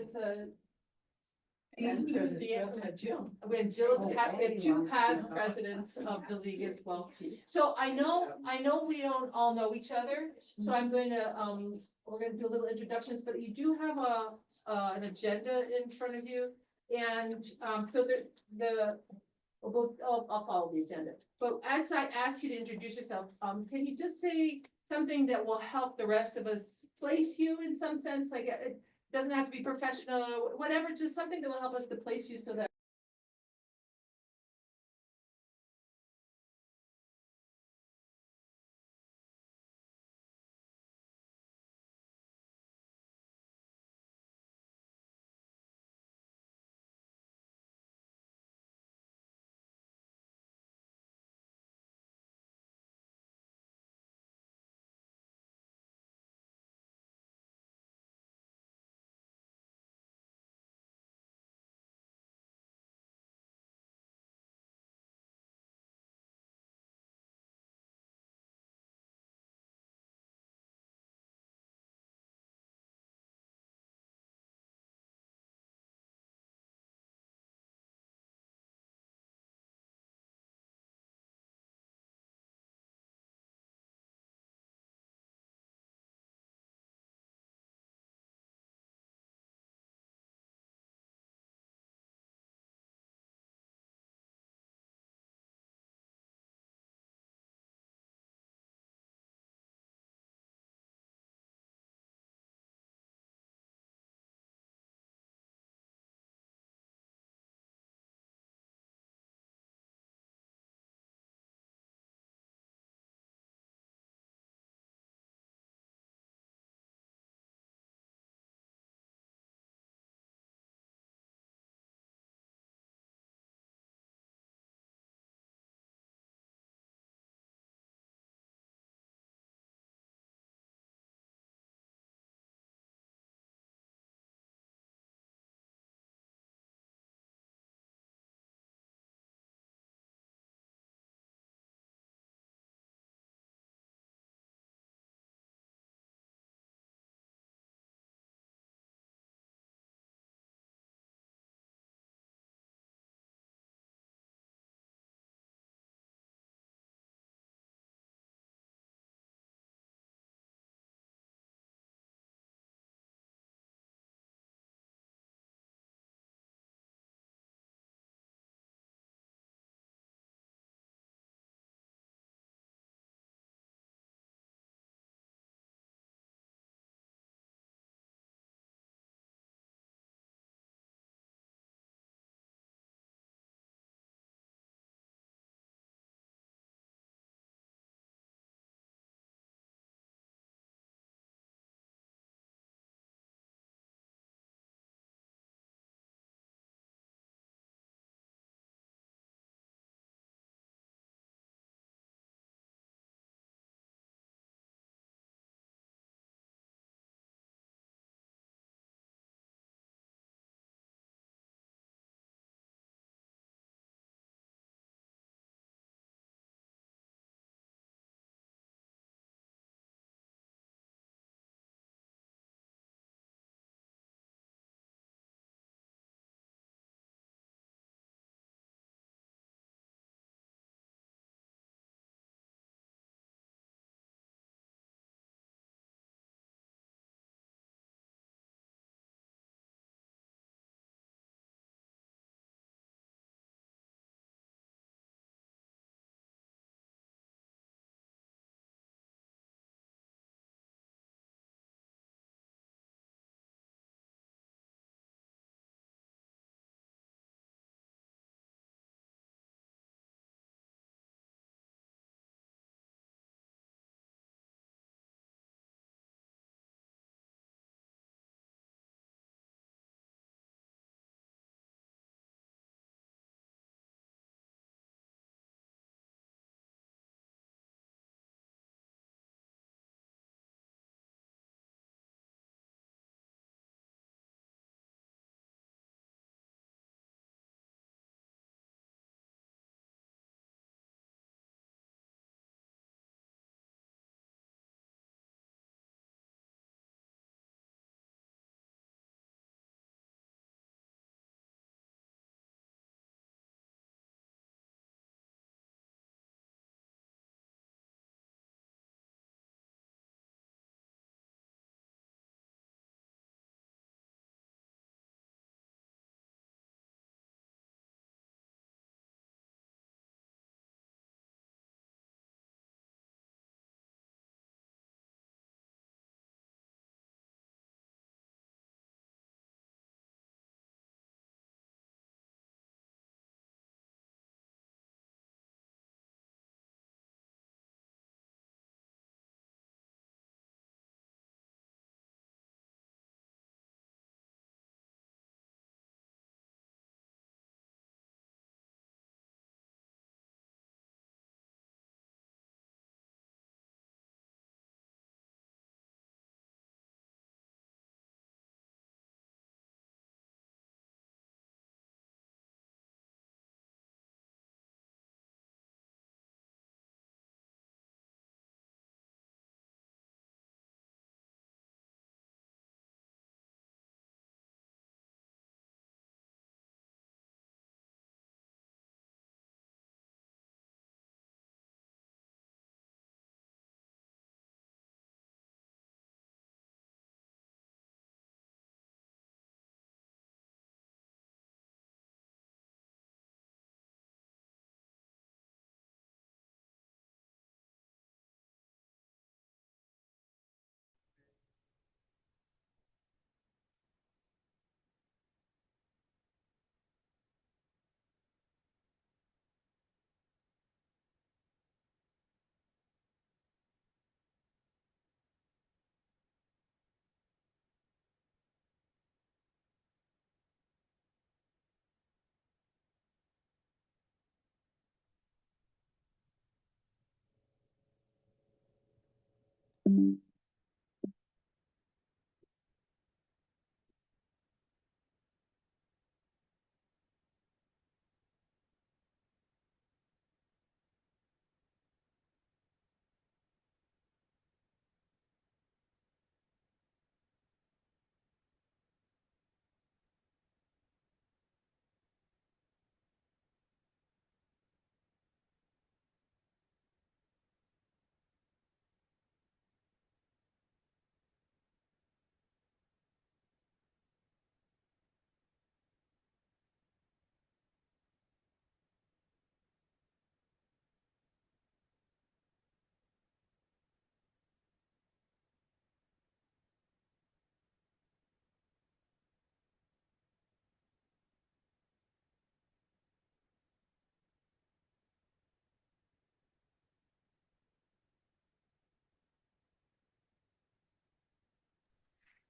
is a, And Jill. when Jill's past, we have two past presidents of the league as well. So I know we don't all know each other, so I'm going to, we're gonna do a little introductions, but you do have an agenda in front of you. And, so I'll follow the agenda. But as I ask you to introduce yourself, can you just say something that will help the rest of us place you in some sense? Like, it doesn't have to be professional, whatever, just something that will help us to place you so that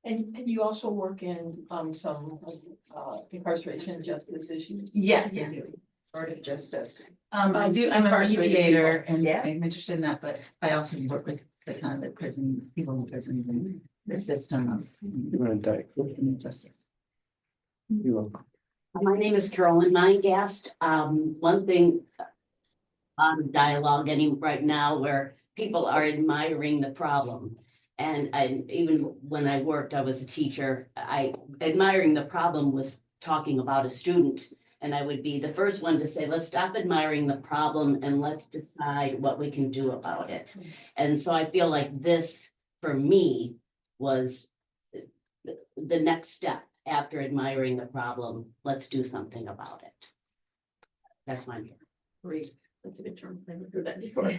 And you also work in, some, incarceration justice issues? Yes, I Yeah. do. Sort of justice. I do, I'm a Incarcerated mediator people. and Yeah. I'm interested in that, but I also work with the kind of the prison, people in prison and the system of justice. My name is Carolyn Meingast. One thing on dialogue getting right now where people are admiring the problem. And even when I worked, I was a teacher, admiring the problem was talking about a student. And I would be the first one to say, let's stop admiring the problem and let's decide what we can do about it. And so I feel like this, for me, was the next step after admiring the problem. Let's do something about it. That's my. Great, that's a good term, I haven't heard that before.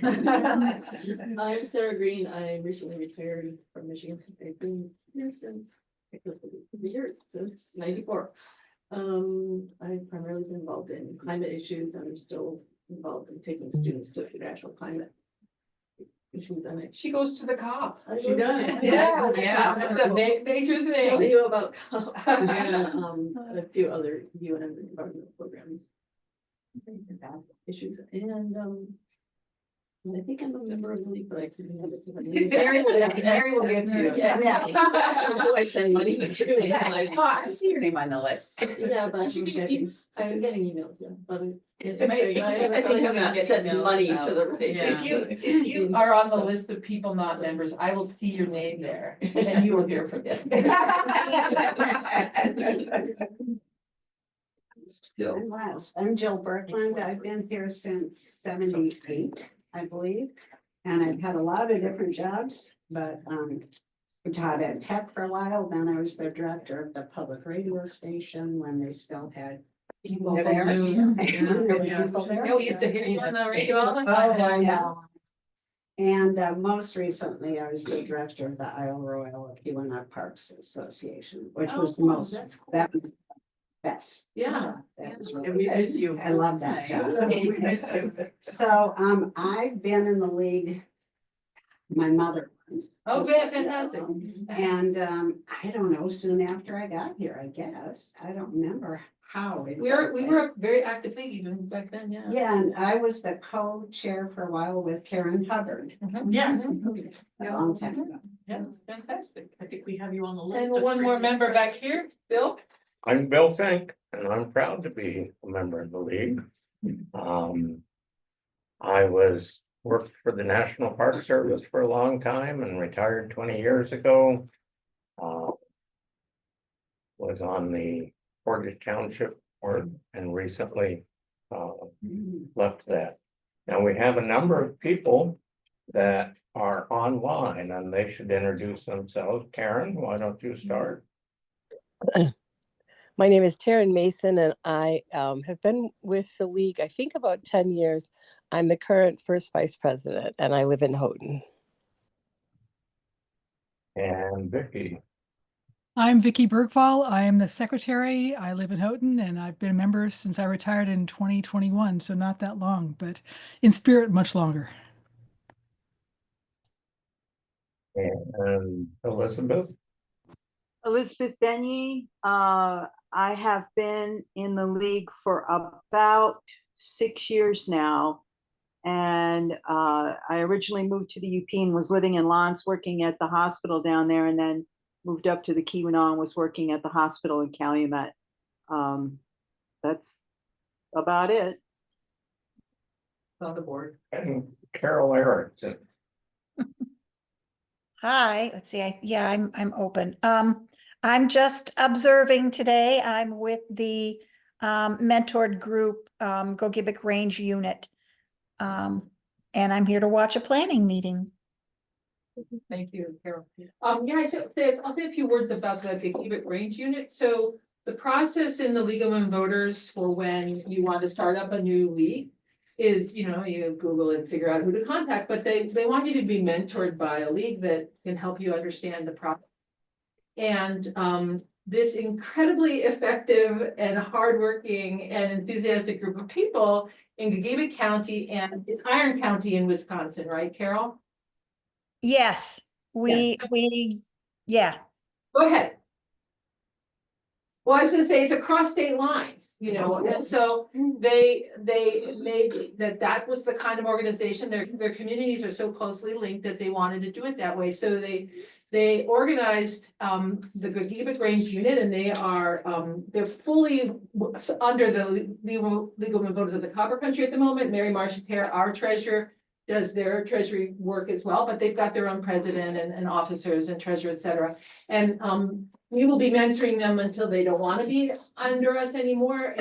I'm Sarah Green, I recently retired from Michigan, I've been here since, it goes for the years, since '94. I've primarily been involved in climate issues, and I'm still involved in taking students to international climate issues, and I. She goes to the COP. She does. Yeah, Yeah. that's a big, major Tell thing. you about, and, a few other UN environmental programs. Issues, and, I think I'm a member of the league, but I couldn't have it. Mary will get to you. Yeah. Who I send money to. Yeah. Oh, I see your name on the list. Yeah, but I'm getting emails, yeah, but. I think I'm not sending money to the right. If you are on the list of people not members, I will see your name there, and you will hear from them. I'm last. I'm Jill Berkland. I've been here since '78, I believe. And I've had a lot of different jobs, but I taught at Tech for a while. Then I was the director of the public radio station when they still had people Never there. do. People there. Yeah, we used to hear you on the radio all the Oh, time. I know. And most recently, I was the director of the Isle Royal Keweenaw Parks Association, which was the most, That's cool. that was the best. Yeah. That was And really we good. miss you. I love that job. We miss you. So, I've been in the league, my mother was. Oh, yeah, fantastic. And, I don't know, soon after I got here, I guess. I don't remember how. We exactly. were a very active league even back then, yeah. Yeah, and I was the co-chair for a while with Karen Hubbard. Mhm. Yes. A long time ago. Yeah, fantastic. I think we have you on the list. And of one more previous member back here, Bill? I'm Bill Fink, and I'm proud to be a member of the league. I worked for the National Park Service for a long time and retired 20 years ago. Was on the Portage Township board and recently left that. Now we have a number of people that are online and they should introduce themselves. Karen, why don't you start? My name is Taryn Mason, and I have been with the league, I think, about 10 years. I'm the current first vice president, and I live in Houghton. And Vicky. I'm Vicky Bergval. I am the secretary. I live in Houghton, and I've been a member since I retired in 2021, so not that long, but in spirit, much longer. And Elizabeth. Elizabeth Benye. I have been in the league for about 6 years now. And I originally moved to the UP and was living in Lawrence, working at the hospital down there, and then moved up to the Keweenaw and was working at the hospital in Calumet. That's about it. On the board. And Carol Erickson. Hi, let's see, I'm open. I'm just observing today. I'm with the mentored group, Gogebic Range Unit. And I'm here to watch a planning meeting. Thank you, Carol. Yeah, I'll say a few words about the Gogebic Range Unit. So the process in the League of Women Voters for when you want to start up a new league is, you Google and figure out who to contact, but they want you to be mentored by a league that can help you understand the process. And this incredibly effective and hardworking and enthusiastic group of people in Gogebic County, and it's Iron County in Wisconsin, right, Carol? Yes, yeah. Go ahead. Well, I was gonna say it's across state lines, and so they made that was the kind of organization, their communities are so closely linked that they wanted to do it that way. So they organized the Gogebic Range Unit, and they're fully under the legal women voters of the Copper Country at the moment. Mary Marchetair, our treasurer, does their treasury work as well, but they've got their own president and officers and treasurer, et cetera. And we will be mentoring them until they don't want to be under us anymore.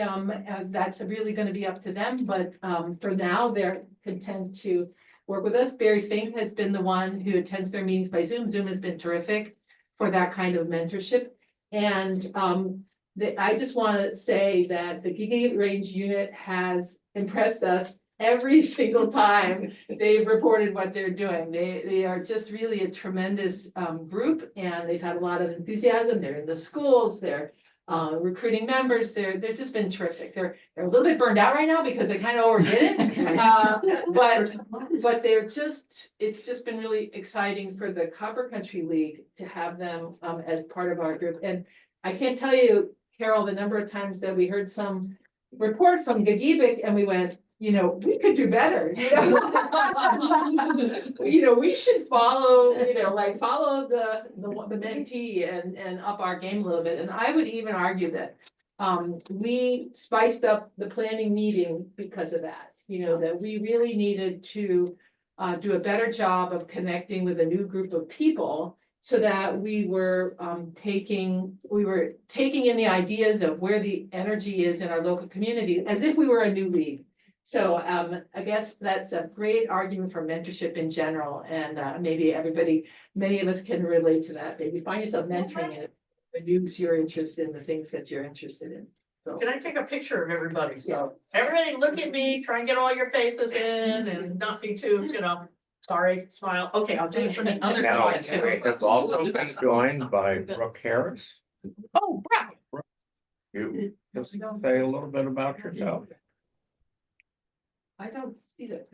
That's really going to be up to them, but for now, they're content to work with us. Barry Fink has been the one who attends their meetings by Zoom. Zoom has been terrific for that kind of mentorship. And I just want to say that the Gogebic Range Unit has impressed us every single time they've reported what they're doing. They are just really a tremendous group, and they've had a lot of enthusiasm. They're in the schools, they're recruiting members. They've just been terrific. They're a little bit burned out right now because they kind of overdid it. But it's just been really exciting for the Copper Country League to have them as part of our group. And I can't tell you, Carol, the number of times that we heard some report from Gogebic and we went, we could do better, we should follow, follow the mentee and up our game a little bit. And I would even argue that we spiced up the planning meeting because of that, that we really needed to do a better job of connecting with a new group of people so that we were taking in the ideas of where the energy is in our local community as if we were a new league. So I guess that's a great argument for mentorship in general, and maybe many of us can relate to that. Maybe find yourself mentoring and it renews your interest in the things that you're interested in. So Can I take a picture of everybody? So everybody look at me, try and get all your faces in and not be too, sorry, smile. Okay, I'll do it from the other Now, side too. it's also been joined by Brooke Harris. Oh, right. You just say a little bit about yourself. I don't see that.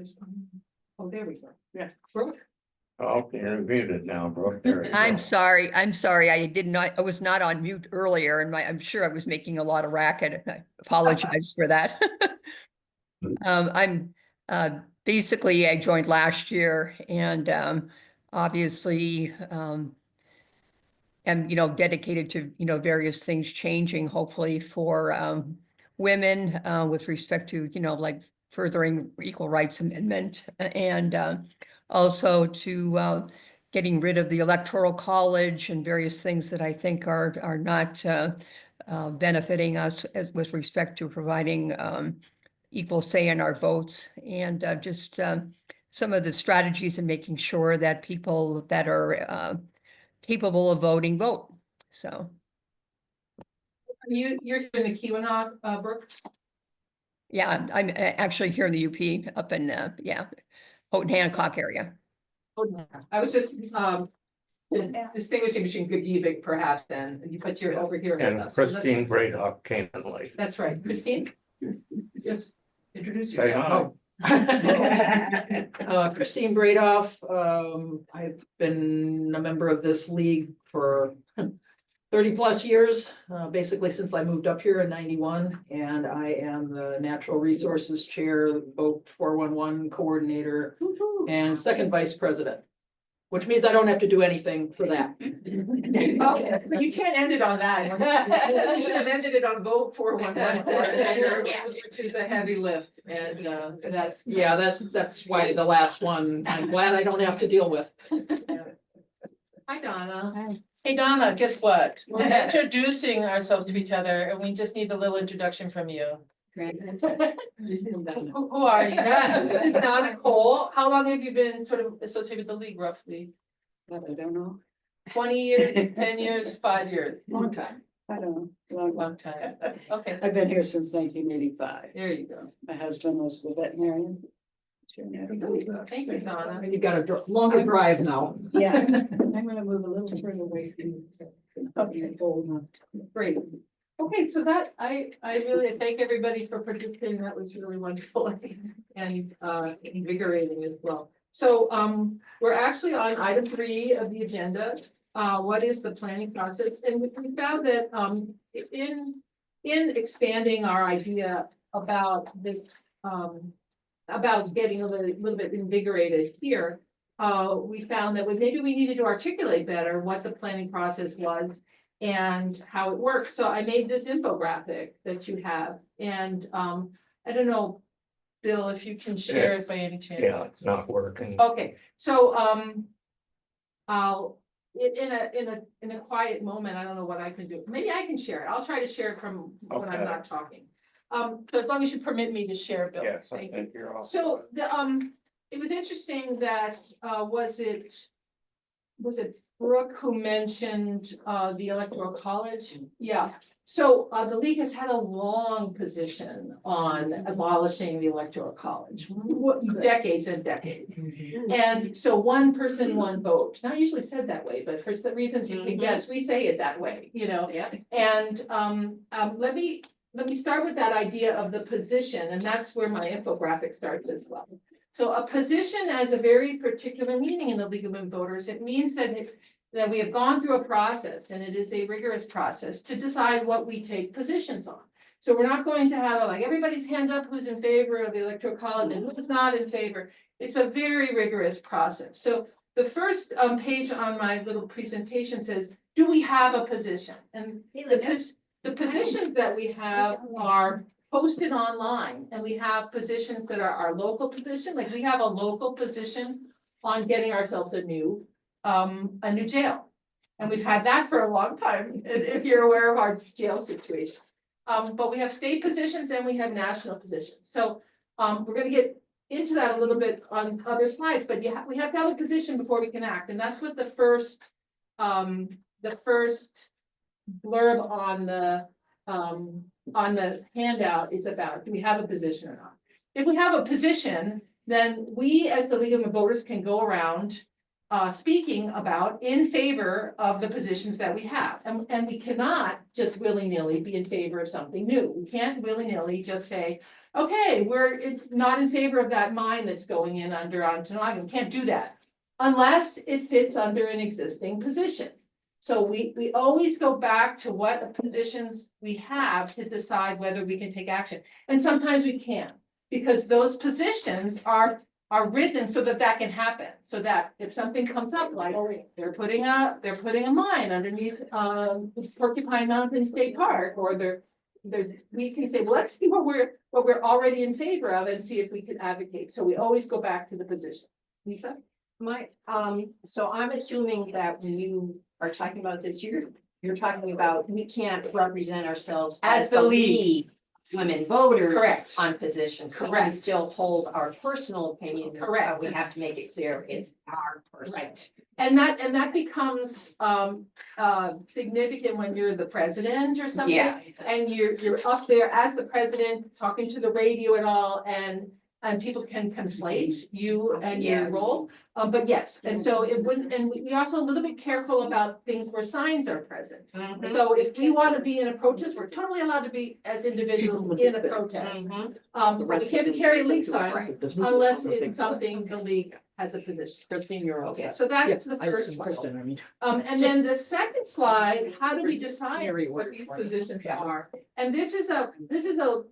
Oh, there we go. Yeah. Brooke? Oh, you're muted now, Brooke. There you go. I'm sorry. I was not on mute earlier and I'm sure I was making a lot of racket. I apologize for that. I'm basically I joined last year and obviously am, dedicated to, various things changing hopefully for women with respect to, like furthering equal rights amendment and also to getting rid of the electoral college and various things that I think are not benefiting us with respect to providing equal say in our votes, and just some of the strategies in making sure that people that are capable of voting vote. So You're here in the Keweenaw, Brooke? yeah, I'm actually here in the UP up in Houghton Hancock area. I was just distinguishing between Gogebic perhaps, and but you're over here with And us. So that's- Christine Bradoff came in late. That's right. Christine? Just introduce Say yourself. hi. Christine Bradoff, I've been a member of this league for 30+ years, basically since I moved up here in 91, and I am the Natural Resources Chair, Vote 411 Coordinator, and second Vice President, which means I don't have to do anything for that. Okay, but you can't end it on that. You should have ended it on vote 411 coordinator, which is a heavy lift, and that's. Yeah, that's why the last one, I'm glad I don't have to deal with. Hi, Donna. Hey, Donna, guess what? We're introducing ourselves to each other, and we just need a little introduction from you. Who are you? This is Donna Cole. How long have you been sort of associated with the league roughly? I don't know. 20 years, 10 years, 5 years? Long time. I don't know. Long time. Okay, I've been here since 1985. there you go. My husband was the veterinarian. Thank you, Donna. And you got a longer drive now. Yeah, I'm gonna move a little further away from you. Okay, Great. Okay, so that, I really thank everybody for participating. That was really wonderful and invigorating as well. So, we're actually on item 3 of the agenda. What is the planning process? And we found that, in expanding our idea about this, about getting a little bit invigorated here, we found that maybe we needed to articulate better what the planning process was and how it works. So I made this infographic that you have, and I don't know, Bill, if you can share it by any chance. Yeah, it's not working. Okay, so I'll in a quiet moment, I don't know what I can do. Maybe I can share it. I'll try to share it from when I'm Okay. not talking. So as long as you permit me to share, Bill. Yes, I Thank you. think you're all. So the it was interesting that was it Brooke who mentioned the Electoral College? Yeah. So the league has had a long position on abolishing the Electoral College, decades and decades. And so one person, one vote, not usually said that way, but for some reasons you can guess, we say it that way, you know? And let me start with that idea of the position, and that's where my infographic starts as well. So a position has a very particular meaning in the League of Women Voters. It means that we have gone through a process, and it is a rigorous process to decide what we take positions on. So we're not going to have like everybody's hand up who's in favor of the Electoral College and who's not in favor. It's a very rigorous process. So the first page on my little presentation says, do we have a position? And the positions that we have are posted online, and we have positions that are our local position. Like we have a local position on getting ourselves a new jail. And we've had that for a long time, if you're aware of our jail situation. But we have state positions and we have national positions. So we're gonna get into that a little bit on other slides, but we have to have a position before we can act. And that's what the first blurb on the handout is about. Do we have a position or not? If we have a position, then we as the League of Women Voters can go around speaking about in favor of the positions that we have. And we cannot just willy-nilly be in favor of something new. We can't willy-nilly just say, okay, we're not in favor of that mine that's going in under Ontonagon. Can't do that unless it fits under an existing position. So we always go back to what positions we have to decide whether we can take action. And sometimes we can't, because those positions are written so that can happen. So that if something comes up, like they're putting a mine underneath Porcupine Mountain State Park, or we can say, well, let's see what we're already in favor of and see if we can advocate. So we always go back to the position. Lisa? So I'm assuming that when you are talking about this, you're talking about, we can't represent ourselves as the lead women voters. Correct. On positions. We Correct. can still hold our personal opinions. Correct. But we have to make it clear it's our personal. Right. And that becomes significant when you're the president or something. Yeah. And you're up there as the president, talking to the radio and all, and and people can conflate you and your role. But yes, and so it wouldn't, and we also a little bit careful about things where signs are present. So if we want to be in a protest, we're totally allowed to be as individuals in a protest. So we can't carry league signs unless it's something the league has a position. Christine, you're Okay, so that's the first one. And then the second slide, how do we decide what these positions are? And this is a,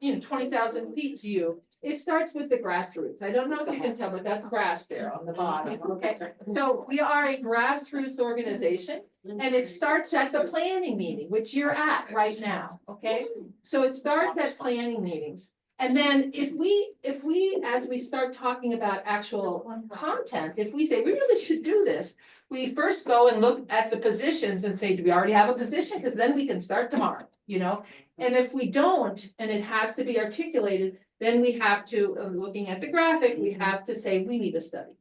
you know, 20,000 feet view. It starts with the grassroots. I don't know if you can tell, but that's grass there on the bottom, okay? So we are a grassroots organization, and it starts at the planning meeting, which you're at right now, okay? So it starts at planning meetings. And then if we, as we start talking about actual content, if we say we really should do this, we first go and look at the positions and say, do we already have a position? Because then we can start tomorrow, you know? And if we don't, and it has to be articulated, then we have to, looking at the graphic, we have to say, we need a study.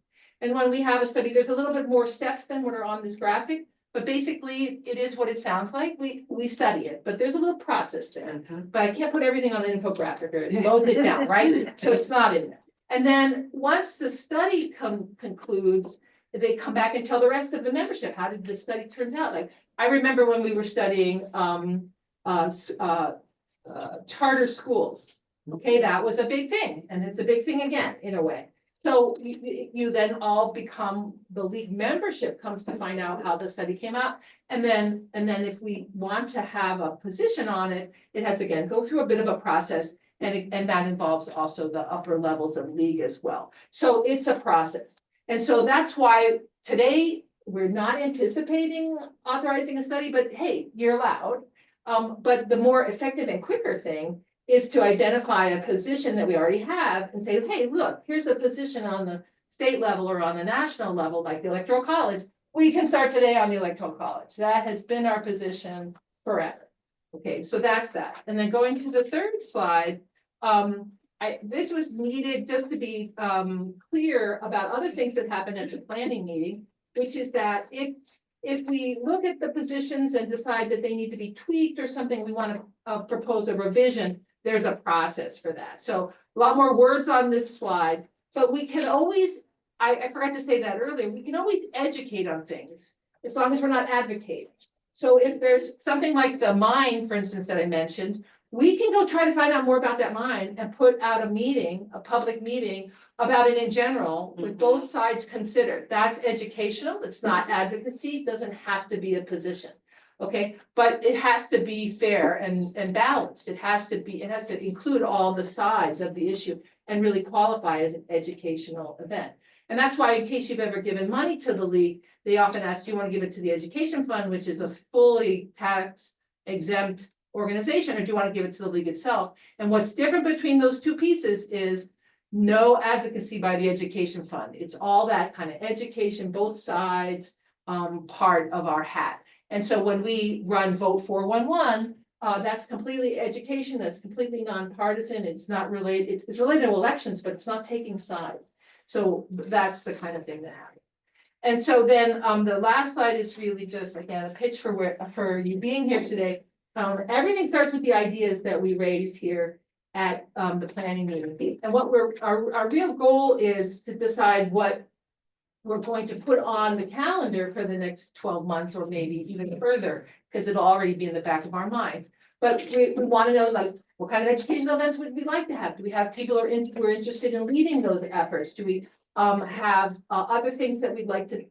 And when we have a study, there's a little bit more steps than what are on this graphic. But basically, it is what it sounds like. We study it, but there's a little process there. But I can't put everything on an infographic or it loads it down, right? So it's not in there. And then once the study concludes, they come back and tell the rest of the membership, how did the study turn out? Like, I remember when we were studying charter schools. Okay, that was a big thing, and it's a big thing again, in a way. So you then all become, the league membership comes to find out how the study came out. And then if we want to have a position on it, it has to again go through a bit of a process. And that involves also the upper levels of league as well. So it's a process. And so that's why today we're not anticipating authorizing a study, but hey, you're allowed. But the more effective and quicker thing is to identify a position that we already have and say, hey, look, here's a position on the state level or on the national level, like the Electoral College. We can start today on the Electoral College. That has been our position forever. Okay, so that's that. And then going to the third slide, this was needed just to be clear about other things that happened at the planning meeting, which is that if we look at the positions and decide that they need to be tweaked or something, we want to propose a revision, there's a process for that. So a lot more words on this slide, but we can always, I forgot to say that earlier, we can always educate on things as long as we're not advocating. So if there's something like the mine, for instance, that I mentioned, we can go try to find out more about that mine and put out a meeting, a public meeting about it in general with both sides considered. That's educational. It's not advocacy. It doesn't have to be a position. Okay, but it has to be fair and balanced. It has to include all the sides of the issue and really qualify as an educational event. And that's why, in case you've ever given money to the league, they often ask, do you want to give it to the education fund, which is a fully tax exempt organization, or do you want to give it to the league itself? And what's different between those two pieces is no advocacy by the education fund. It's all that kind of education, both sides, part of our hat. And so when we run Vote 411, that's completely education, that's completely nonpartisan. It's not related, it's related to elections, but it's not taking sides. So that's the kind of thing that happens. And so then the last slide is really just, again, a pitch for you being here today. Everything starts with the ideas that we raise here at the planning meeting. And what our real goal is to decide what we're going to put on the calendar for the next 12 months or maybe even further, because it'll already be in the back of our minds. But we want to know, like, what kind of educational events would we like to have? Do we have people who are interested in leading those efforts? Do we have other things that we'd like to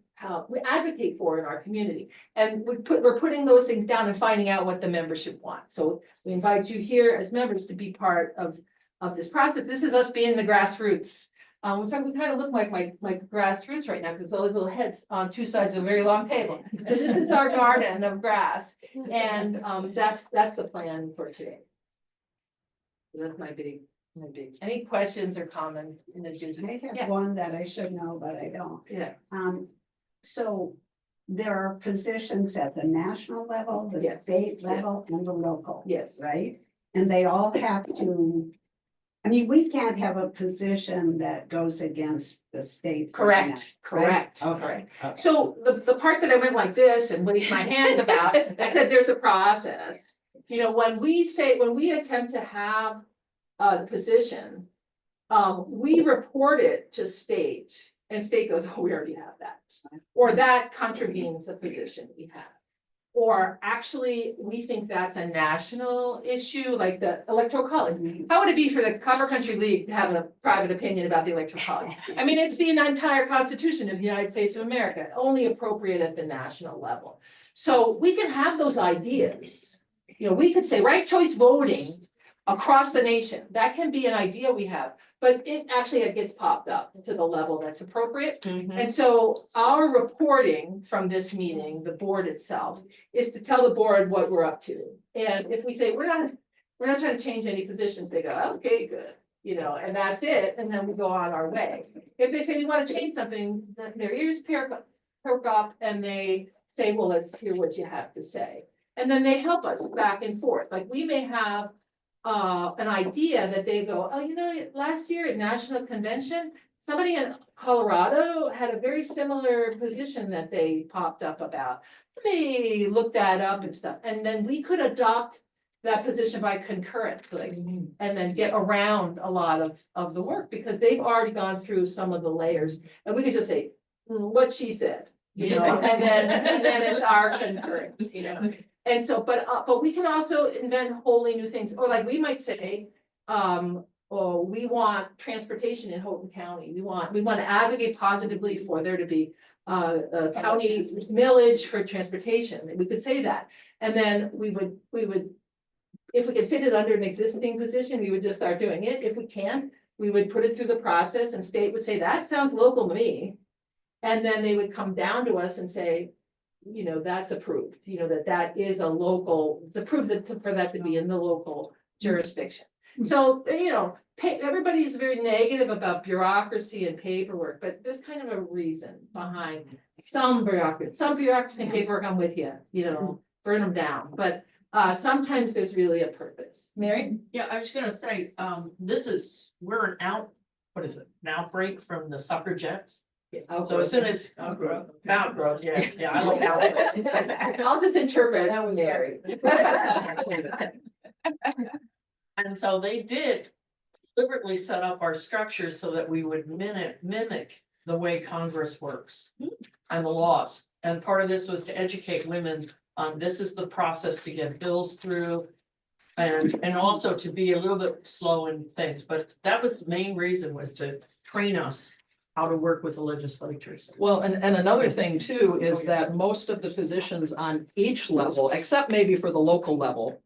we advocate for in our community? And we're putting those things down and finding out what the membership wants. So we invite you here as members to be part of this process. This is us being the grassroots. In fact, we kind of look like my grassroots right now, because all those little heads on two sides of a very long table. So this is our garden of grass, and that's the plan for today. So that's my big. Any questions or comments in addition? I have Yeah. one that I should know, but I don't. Yeah. So there are positions at the national level, the Yes. state level, and the local. Yes. Right? And they all have to, I mean, we can't have a position that goes against the state. Correct, correct, Okay. correct. Okay. So the part that I went like this and waved my hands about, I said there's a process. You know, when we attempt to have a position, we report it to state and state goes, oh, we already have that. Or that contravenes the position we have. Or actually, we think that's a national issue, like the electoral college. How would it be for the Copper Country League to have a private opinion about the electoral college? I mean, it's the entire Constitution of the United States of America, only appropriate at the national level. So we can have those ideas. You know, we could say ranked choice voting across the nation. That can be an idea we have, but it actually gets popped up to the level that's appropriate. And so our reporting from this meeting, the board itself, is to tell the board what we're up to. And if we say, we're not trying to change any positions, they go, okay, good, you know, and that's it. And then we go on our way. If they say we want to change something, then their ears perk up and they say, well, let's hear what you have to say. And then they help us back and forth. Like we may have an idea that they go, oh, you know, last year at National Convention, somebody in Colorado had a very similar position that they popped up about. They looked that up and stuff, and then we could adopt that position by concurrence, like, and then get around a lot of the work because they've already gone through some of the layers, and we could just say, what she said, you know, and then it's our concurrence, you know. And so, but we can also invent wholly new things, or like we might say, oh, we want transportation in Houghton County. We want to advocate positively for there to be a county millage for transportation. We could say that. And then we would, if we could fit it under an existing position, we would just start doing it. If we can't, we would put it through the process and state would say, that sounds local to me. And then they would come down to us and say, you know, that's approved, you know, that is a local, it's approved for that to be in the local jurisdiction. So, you know, everybody is very negative about bureaucracy and paperwork, but there's kind of a reason behind some bureaucracy and paperwork, I'm with you, you know, burn them down, but sometimes there's really a purpose. Mary? Yeah, I was gonna say, we're an outbreak from the suffragettes. So as soon as outgrowth, yeah, I like outgrowth. I'll just interpret Mary. And so they did deliberately set up our structure so that we would mimic the way Congress works and the laws. And part of this was to educate women on this is the process to get bills through. And also to be a little bit slow in things, but that was the main reason, was to train us how to work with the legislatures. Well, and another thing too, is that most of the positions on each level, except maybe for the local level,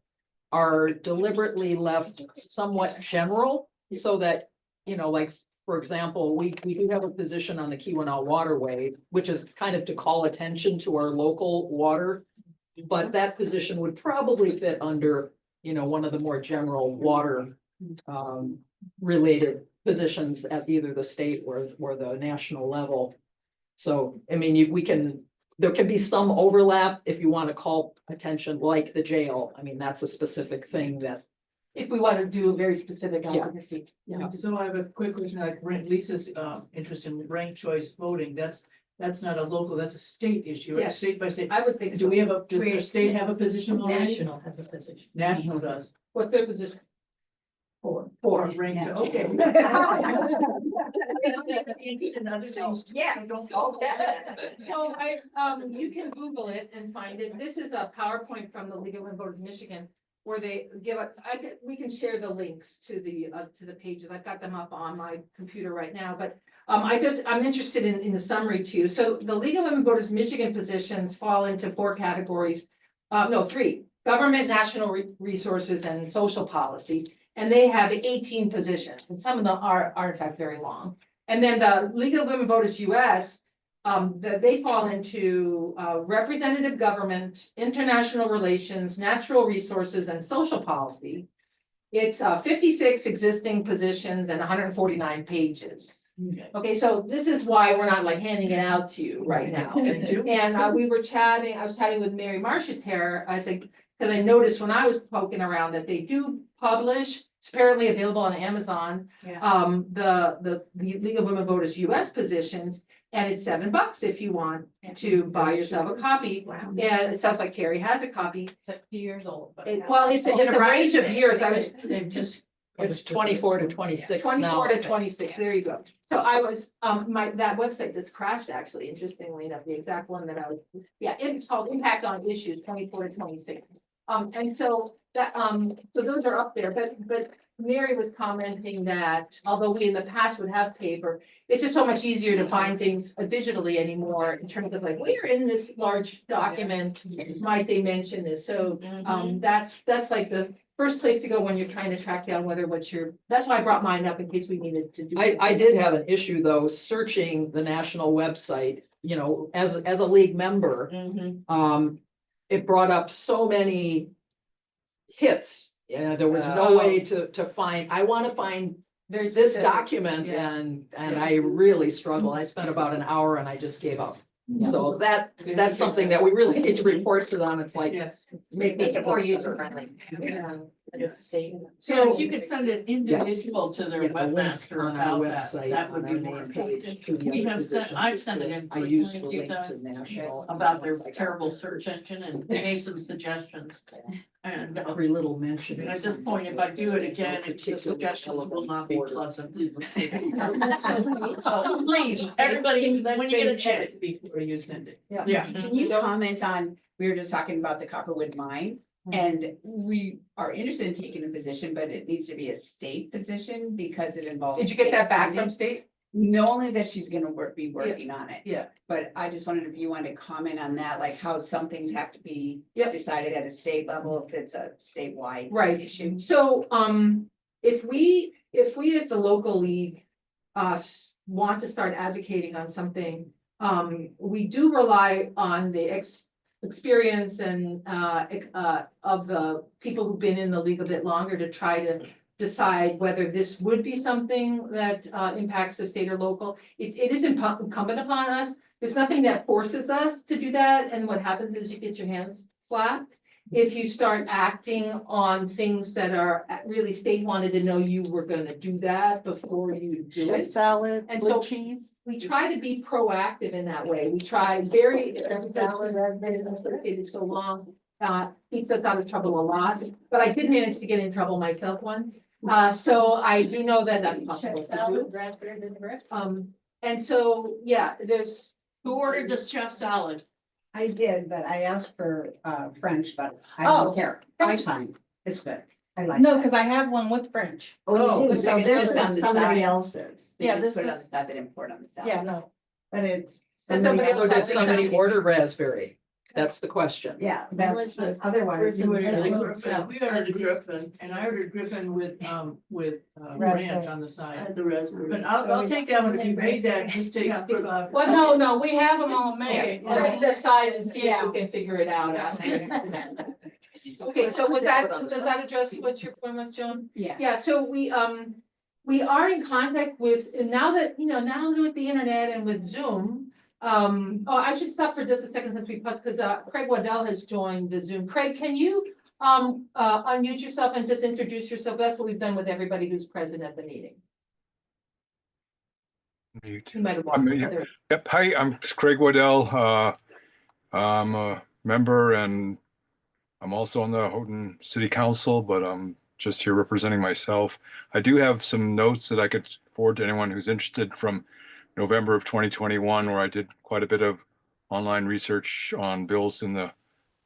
are deliberately left somewhat general, so that, you know, like, for example, we do have a position on the Keweenaw Waterway, which is kind of to call attention to our local water. But that position would probably fit under, you know, one of the more general water related positions at either the state or the national level. So, I mean, there can be some overlap if you want to call attention, like the jail. I mean, that's a specific thing that. If we want to do a very specific advocacy. Yeah. So I have a quick question, like Lisa's interest in ranked choice voting, that's not a local, that's a state issue, Yes. state by state. I would think. Do we have does the state have a position already? National has a position. National does. What's their position? Four. Four. Ranked, okay. Yes. So you can Google it and find it. This is a PowerPoint from the League of Women Voters Michigan, where they give us, we can share the links to the pages. I've got them up on my computer right now, but I'm interested in the summary too. So the League of Women Voters Michigan positions fall into four categories. Three: government, national resources, and social policy. And they have 18 positions, and some of them are in fact very long. And then the League of Women Voters US, they fall into representative government, international relations, natural resources, and social policy. It's 56 existing positions and 149 pages. Okay, so this is why we're not like handing it out to you right now. And I was chatting with Mary Marcheterre. I said, because I noticed when I was poking around that they do publish, it's apparently available on Amazon, the League of Women Voters US positions, and it's $7 if you want to buy yourself a copy. Wow. And it sounds like Carrie has a copy. It's a few years old, but. It's a range of years. They've just It's 24 to 26 now. 24 to 26, there you go. So I was, that website just crashed, actually, interestingly enough, the exact one that I was, yeah, it's called Impact on Issues, 24 to 26. And so that, so those are up there, but Mary was commenting that although we in the past would have paper, it's just so much easier to find things digitally anymore in terms of like, where in this large document might they mention this? So, that's like the first place to go when you're trying to track down whether that's why I brought mine up in case we needed to do. I did have an issue though, searching the national website, you know, as a league member. It brought up so many hits. Yeah, there was no way to find, I want to find There's this specific, document yeah. and I really struggle. I spent about an hour and I just gave up. So that's something that we really need to report to them. It's like, Yes. make Make this it more user friendly. So you could send an individual to their Yeah, a link webmaster on our about that, website, that would on be our more main effective. page to the We other have sent, positions I've sent it in I use personally the a few link to times national. about their terrible search engine and made some suggestions. And Every little mention. at is this point, if I do it again, the particular suggestions will not be order. pleasant. So please, everybody, when you get a chance. Before you send it. Yeah. Can you comment on, we were just talking about the Copperwood mine, and we are interested in taking the position, but it needs to be a state position because it involves. Did you get that back state from funding. state? Not only that she's gonna be working on it. Yeah. But I just wondered if you wanted to comment on that, like how some things have to be Yep. decided at a state level, if it's a statewide Right. issue. So, if we as the local league, want to start advocating on something, we do rely on the experience and, of the people who've been in the league a bit longer to try to decide whether this would be something that, impacts the state or local. It is incumbent upon us. There's nothing that forces us to do that, and what happens is you get your hands slapped. If you start acting on things that are really state wanted to know you were gonna do that before you do it. Salad, And so cheese. we try to be proactive in that way. We try very, salad has been associated so long, keeps us out of trouble a lot. But I did manage to get in trouble myself once. So I do know that that's possible to do. And so, yeah, Who ordered the chef salad? I did, but I asked for French, but I Oh, don't care. that's It's fine. It's good. I like. No, that. because I have one with French. Oh, you do. so It's this just on is the somebody side. else's. They Yeah, just this put it on is- the side, they didn't pour it on the salad. Yeah, no. But it's. somebody somebody else So did has somebody exactly. order raspberry? That's the question. Yeah, that's, otherwise. We ordered a Griffin, and I ordered Griffin with ranch on the side. The raspberry. But I'll take that one, if you made that, just take. Well, no, we have them all made. made. Set it aside and see if we can figure it out. Okay, so does that address what your point was, Joan? Yeah. Yeah, so we are in contact with, and now that with the internet and with Zoom, I should stop for just a second since we paused, because Craig Waddell has joined the Zoom. Craig, can you unmute yourself and just introduce yourself? That's what we've done with everybody who's present at the meeting. Mute. You might have walked there. Yep. Hi, I'm Craig Waddell. I'm a member and I'm also on the Houghton City Council, but I'm just here representing myself. I do have some notes that I could forward to anyone who's interested from November of 2021, where I did quite a bit of online research on bills in the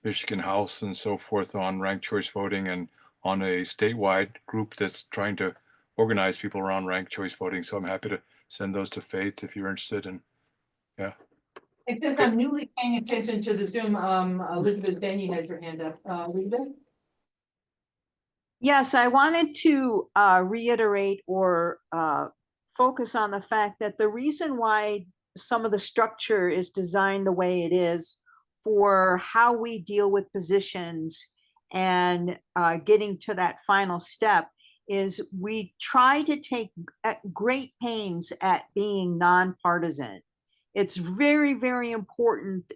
Michigan House and so forth on ranked choice voting and on a statewide group that's trying to organize people around ranked choice voting. So I'm happy to send those to Faith if you're interested. And yeah. And since I'm newly paying attention to the Zoom, Elizabeth Benny has her hand up. Elizabeth? Yes, I wanted to reiterate or focus on the fact that the reason why some of the structure is designed the way it is for how we deal with positions and getting to that final step is we try to take great pains at being nonpartisan. It's very, very important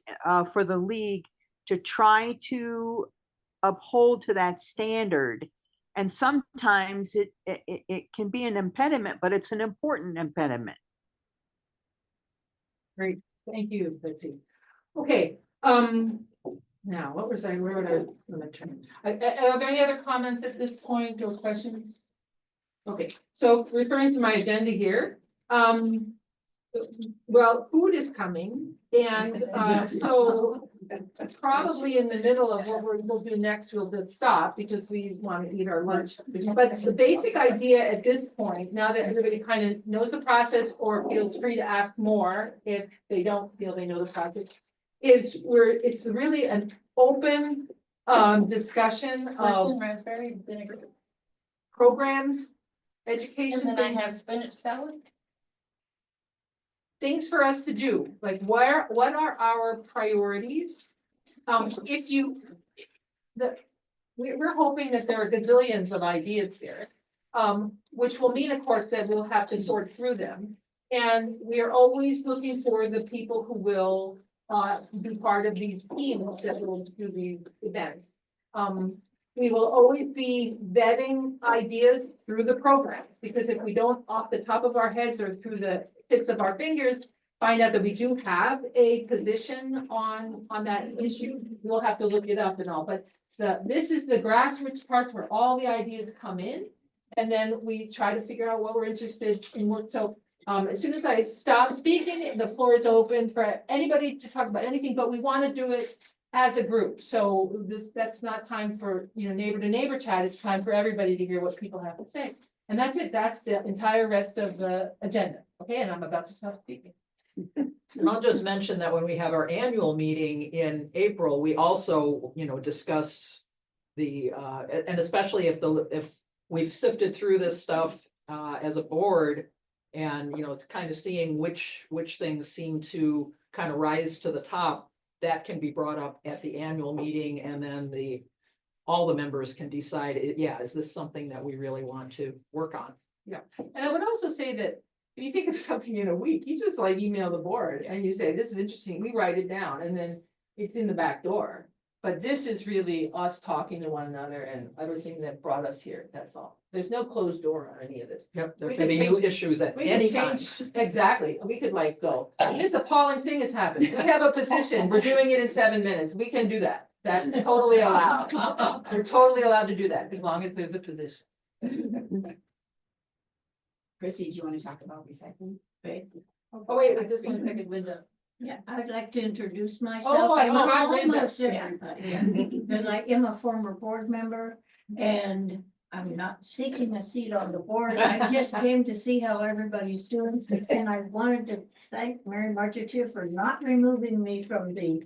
for the league to try to uphold to that standard. And sometimes it can be an impediment, but it's an important impediment. Great, thank you, Betsy. Okay, now, where would I turn? Are there any other comments at this point or questions? Okay, so referring to my agenda here, well, food is coming and, so probably in the middle of what we'll do next, we'll just stop because we want to eat our lunch. But the basic idea at this point, now that everybody kind of knows the process or feels free to ask more if they don't feel they know the process, is it's really an open discussion of Raspberry vinegar. programs, education. And then I things- have spinach salad. Things for us to do, like what are our priorities? If you, we're hoping that there are gazillions of ideas here. Which will mean, of course, that we'll have to sort through them. And we are always looking for the people who will, be part of these teams that will do these events. We will always be vetting ideas through the programs, because if we don't off the top of our heads or through the tips of our fingers, find out that we do have a position on that issue, we'll have to look it up and all, but this is the grassroots part where all the ideas come in. And then we try to figure out what we're interested in, so as soon as I stop speaking, the floor is open for anybody to talk about anything, but we want to do it as a group. So that's not time for, neighbor to neighbor chat. It's time for everybody to hear what people have to say. And that's it. That's the entire rest of the agenda. Okay, and I'm about to stop speaking. And I'll just mention that when we have our annual meeting in April, we also, discuss the, and especially if we've sifted through this stuff, as a board. And, it's kind of seeing which things seem to kind of rise to the top. That can be brought up at the annual meeting, and then all the members can decide, is this something that we really want to work on? Yeah, and I would also say that if you think of something in a week, you just like email the board and you say, this is interesting, we write it down, and then it's in the back door. But this is really us talking to one another and everything that brought us here, that's all. There's no closed door on any of this. Yep, there We can could be new change- issues at We could any time. change, exactly, we could go, this appalling thing has happened, we have a position, we're doing it in 7 minutes, we can do that. That's totally allowed. We're totally allowed to do that, as long as there's a position. Chrissy, do you want to talk about recycling? Oh, wait, just 1 second, Linda. Yeah, I'd like to introduce Oh, myself. I I'm forgot Linda. almost everybody, because I am a former board member and I'm not seeking a seat on the board. I just came to see how everybody's doing. And I wanted to thank Mary Marchitier for not removing me from the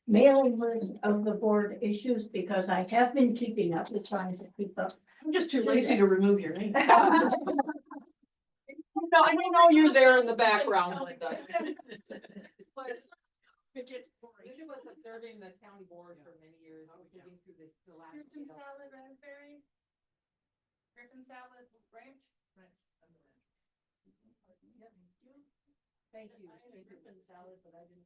mailing list of the board issues, because I have been keeping up with trying to keep up. I'm just too lazy to remove your name. No, I know you're there in the background, Linda. Linda was observing the county board for many years, getting through the last. Griffin salad, raspberry. Griffin salad, ranch. Thank you. Griffin salad, but I didn't.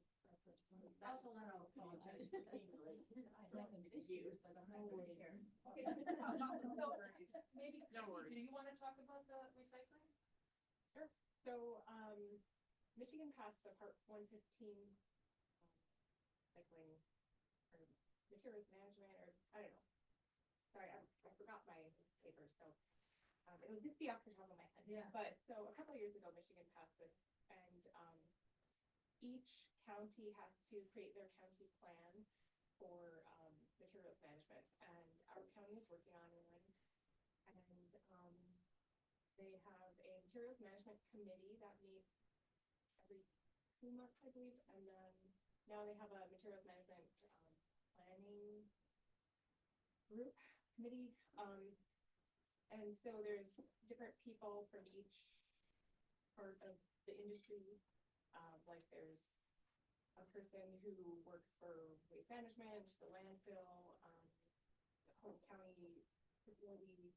Also, I don't apologize. Nothing to you, but I'm not really here. Okay. So, maybe, No worries. do you want to talk about the recycling? Sure. So, Michigan passed the Part 115 recycling or materials management, or I don't know. Sorry, I forgot my paper, so it would just be off the top of my head. Yeah. But so a couple of years ago, Michigan passed this, and each county has to create their county plan for materials management, and our county is working on one. And they have a materials management committee that meets every 2 months, I believe, and then now they have a materials management planning group committee. And so there's different people from each part of the industry. Like there's a person who works for waste management, the landfill, the whole county facility.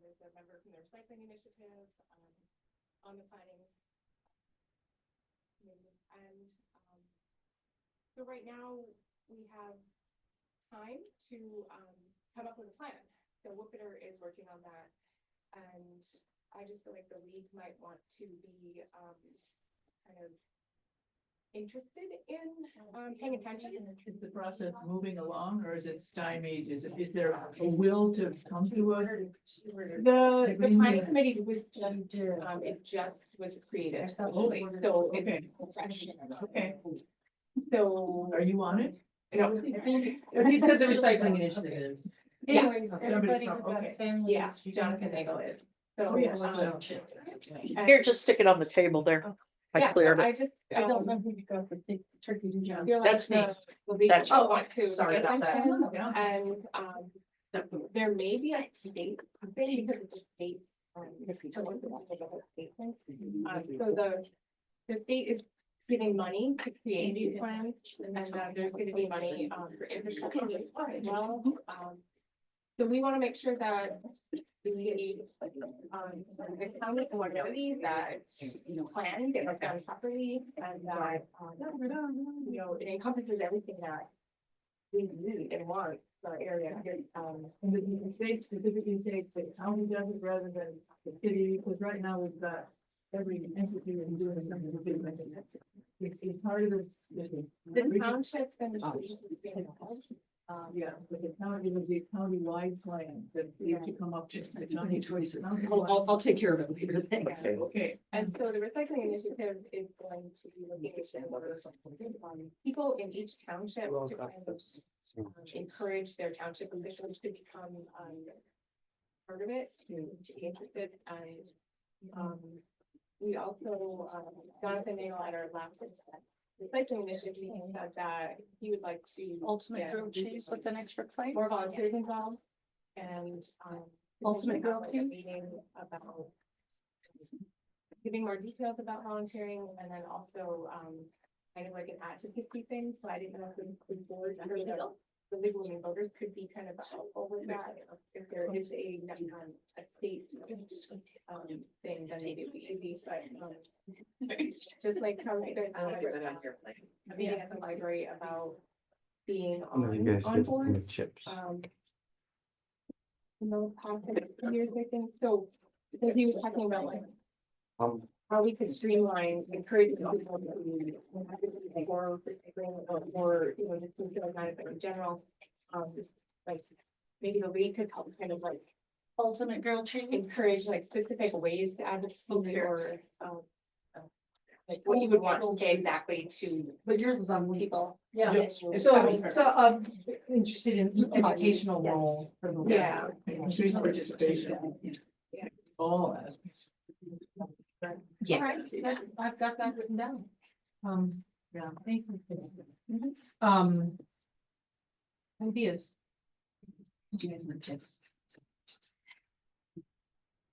There's a member from the recycling initiative, on the planning committee. And so right now we have time to come up with a plan. So Whoopiter is working on that. And I just feel like the league might want to be kind of interested in paying attention. Is the process moving along or is it stymied? Is there a will to come to a? The planning committee was just was created. Okay. So Okay. it's fresh. Okay. So. Are you on it? No. You said the recycling initiative is. Yeah. Anyways, everybody who got Okay. San Yeah, Luis. Jonathan Nagel is. So. Oh, yes. Here, just stick it on the table there. I Yeah, cleared I it. just. I don't know who you go for turkey to jump. Feel like That's me. That's. Oh, Want to. sorry about that. And, there may be a state, because it's a state, so the state is giving money to create new plans, and there's gonna be money, for infrastructure as well. So we wanna make sure that we, the county community that, plans get done properly, and that, it encompasses everything that we need and want for our area. And the state specifically states that county does it rather than the city, because right now we've got every entity is doing something different. It's part of this. The township and. Yeah, but the county, it would be a county-wide plan that you have to come up to the county choices. I'll take care of it later. Thanks. Okay. And so the recycling initiative is going to be looking at people in each township to kind of encourage their township officials to become part of it, to be interested. And we also, Jonathan Nail at our last recycling initiative, he said that he would like to. Ultimate grilled cheese with an extra plate. More volunteers involved and. Ultimate grilled cheese. Meeting about. Giving more details about volunteering and then also, kind of like an advocacy thing, so I didn't know if the board under the legal women voters could be kind of helpful with that. If there is a state, thing, then maybe it would be easy, but, just like how you guys. A meeting at the library about being on board. In the past years, I think, so he was talking about like. How we could streamline, encourage people to or, just in general, like, maybe the league could help kind of like. Ultimate grilled cheese. Encourage like specific ways to advocate or, like what you would want to say exactly to. But yours was on people. Yeah. Yes. So, interested in educational role for the. Yeah. Increased participation. Yeah. All aspects. Yes. All right, I've got that written down. Yeah, thank you. Ideas. Do you guys want chips?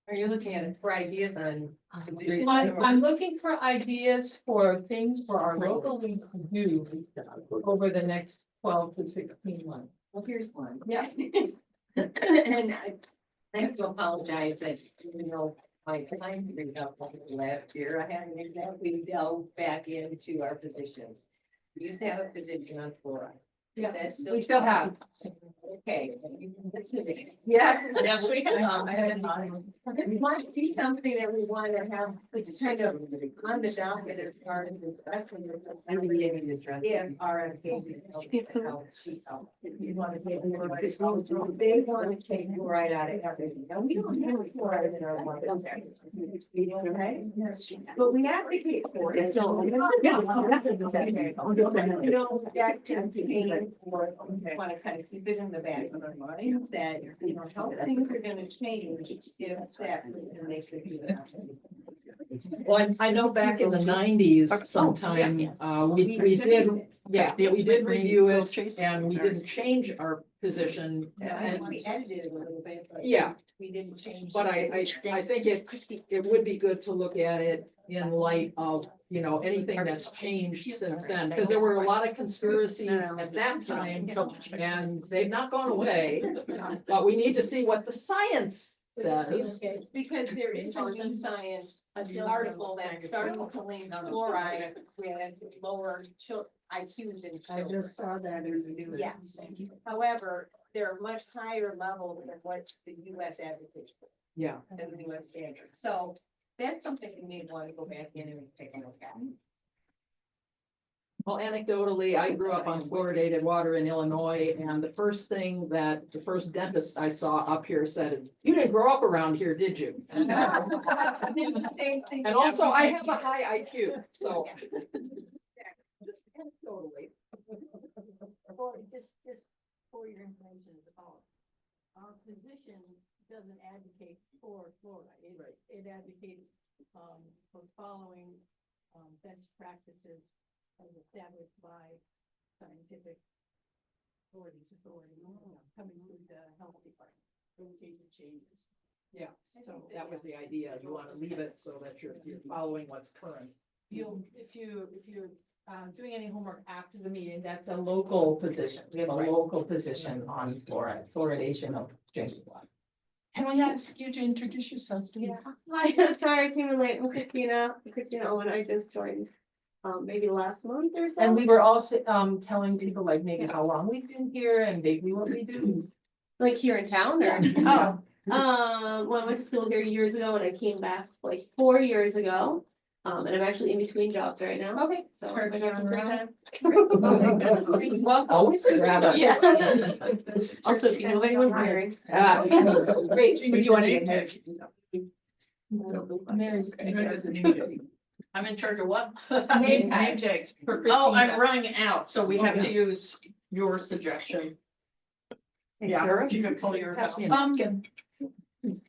Are you looking at it for ideas on? I'm looking for ideas for things for our local league to do over the next 12 to 16 months. Well, here's one. Yeah. And I have to apologize that, my time bring up last year, I haven't exactly delved back into our positions. We used to have a position on fluoride. Yeah, we still have. Okay. You can listen to it. Yeah. Yes, we have. It might be something that we want to have, kind of on the docket as far as the discussion. If RFK. You want to take they want to take fluoride out of everything. Now, we don't have fluoride in our water. Right? But we advocate for it. Yeah. That can be for, want to kind of keep it in the back of our mind that, how things are gonna change if that makes it. Well, I know back in the 90s sometime, we did, we did review it and we didn't change our position. And we edited it a little bit. But Yeah. We didn't change. But I think it would be good to look at it in light of, anything that's changed since then, because there were a lot of conspiracies at that time, and they've not gone away. But we need to see what the science says. Because there is a new science, article that's starting to link fluoride with lower IQs in I children. just saw that in the news. Yes, however, there are much higher levels than what the US advocates for, Yeah. than the US standard. So that's something we may want to go back in and take a look at. Well, anecdotally, I grew up on fluoridated water in Illinois, and the first dentist I saw up here said, is, "You didn't grow up around here, did you?" And also, I have a high IQ, so. Just anecdotally. Just for your information, our position doesn't advocate for fluoride. It advocates, for following, best practices as established by scientific authorities, coming through the health department, in case it changes. Yeah, so that was the idea. You want to leave it so that you're following what's current. If you're doing any homework after the meeting, that's a local position. We have a Right. local position on fluoridation of drinking water. Can we ask you to introduce yourself, please? Hi, I'm sorry, I came in late. I'm Christina Owen. I just joined, maybe last month or so. And we were also telling people like maybe how long we've been here and maybe what we do. Like here in town or? Yeah. Well, I went to school here years ago and I came back like 4 years ago. And I'm actually in between jobs right now. Okay. So Turn I it got some free around. time. Well, always grab it. Yeah. Also, if you know anyone hiring. Great. You want to get married? Mary's. I'm in charge of what? Name Name tag. tags. For Oh, I'm Christina. running out, so we have to Okay. use your suggestion. Yeah, Sarah? if you could pull yours out.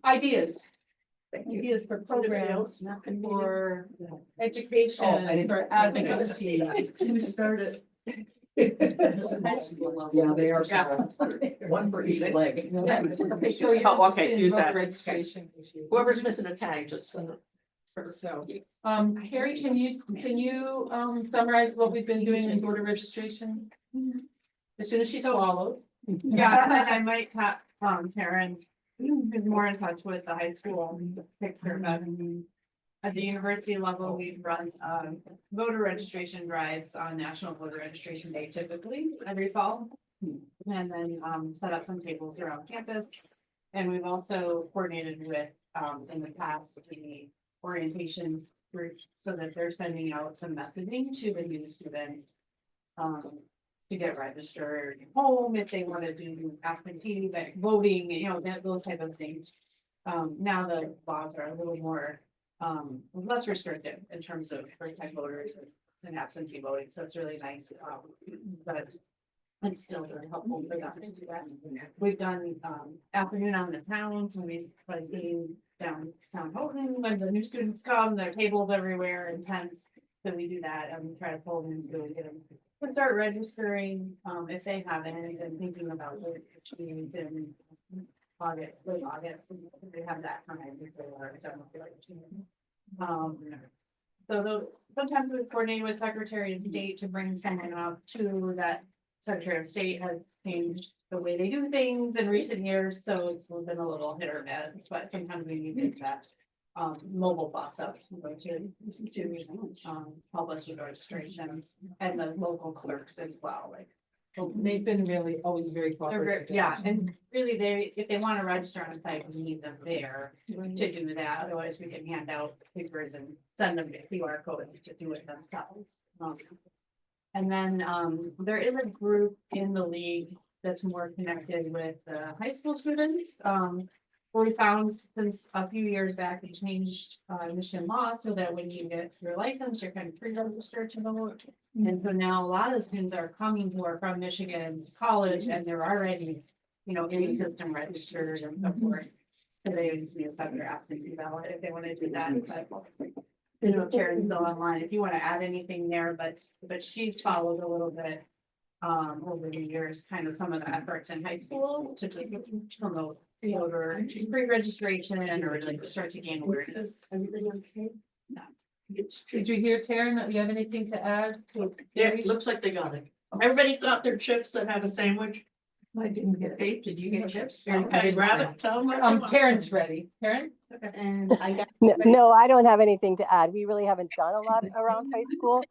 Ideas. Ideas for programs, for education, for advocacy. You started. Yeah, they are. One for each leg. Okay, so you're Oh, okay, interested in use voter that. registration. Whoever's missing a tag, just send it. So, Carrie, can you summarize what we've been doing in voter registration? As soon as she's followed. Yeah, and I might tap, Karen, who's more in touch with the high school picture, but at the university level, we run, voter registration drives on National Voter Registration Day typically every fall. And then, set up some tables around campus. And we've also coordinated with, in the past, the orientation group, so that they're sending out some messaging to the new students. To get registered at home, if they want to do absentee voting, those type of things. Now the laws are a little more, less restrictive in terms of first-time voters and absentee voting, so it's really nice, but it's still really helpful for them to do that. We've done, afternoon on the towns, and we've seen downtown Houghton, when the new students come, there are tables everywhere and tents, so we do that, and we try to pull them and really get them. We'll start registering, if they haven't, and thinking about those issues in August, late August, they have that time before they're done with the registration. So sometimes we coordinate with Secretary of State to bring someone up to that. Secretary of State has changed the way they do things in recent years, so it's been a little hit or miss, but sometimes we need that. Mobile box up to help us with registration and the local clerks as well, like. They've been really always very They're very- cooperative. Yeah, and really if they want to register on site, we need them there to do that, otherwise we can hand out papers and send them the QR codes to do it themselves. And then, there is a group in the league that's more connected with the high school students. What we found since a few years back, they changed, Michigan law so that when you get your license, you're kind of pre-registered to vote. And so now a lot of the students are coming who are from Michigan College and they're already, in the system registered and so forth. So they just need to set their absentee ballot if they want to do that, but Karen's still online, if you want to add anything there, but she's followed a little bit. Over the years, kind of some of the efforts in high schools to just promote voter pre-registration or like start to gain awareness. Everything okay? Did you hear, Taryn, do you have anything to add to? Yeah, it looks like they got it. Everybody got their chips that had a sandwich? I didn't get it. Did you get chips? I Okay, didn't grab get it, tell them. what they want. Taryn's ready. Taryn? And I got. No, I don't have anything to add. We really haven't done a lot around high school.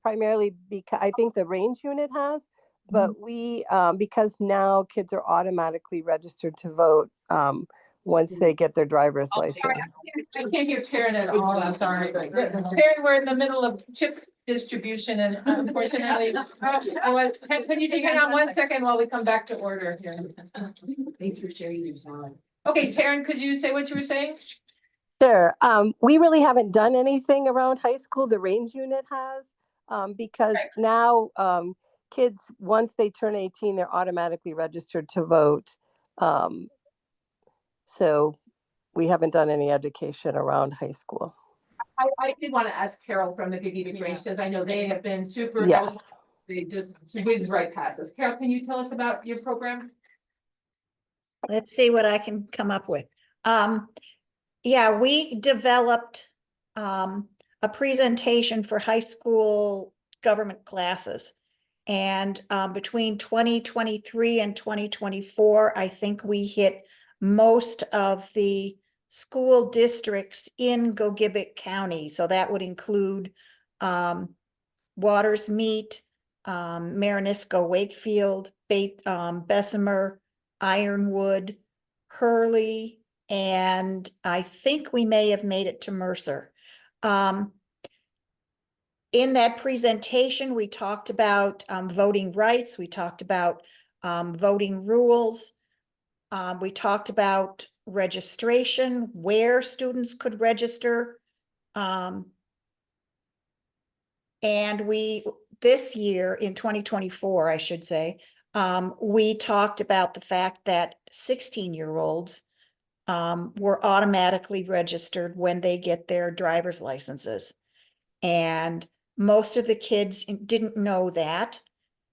Primarily because I think the range unit has, but we, because now kids are automatically registered to vote once they get their driver's license. I can't hear Taryn at all, I'm sorry. Taryn, we're in the middle of chip distribution and unfortunately, can you just hang on 1 second while we come back to order here? Thanks for sharing your time. Okay, Taryn, could you say what you were saying? Sure. We really haven't done anything around high school. The range unit has, because now kids, once they turn 18, they're automatically registered to vote. So we haven't done any education around high school. I did want to ask Carol from the Gogebic Range, because I know they have been super. Yes. They just whiz right past us. Carol, can you tell us about your program? Let's see what I can come up with. Yeah, we developed a presentation for high school government classes. And between 2023 and 2024, I think we hit most of the school districts in Gogebic County. So that would include Waters Meet, Marinisco, Wakefield, Bessemer, Ironwood, Hurley, and I think we may have made it to Mercer. In that presentation, we talked about voting rights. We talked about voting rules. We talked about registration, where students could register. And this year in 2024, I should say, we talked about the fact that 16-year-olds were automatically registered when they get their driver's licenses. And most of the kids didn't know that.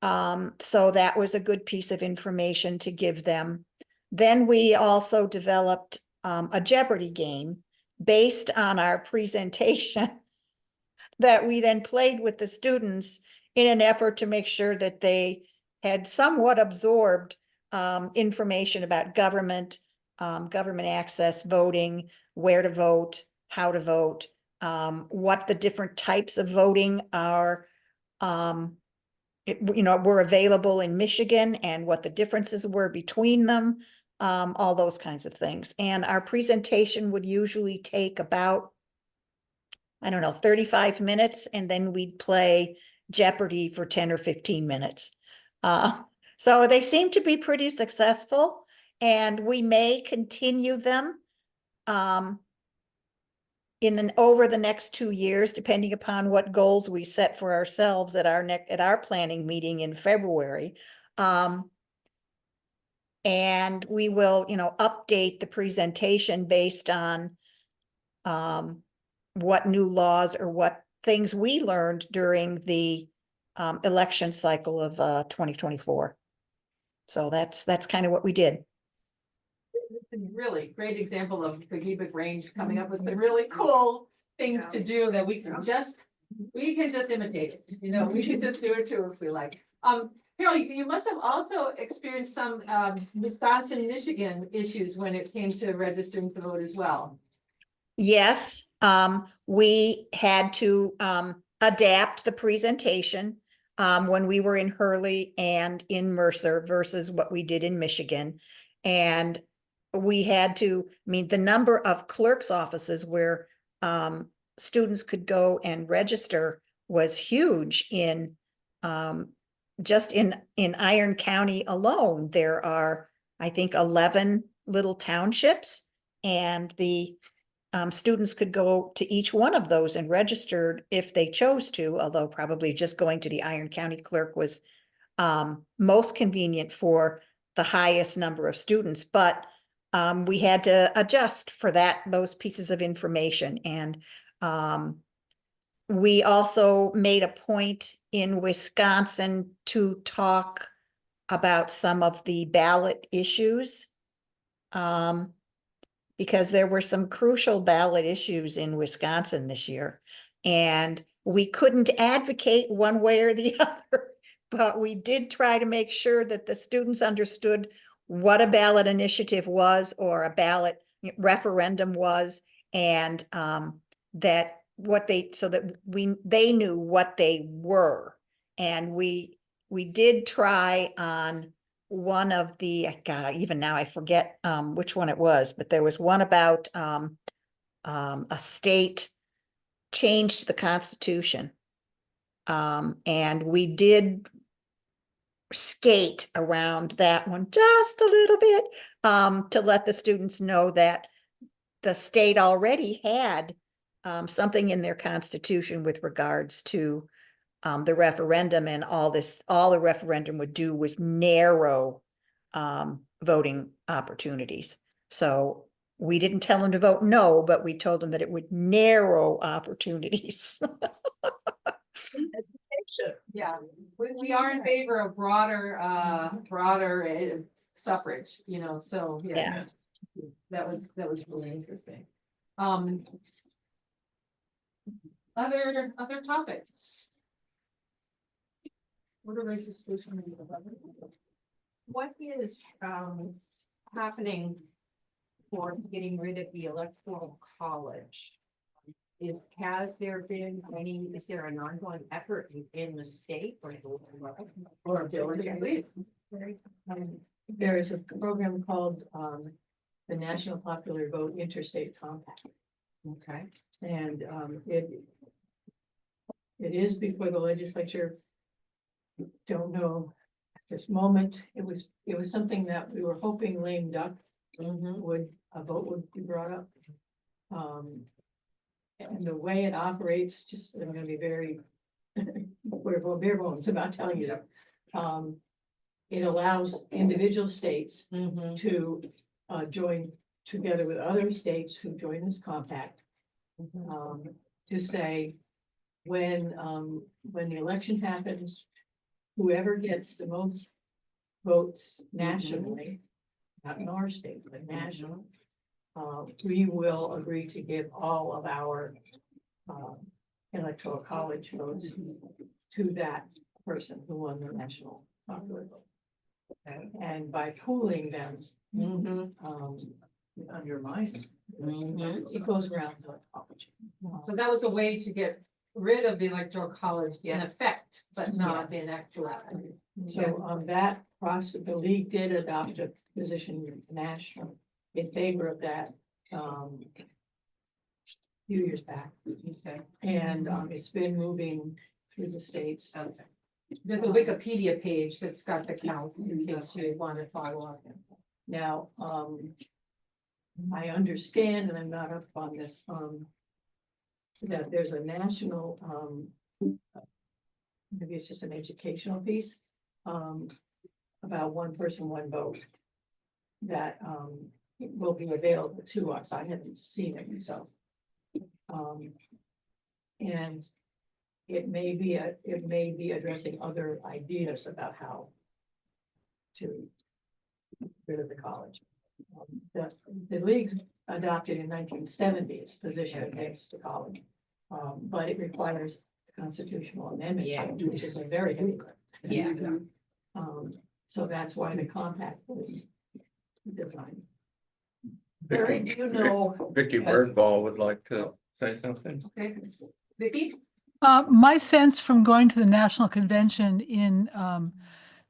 So that was a good piece of information to give them. Then we also developed a Jeopardy game based on our presentation that we then played with the students in an effort to make sure that they had somewhat absorbed information about government, government access, voting, where to vote, how to vote, what the different types of voting are, were available in Michigan and what the differences were between them, all those kinds of things. And our presentation would usually take about, I don't know, 35 minutes, and then we'd play Jeopardy for 10 or 15 minutes. So they seem to be pretty successful, and we may continue them over the next 2 years, depending upon what goals we set for ourselves at our planning meeting in February. And we will, update the presentation based on what new laws or what things we learned during the election cycle of 2024. So that's kind of what we did. It's a really great example of the Gogebic Range coming up with the really cool things to do that we can just imitate it. We can just do it too if we like. Carol, you must have also experienced some Wisconsin, Michigan issues when it came to registering to vote as well. Yes, we had to adapt the presentation when we were in Hurley and in Mercer versus what we did in Michigan. And we had to, the number of clerk's offices where students could go and register was huge in just in Iron County alone. There are, I think, 11 little townships, and the students could go to each one of those and register if they chose to, although probably just going to the Iron County clerk was most convenient for the highest number of students. But we had to adjust for those pieces of information. And we also made a point in Wisconsin to talk about some of the ballot issues, because there were some crucial ballot issues in Wisconsin this year. And we couldn't advocate one way or the other, but we did try to make sure that the students understood what a ballot initiative was or a ballot referendum was, and so that they knew what they were. And we did try on one of the, God, even now I forget which one it was, but there was one about a state changed the Constitution. And we did skate around that one just a little bit, to let the students know that the state already had something in their constitution with regards to the referendum, and all the referendum would do was narrow voting opportunities. So we didn't tell them to vote no, but we told them that it would narrow opportunities. Yeah, we are in favor of broader suffrage, you know, so, yeah. That was really interesting. Other topics? What are What is happening for getting rid of the electoral college? Has there been is there an ongoing effort in the state or There is a program called the National Popular Vote Interstate Compact. Okay. And it is before the legislature. Don't know at this moment. It was something that we were hoping lame duck a vote would be brought up. And the way it operates, just, I'm gonna be very bare bones about telling you that. It allows individual states to join together with other states who join this compact. To say, when the election happens, whoever gets the most votes nationally, not in our state, but national, we will agree to give all of our electoral college votes to that person who won the national popular vote. Okay? And by pooling them, undermining, it goes around the college. So that was a way to get rid of the electoral college in effect, but not in actuality. So on that process, the league did adopt a position national in favor of that few years back. Okay. And it's been moving through the states. There's a Wikipedia page that's got the counts in case you want to follow up. Now, I understand, and I'm not up on this, that there's a national, maybe it's just an educational piece, about one person, one vote, that will be available to us. I haven't seen it myself. And it may be addressing other ideas about how to get rid of the college. The league's adopted in 1970s position against the college, but it requires a constitutional amendment, which is a very difficult. So that's why the compact was designed. Barry, do you know? Vicky Birdball would like to say something. Okay, Vicky? My sense from going to the national convention in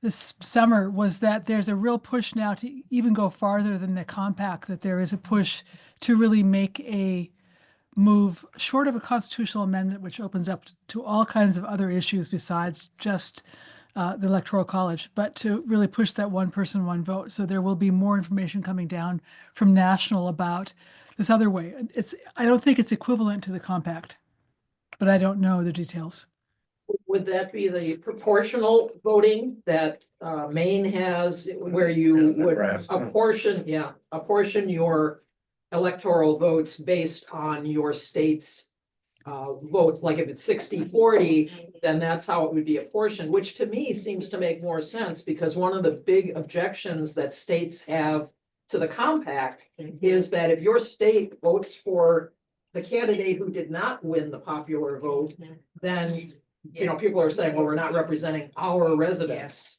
this summer was that there's a real push now to even go farther than the compact, that there is a push to really make a move short of a constitutional amendment, which opens up to all kinds of other issues besides just the electoral college, but to really push that one person, one vote. So there will be more information coming down from national about this other way. I don't think it's equivalent to the compact, but I don't know the details. Would that be the proportional voting that Maine has, where you would apportion your electoral votes based on your state's votes? Like if it's 60-40, then that's how it would be apportioned, which to me seems to make more sense, because one of the big objections that states have to the compact is that if your state votes for the candidate who did not win the popular vote, then people are saying, well, we're not representing our residents.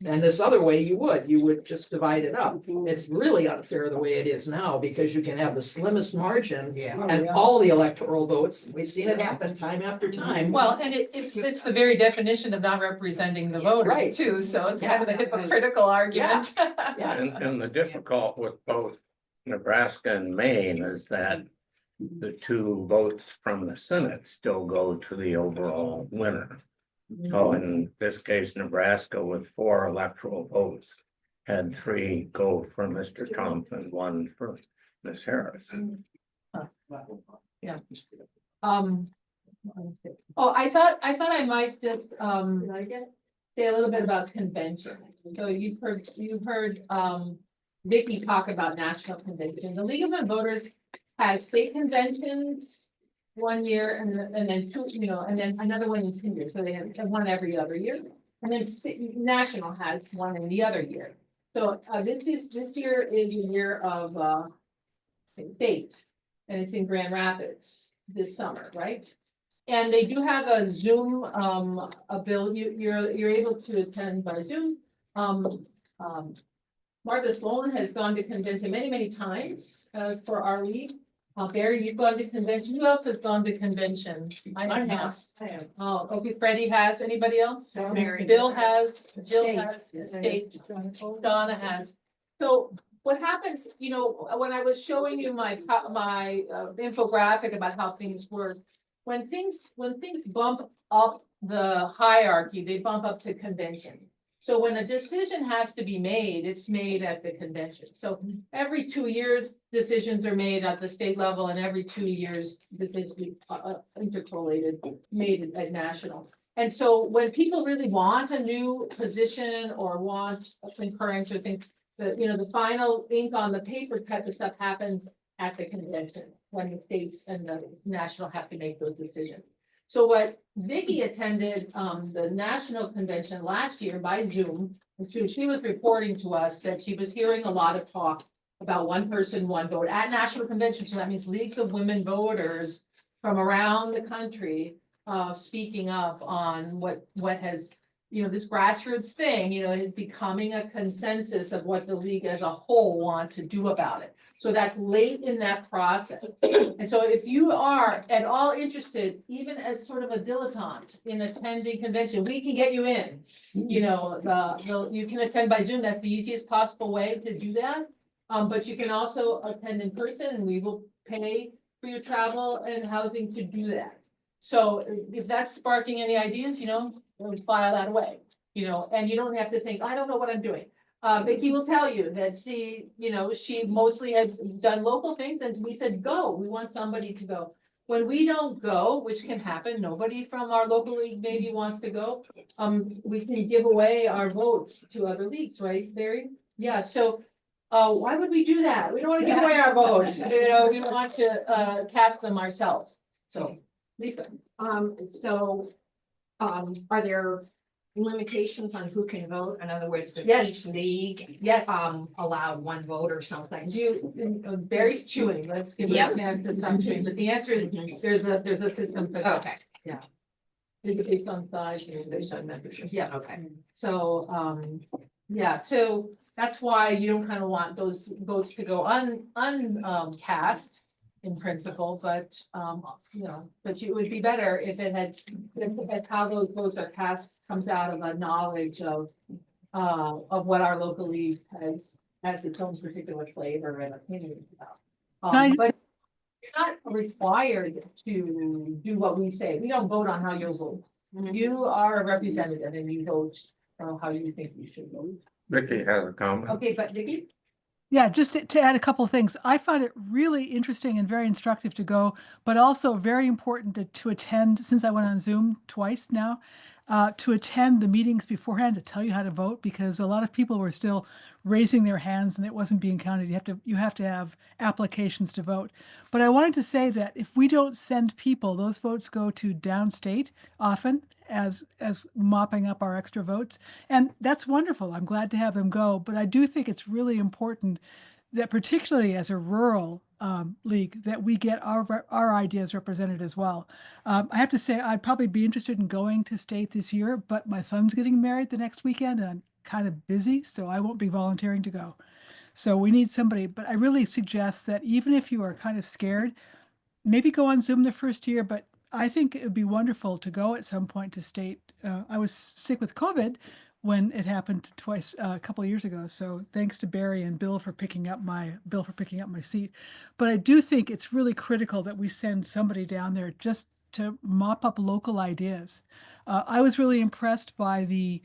And this other way you would just divide it up. It's really unfair the way it is now, because you can have the slimmest margin and all the electoral votes. We've seen it happen time after time. Well, and it's the very definition of not representing the voter too, so it's kind of a hypocritical argument. And the difficult with both Nebraska and Maine is that the two votes from the Senate still go to the overall winner. So in this case, Nebraska with 4 electoral votes had 3 go for Mr. Trump and 1 for Ms. Harris. Yeah. Oh, I thought I might just, say a little bit about convention. So you've heard, Vicky talk about national convention. The League of Women Voters has state conventions one year and then 2, and then another one in 2 years. So they have one every other year. And then national has one in the other year. So, this year is a year of, state, and it's in Grand Rapids this summer, right? And they do have a Zoom, you're able to attend by Zoom. Martha Sloan has gone to convention many, many times, for our league. Barry, you've gone to convention. Who else has gone to convention? I have. Oh, okay, Freddie has. Anybody else? Mary. Bill has, Jill has, state, Donna has. So what happens, when I was showing you my infographic about how things work, when things bump up the hierarchy, they bump up to convention. So when a decision has to be made, it's made at the convention. So every 2 years, decisions are made at the state level, and every 2 years, decisions interpolated, made at national. And so when people really want a new position or want a concurrence or think that, the final ink on the paper type of stuff happens at the convention when the states and the national have to make those decisions. So what Vicky attended, the national convention last year by Zoom, and she was reporting to us that she was hearing a lot of talk about one person, one vote at national convention. So that means leagues of women voters from around the country, speaking up on what has, this grassroots thing, is becoming a consensus of what the league as a whole want to do about it. So that's late in that process. And so if you are at all interested, even as sort of a dilettante in attending convention, we can get you in. You can attend by Zoom. That's the easiest possible way to do that. But you can also attend in person, and we will pay for your travel and housing to do that. So if that's sparking any ideas, we'll file that away, and you don't have to think, I don't know what I'm doing. Vicky will tell you that she mostly has done local things, and we said, go, we want somebody to go. When we don't go, which can happen, nobody from our local league maybe wants to go, we can give away our votes to other leagues, right, Barry? Yeah, so, why would we do that? We don't want to give away our votes, we want to, cast them ourselves. So, Lisa. Are there limitations on who can vote? In other words, does Yes. each league Yes. allow one vote or something? Barry's chewing, let's give him a chance to stop chewing, but the answer is, there's a system for that. Okay. Yeah. Is it based on size? Based on membership. Yeah. Okay. So, so that's why you don't kind of want those votes to go cast in principle, but, but it would be better if it had, if how those votes are cast comes out of a knowledge of what our local league has its own particular flavor and opinion about. But you're not required to do what we say. We don't vote on how you vote. You are a representative and you vote how you think you should vote. Vicky has a comment. Okay, but Vicky? Yeah, just to add a couple of things. I find it really interesting and very instructive to go, but also very important to attend, since I went on Zoom twice now, to attend the meetings beforehand to tell you how to vote, because a lot of people were still raising their hands and it wasn't being counted. You have to have applications to vote. But I wanted to say that if we don't send people, those votes go to downstate often as mopping up our extra votes. And that's wonderful. I'm glad to have them go. But I do think it's really important that, particularly as a rural league, that we get our ideas represented as well. I have to say, I'd probably be interested in going to state this year, but my son's getting married the next weekend and I'm kind of busy, so I won't be volunteering to go. So we need somebody, but I really suggest that even if you are kind of scared, maybe go on Zoom the first year, but I think it would be wonderful to go at some point to state. I was sick with COVID when it happened twice a couple of years ago. So thanks to Barry and Bill for picking up my seat. But I do think it's really critical that we send somebody down there just to mop up local ideas. I was really impressed by the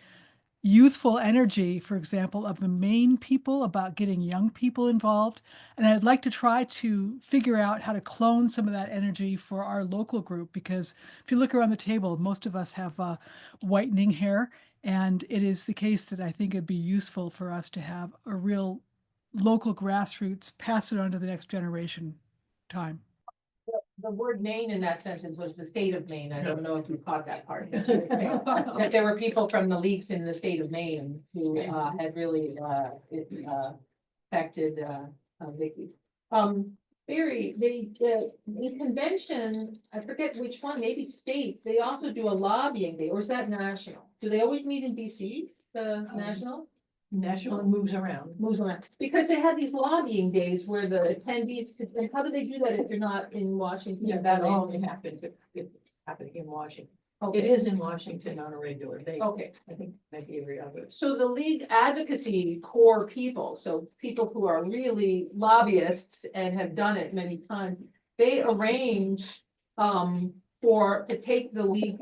youthful energy, for example, of the Maine people about getting young people involved. And I'd like to try to figure out how to clone some of that energy for our local group, because if you look around the table, most of us have whitening hair. And it is the case that I think it'd be useful for us to have a real local grassroots, pass it on to the next generation time. The word Maine in that sentence was the state of Maine. I don't know if you caught that part. That there were people from the leagues in the state of Maine who had really affected Vicky. Barry, the convention, I forget which one, maybe state, they also do a lobbying day, or is that national? Do they always meet in DC, the national? National moves around. Moves around, because they have these lobbying days where the attendees could, and how do they do that if you're not in Washington? Yeah, that only happens if it's happening in Washington. It is in Washington on a regular basis. Okay. I think maybe every other. So the league advocacy core people, so people who are really lobbyists and have done it many times, they arrange to take the league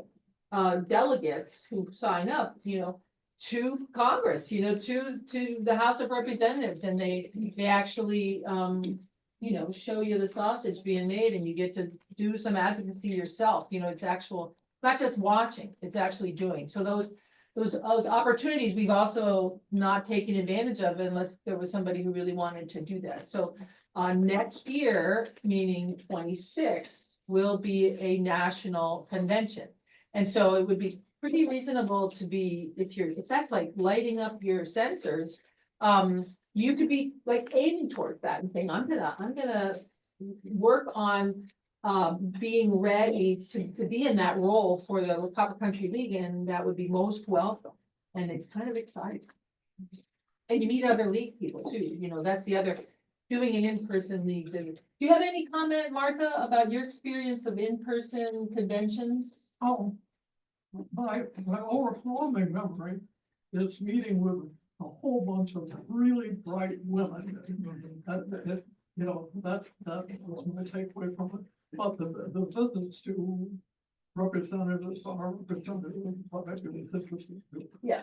delegates who sign up, to Congress, to the House of Representatives, and they actually show you the sausage being made, and you get to do some advocacy yourself. It's actual, not just watching, it's actually doing. So those opportunities we've also not taken advantage of unless there was somebody who really wanted to do that. So next year, meaning 26, will be a national convention. And so it would be pretty reasonable to be, if that's like lighting up your sensors, you could be like aiming towards that and saying, I'm gonna work on being ready to be in that role for the Copper Country League, and that would be most welcome. And it's kind of exciting. And you meet other league people too, that's the other, doing an in-person league. Do you have any comment, Martha, about your experience of in-person conventions? Oh, my overwhelming memory is meeting with a whole bunch of really bright women. That was my takeaway from it. But the visits to representatives are representatives, what I do is interesting. Yeah,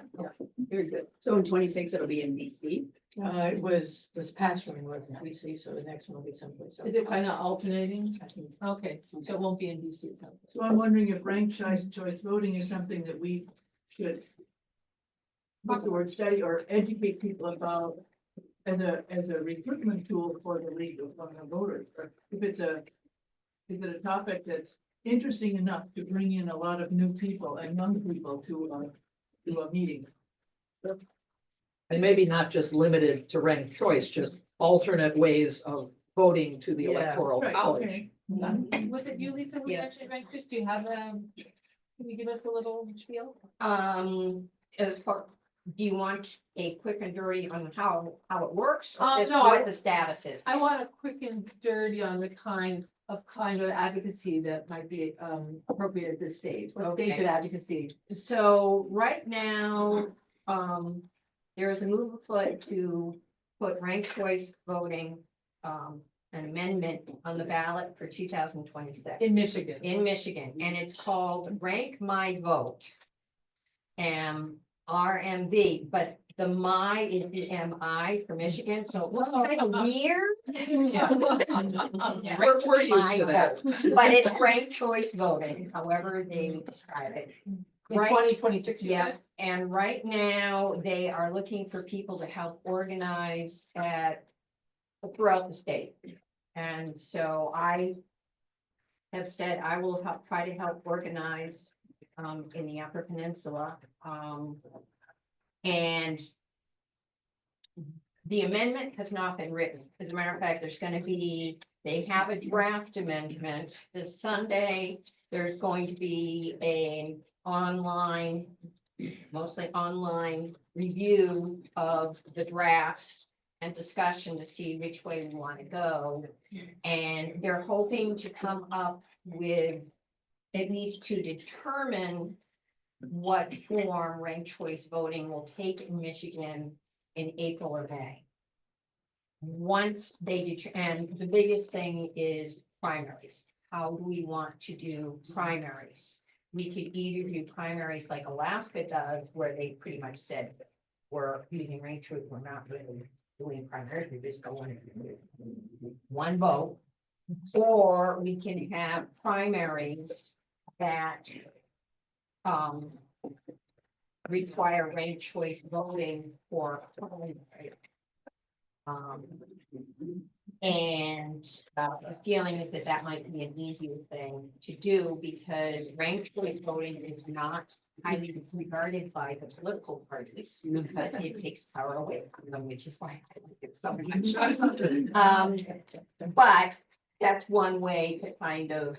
very good. So in 26, it'll be in DC. It was, this past one was in DC, so the next one will be someplace else. Is it kind of alternating? Okay, so it won't be in DC. So I'm wondering if ranked choice voting is something that we should, what's the word, study or educate people about as a recruitment tool for the League of Women Voters. Or if is it a topic that's interesting enough to bring in a lot of new people and young people to a meeting? And maybe not just limited to ranked choice, just alternate ways of voting to the electoral Right, college. okay. Was it you, Lisa, who mentioned ranked? Do you have, can you give us a little spiel? As far, do you want a quick and dirty on how it works? Or just No, what the status is? I want a quick and dirty on the kind of advocacy that might be appropriate at this stage. What stage Okay. of advocacy? So right now, there is a move afoot to put ranked choice voting, an amendment on the ballot for 2026. In Michigan. In Michigan, and it's called Rank My Vote. RMV, but the my is the MI for Michigan, so it looks kind of weird. We're used to that. But it's ranked choice voting, however they describe it. In 2026, you Yeah, said? and right now they are looking for people to help organize throughout the state. And so I have said I will try to help organize in the Upper Peninsula. And the amendment has not been written. As a matter of fact, they have a draft amendment. This Sunday, there's going to be mostly online review of the drafts and discussion to see which way we want to go. And they're hoping to come up with, at least to determine what form ranked choice voting will take in Michigan in April or May. Once they and the biggest thing is primaries. how do we want to do primaries? We could either do primaries like Alaska does, where they pretty much said, we're using ranked choice, we're not really doing primaries, we just go in and do one vote. Or we can have primaries that require ranked choice voting for. And the feeling is that that might be an easier thing to do because ranked choice voting is not highly regarded by the political parties because it takes power away from them, which is why I like it so much. But that's one way to kind of,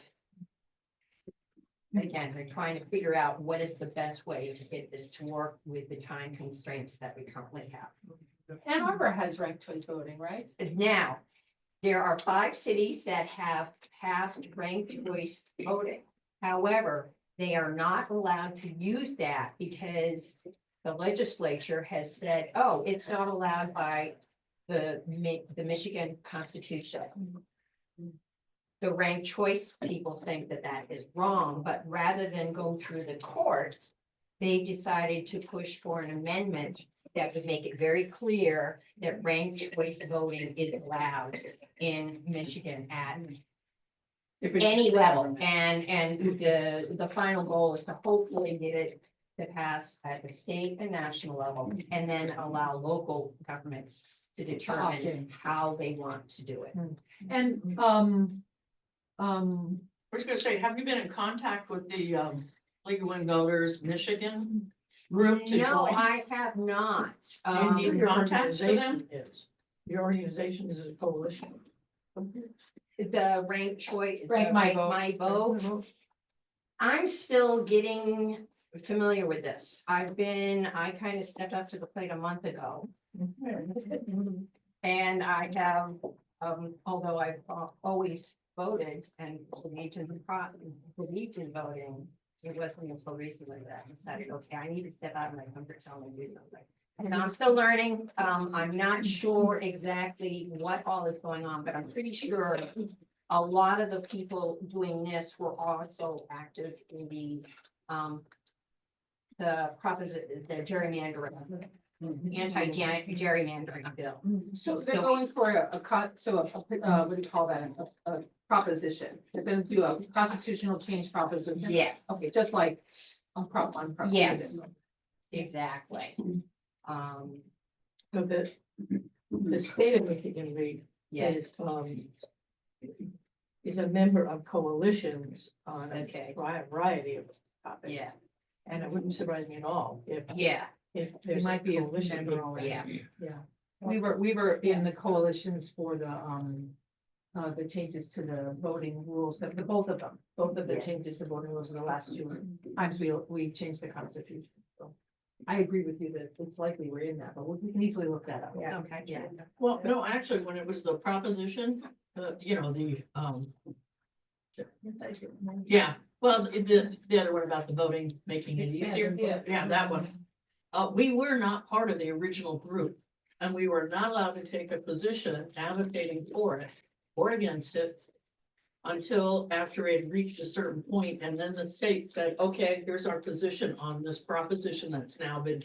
again, we're trying to figure out what is the best way to get this to work with the time constraints that we currently have. Ann Arbor has ranked choice voting, right? Now, there are 5 cities that have passed ranked choice voting. However, they are not allowed to use that because the legislature has said, oh, it's not allowed by the Michigan Constitution. The ranked choice people think that that is wrong, but rather than go through the courts, they decided to push for an amendment that would make it very clear that ranked choice voting is allowed in Michigan at any level. And the final goal is to hopefully get it to pass at the state and national level, and then allow local governments to determine how they want to do it. And, I was gonna say, have you been in contact with the League of Women Voters Michigan group to No, join? I have not. Any Your contacts to them? organization is, your organization is a coalition. The ranked choice. Rank the My Rank Vote. My Vote. I'm still getting familiar with this. I kind of stepped up to the plate a month ago. And I have, although I've always voted and believed in voting, it wasn't until recently that I decided, okay, I need to step out of my comfort zone and do something. And I'm still learning. I'm not sure exactly what all is going on, but I'm pretty sure a lot of the people doing this were also active in the gerrymandering, anti-gerrymandering bill. so they're going for what do you call that? A proposition. They're gonna do a constitutional change proposition. Yes. Okay, just like on Prop 1. Prop 2. Yes. Exactly. So the state of Michigan League Yes. is a member of coalitions on Okay. a variety of topics. Yeah. And it wouldn't surprise me at all if. Yeah. If It there's a might be a coalition. member group only. that- Yeah. We were in the coalitions for the changes to the voting rules, both of the Yeah. changes to voting rules in the last 2 times we changed the constitution. So I agree with you that it's likely we're in that, but we can easily look that up. Yeah. Okay. Yeah. Well, no, actually, when it was the proposition, yeah, well, the other one about the voting, making it easier. Yeah, that one. We were not part of the original group, and we were not allowed to take a position advocating for it or against it until after it had reached a certain point, and then the state said, okay, here's our position on this proposition that's now been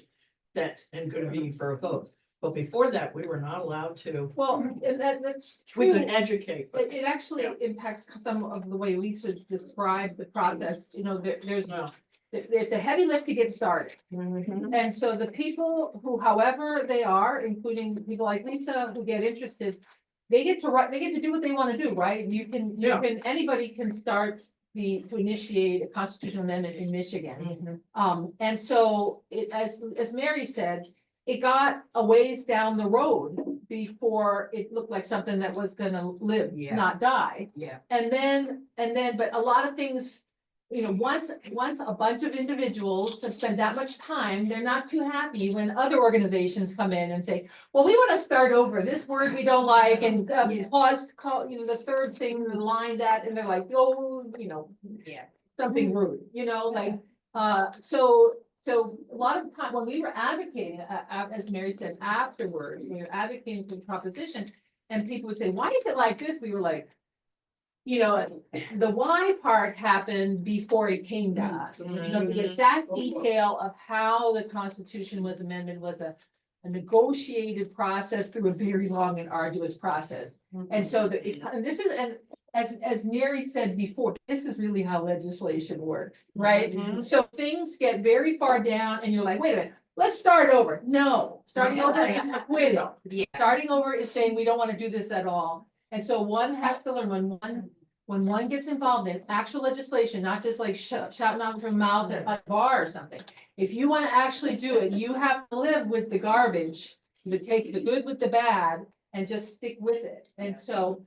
set and gonna be for a vote. But before that, we were not allowed to. Well, and that's We true. could educate, but It actually impacts some of the way Lisa described the process, there's, no. it's a heavy lift to get started. And so the people who, however they are, including people like Lisa who get interested, they get to do what they want to do, right? Anybody can start to initiate a constitutional amendment in Michigan. And so as Mary said, it got a ways down the road before it looked like something that was gonna live, not die. Yeah. And then, but a lot of things, once a bunch of individuals have spent that much time, they're not too happy when other organizations come in and say, well, we want to start over, this word we don't like, and call, the third thing in line that, and they're like, oh, Yeah. something rude, so a lot of the time when we were advocating, as Mary said, afterward, we were advocating for the proposition, and people would say, why is it like this? We were like, you know, the why part happened before it came to us. You know, the exact detail of how the Constitution was amended was a negotiated process through a very long and arduous process. And so and this is, and as Mary said before, this is really how legislation works, right? So things get very far down and you're like, wait a minute, let's start over. No, starting over is quitting. Starting over is saying, we don't want to do this at all. And so one has to learn when one gets involved in actual legislation, not just like shouting out from mouth at a bar or something. If you want to actually do it, you have to live with the garbage, to take the good with the bad and just stick with it. And so,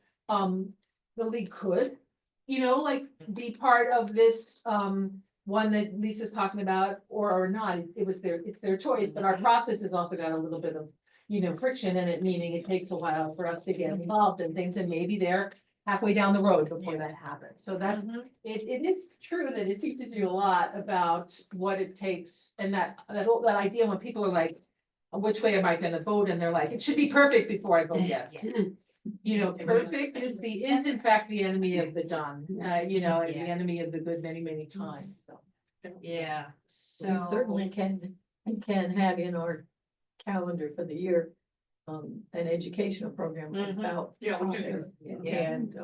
the league could, you know, like be part of this, one that Lisa's talking about or not. It's their choice, but our process has also got a little bit of, you know, friction in it, meaning it takes a while for us to get involved in things and maybe they're halfway down the road before that happens. So that's, it is true that it teaches you a lot about what it takes and that idea when people are like, which way am I gonna vote? And they're like, it should be perfect before I vote yes. You know, perfect is in fact the enemy of the done, you know, and the enemy of the good many, many times, so. Yeah, We certainly can have in our calendar for the year, an educational program about. Yeah, we can. And,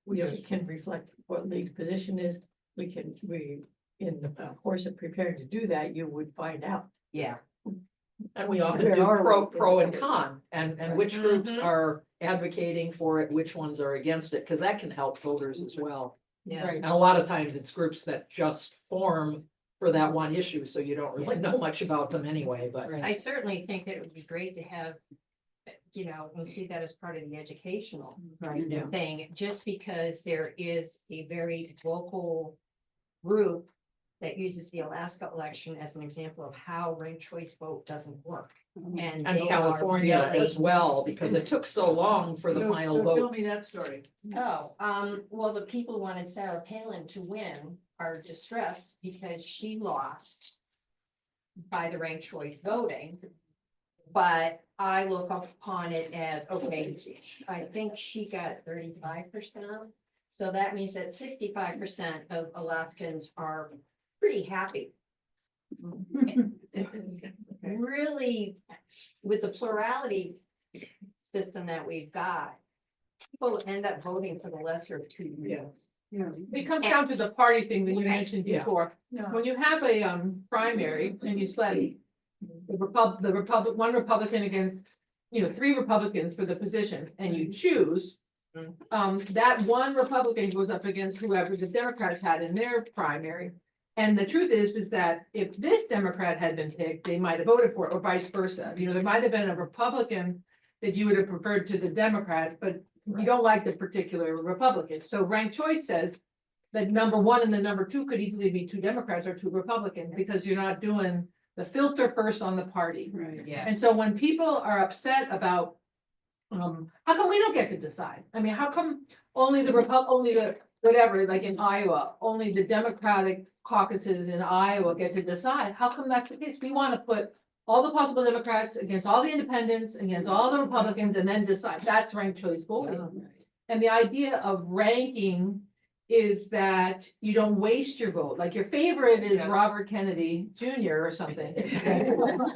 we can reflect what league's position is. In the course of preparing to do that, you would find out. Yeah. And we often There do are pro and ways. con, and which groups are advocating for it, which ones are against it, because that can help voters as well. Yeah. And a lot of times it's groups that just form for that one issue, so you don't really know much about them anyway, but. I certainly think that it would be great to have, you know, include that as part of the educational thing, just because there is a very vocal group that uses the Alaska election as an example of how ranked choice vote doesn't work. And they are California really- as well, because it took so long for the final So tell votes. me that story. Oh, well, the people who wanted Sarah Palin to win are distressed because she lost by the ranked choice voting. But I look upon it as, okay, I think she got 35%. So that means that 65% of Alaskans are pretty happy. Really, with the plurality system that we've got, people end up voting for the lesser of two evils. Yeah, it comes down to the party thing that you mentioned Yeah. before. When you have a primary and you select one Republican against, you know, 3 Republicans for the position and you choose. That one Republican goes up against whoever the Democrats had in their primary. And the truth is that if this Democrat had been picked, they might have voted for it or vice versa. You know, there might have been a Republican that you would have preferred to the Democrat, but you don't like the particular Republican. So ranked choice says that number 1 and the number 2 could easily be 2 Democrats or 2 Republicans because you're not doing the filter first on the party. Right. Yeah. And so when people are upset about, how come we don't get to decide? I mean, how come only the whatever, like in Iowa, only the Democratic caucuses in Iowa get to decide? How come that's the case? We want to put all the possible Democrats against all the independents, against all the Republicans, and then decide. That's ranked choice voting. And the idea of ranking is that you don't waste your vote. Like your favorite is Robert Kennedy Jr. or something.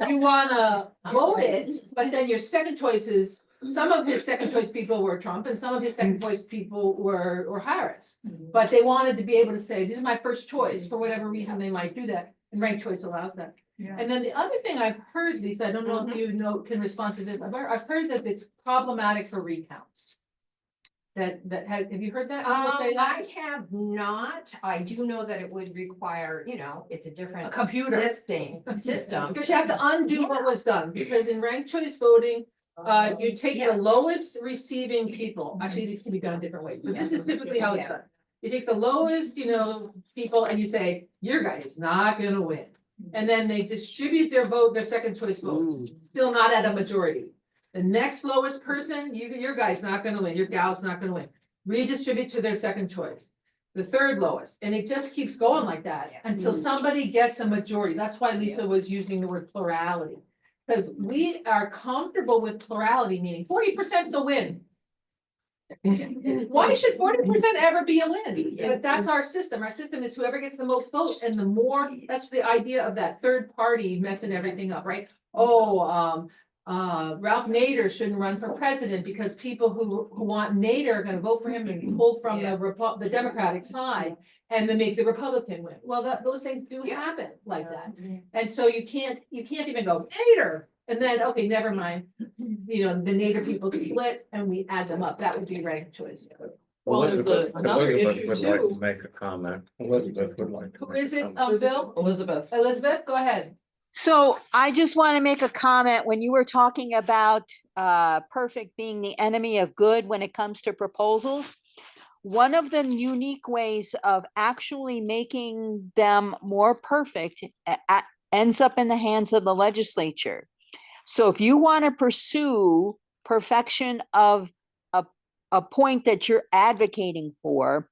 You wanna vote it, but then your second choice is, some of his second choice people were Trump and some of his second choice people were Harris. But they wanted to be able to say, this is my first choice, for whatever reason they might do that, and ranked choice allows that. Yeah. And then the other thing I've heard, Lisa, I don't know if you can respond to this, I've heard that it's problematic for recounts. Have you heard that? People say that? I have not. I do know that it would require, you know, it's a different. A computer. System. Because you have to undo what was done, because in ranked choice voting, you take the lowest receiving people. Actually, these can be done different ways, but this is typically how it's done. You take the lowest, you know, people and you say, your guy is not gonna win. And then they distribute their vote, their second choice votes, still not at a majority. The next lowest person, your guy's not gonna win, your gal's not gonna win. Redistribute to their second choice. The third lowest, and it just keeps going like that until somebody gets a majority. That's why Lisa was using the word plurality. Because we are comfortable with plurality, meaning 40% is a win. Why should 40% ever be a win? But that's our system. Our system is whoever gets the most votes and the more, that's the idea of that third party messing everything up, right? Oh, Ralph Nader shouldn't run for president because people who want Nader are gonna vote for him and pull from the Democratic side and then make the Republican win. Well, those things do happen like that. And so you can't even go Nader. And then, okay, never mind, you know, the Nader people split and we add them up, that would be ranked choice. Well, there's another Elizabeth issue would like too. to make a comment. Elizabeth would like to. Who make is a it, comment. Bill? Elizabeth. Elizabeth, go ahead. So I just want to make a comment when you were talking about perfect being the enemy of good when it comes to proposals. One of the unique ways of actually making them more perfect ends up in the hands of the legislature. So if you want to pursue perfection of a point that you're advocating for,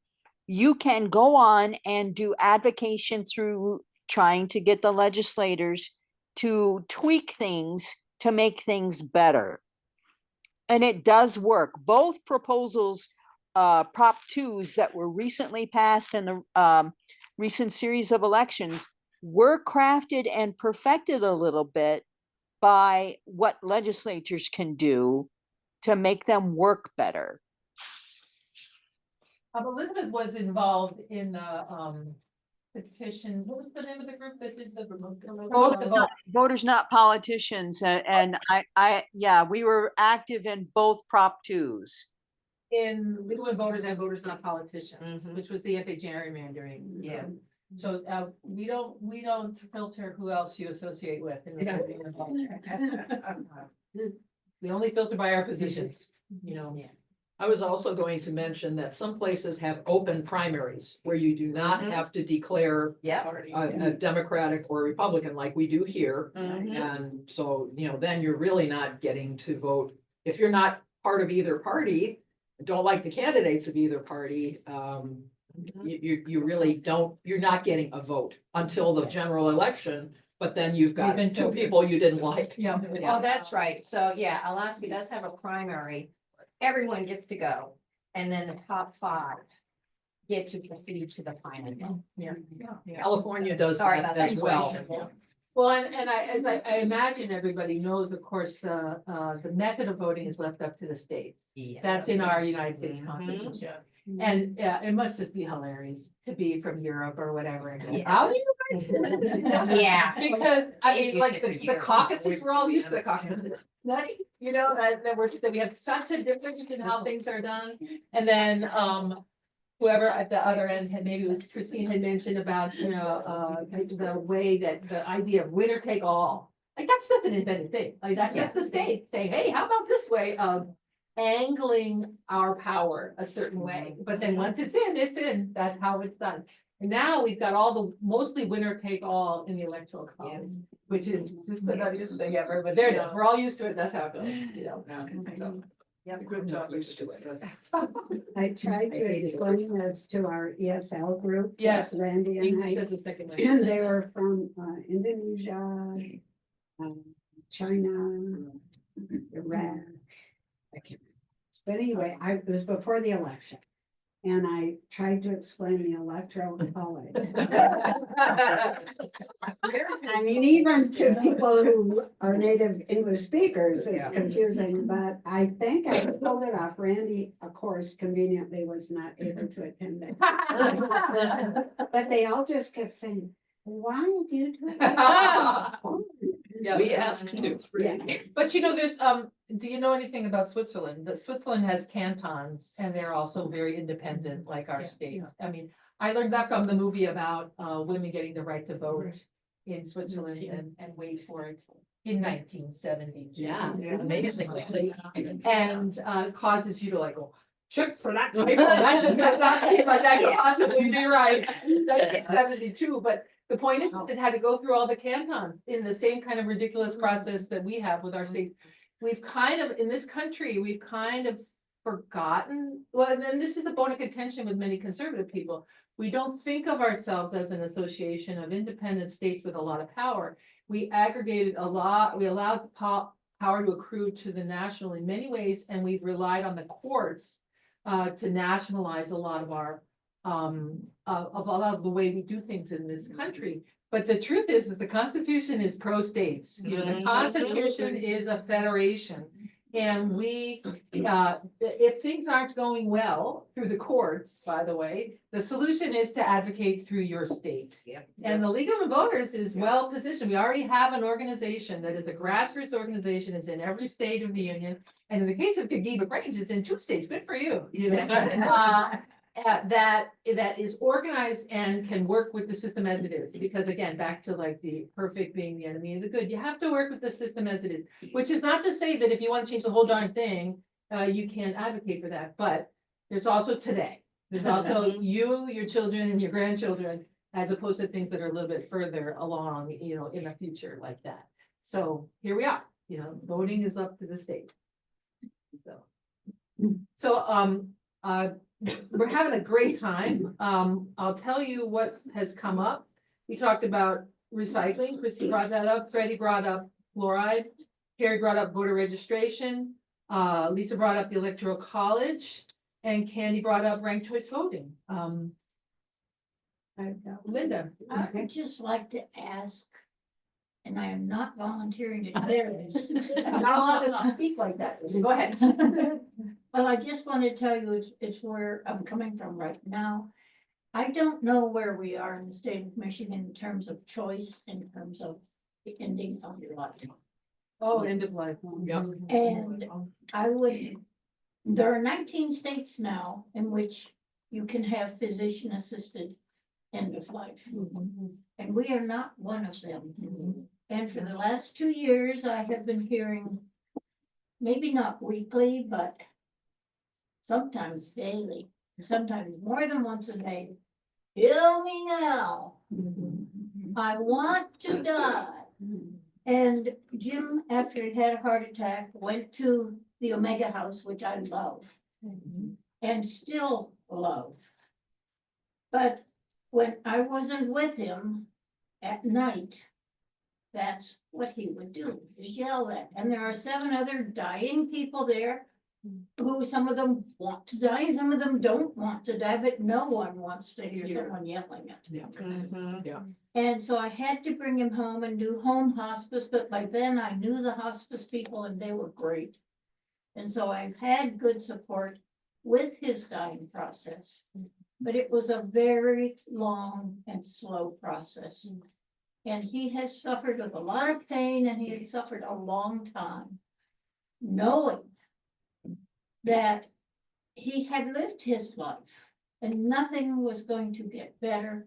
you can go on and do advocation through trying to get the legislators to tweak things to make things better. And it does work. Both proposals, Prop 2s that were recently passed in the recent series of elections, were crafted and perfected a little bit by what legislatures can do to make them work better. Elizabeth was involved in the petition, what was the name of the group that did the? Voters Not Politicians, and yeah, we were active in both Prop 2s. In Legal and Voters and Voters Not Politicians, which was the anti-gerrymandering. Yeah. So we don't filter who else you associate with. We only filter by our positions, you know. I was also going to mention that some places have open primaries where you do not have to declare a Democratic or Republican like we do here. And so, you know, then you're really not getting to vote. If you're not part of either party, don't like the candidates of either party, you really don't, you're not getting a vote until the general election. But then you've got two people you didn't like. Yeah. Oh, that's right. So yeah, Alaska does have a primary. Everyone gets to go. And then the top 5 get to proceed to the final. Yeah. California does Sorry that about as that. well. Well, and I imagine everybody knows, of course, the method of voting is left up to the states. That's in our United States Constitution. And it must just be hilarious to be from Europe or whatever. And go, how do you guys do it? Yeah. Because I mean, Used like it for the years. caucuses, we're all used to the caucuses. Nutty, you know, that we have such a difference in how things are done. And then whoever at the other end had, maybe it was Christine had mentioned about, you know, the way that the idea of winner take all. Like that's just an invented thing. Like that's just the state saying, hey, how about this way of angling our power a certain way? But then once it's in, that's how it's done. And now we've got all the mostly winner take all in the electoral college, which is just the nuttiest thing ever, but there it is. We're all used to it. That's how it goes, you know. So, Yeah, good job. I tried to explain this to our ESL group. Yes. Randy and English I, as a second and language. they were from Indonesia, China, Iraq. But anyway, it was before the election. And I tried to explain the electoral college. I mean, even to people who are native English speakers, it's confusing, but I think I pulled it off. Randy, of course, conveniently was not able to attend it. But they all just kept saying, why do you do that? Yeah, We asked too. Yeah. But you know, there's, do you know anything about Switzerland? Switzerland has cantons and they're also very independent like our states. I mean, I learned that from the movie about women getting the right to vote in Switzerland and wait for it in 1972. Yeah, amazingly. And causes you to like go, check for that paper. That just does not seem like that could possibly be right. 1972, but the point is, it had to go through all the cantons in the same kind of ridiculous process that we have with our states. We've kind of, in this country, we've kind of forgotten, well, and then this is a bone of contention with many conservative people. We don't think of ourselves as an association of independent states with a lot of power. We aggregated a lot, we allowed power to accrue to the national in many ways, and we've relied on the courts to nationalize a lot of our, of a lot of the way we do things in this country. But the truth is that the Constitution is pro-states, you know, the Constitution is a federation. And we, if things aren't going well through the courts, by the way, the solution is to advocate through your state. And the League of Women Voters is well positioned. We already have an organization that is a grassroots organization. It's in every state of the union. And in the case of Gogebic Range, it's in 2 states. Good for you. That is organized and can work with the system as it is. Because again, back to like the perfect being the enemy of the good, you have to work with the system as it is, which is not to say that if you want to change the whole darn thing, you can't advocate for that. But there's also today, there's also you, your children and your grandchildren, as opposed to things that are a little bit further along, you know, in the future like that. So here we are, you know, voting is up to the state. So, we're having a great time. I'll tell you what has come up. We talked about recycling. Christy brought that up. Freddie brought up fluoride. Carrie brought up voter registration. Lisa brought up the electoral college, and Candy brought up ranked choice voting. Linda. I would just like to ask, and I am not volunteering to declare this. Not allowed to speak like that. Go ahead. Well, I just want to tell you, it's where I'm coming from right now. I don't know where we are in the state of Michigan in terms of choice, in terms of the ending of your life. Oh, end of life. Yep. And I would, there are 19 states now in which you can have physician assisted end of life. And we are not one of them. And for the last 2 years, I have been hearing, maybe not weekly, but sometimes daily, sometimes more than once a day. Heal me now. I want to die. And Jim, after he had a heart attack, went to the Omega House, which I love and still love. But when I wasn't with him at night, that's what he would do, yell at. And there are 7 other dying people there who some of them want to die and some of them don't want to die, but no one wants to hear someone yelling at them. Yeah. And so I had to bring him home and do home hospice, but by then I knew the hospice people and they were great. And so I've had good support with his dying process, but it was a very long and slow process. And he has suffered with a lot of pain and he has suffered a long time, knowing that he had lived his life and nothing was going to get better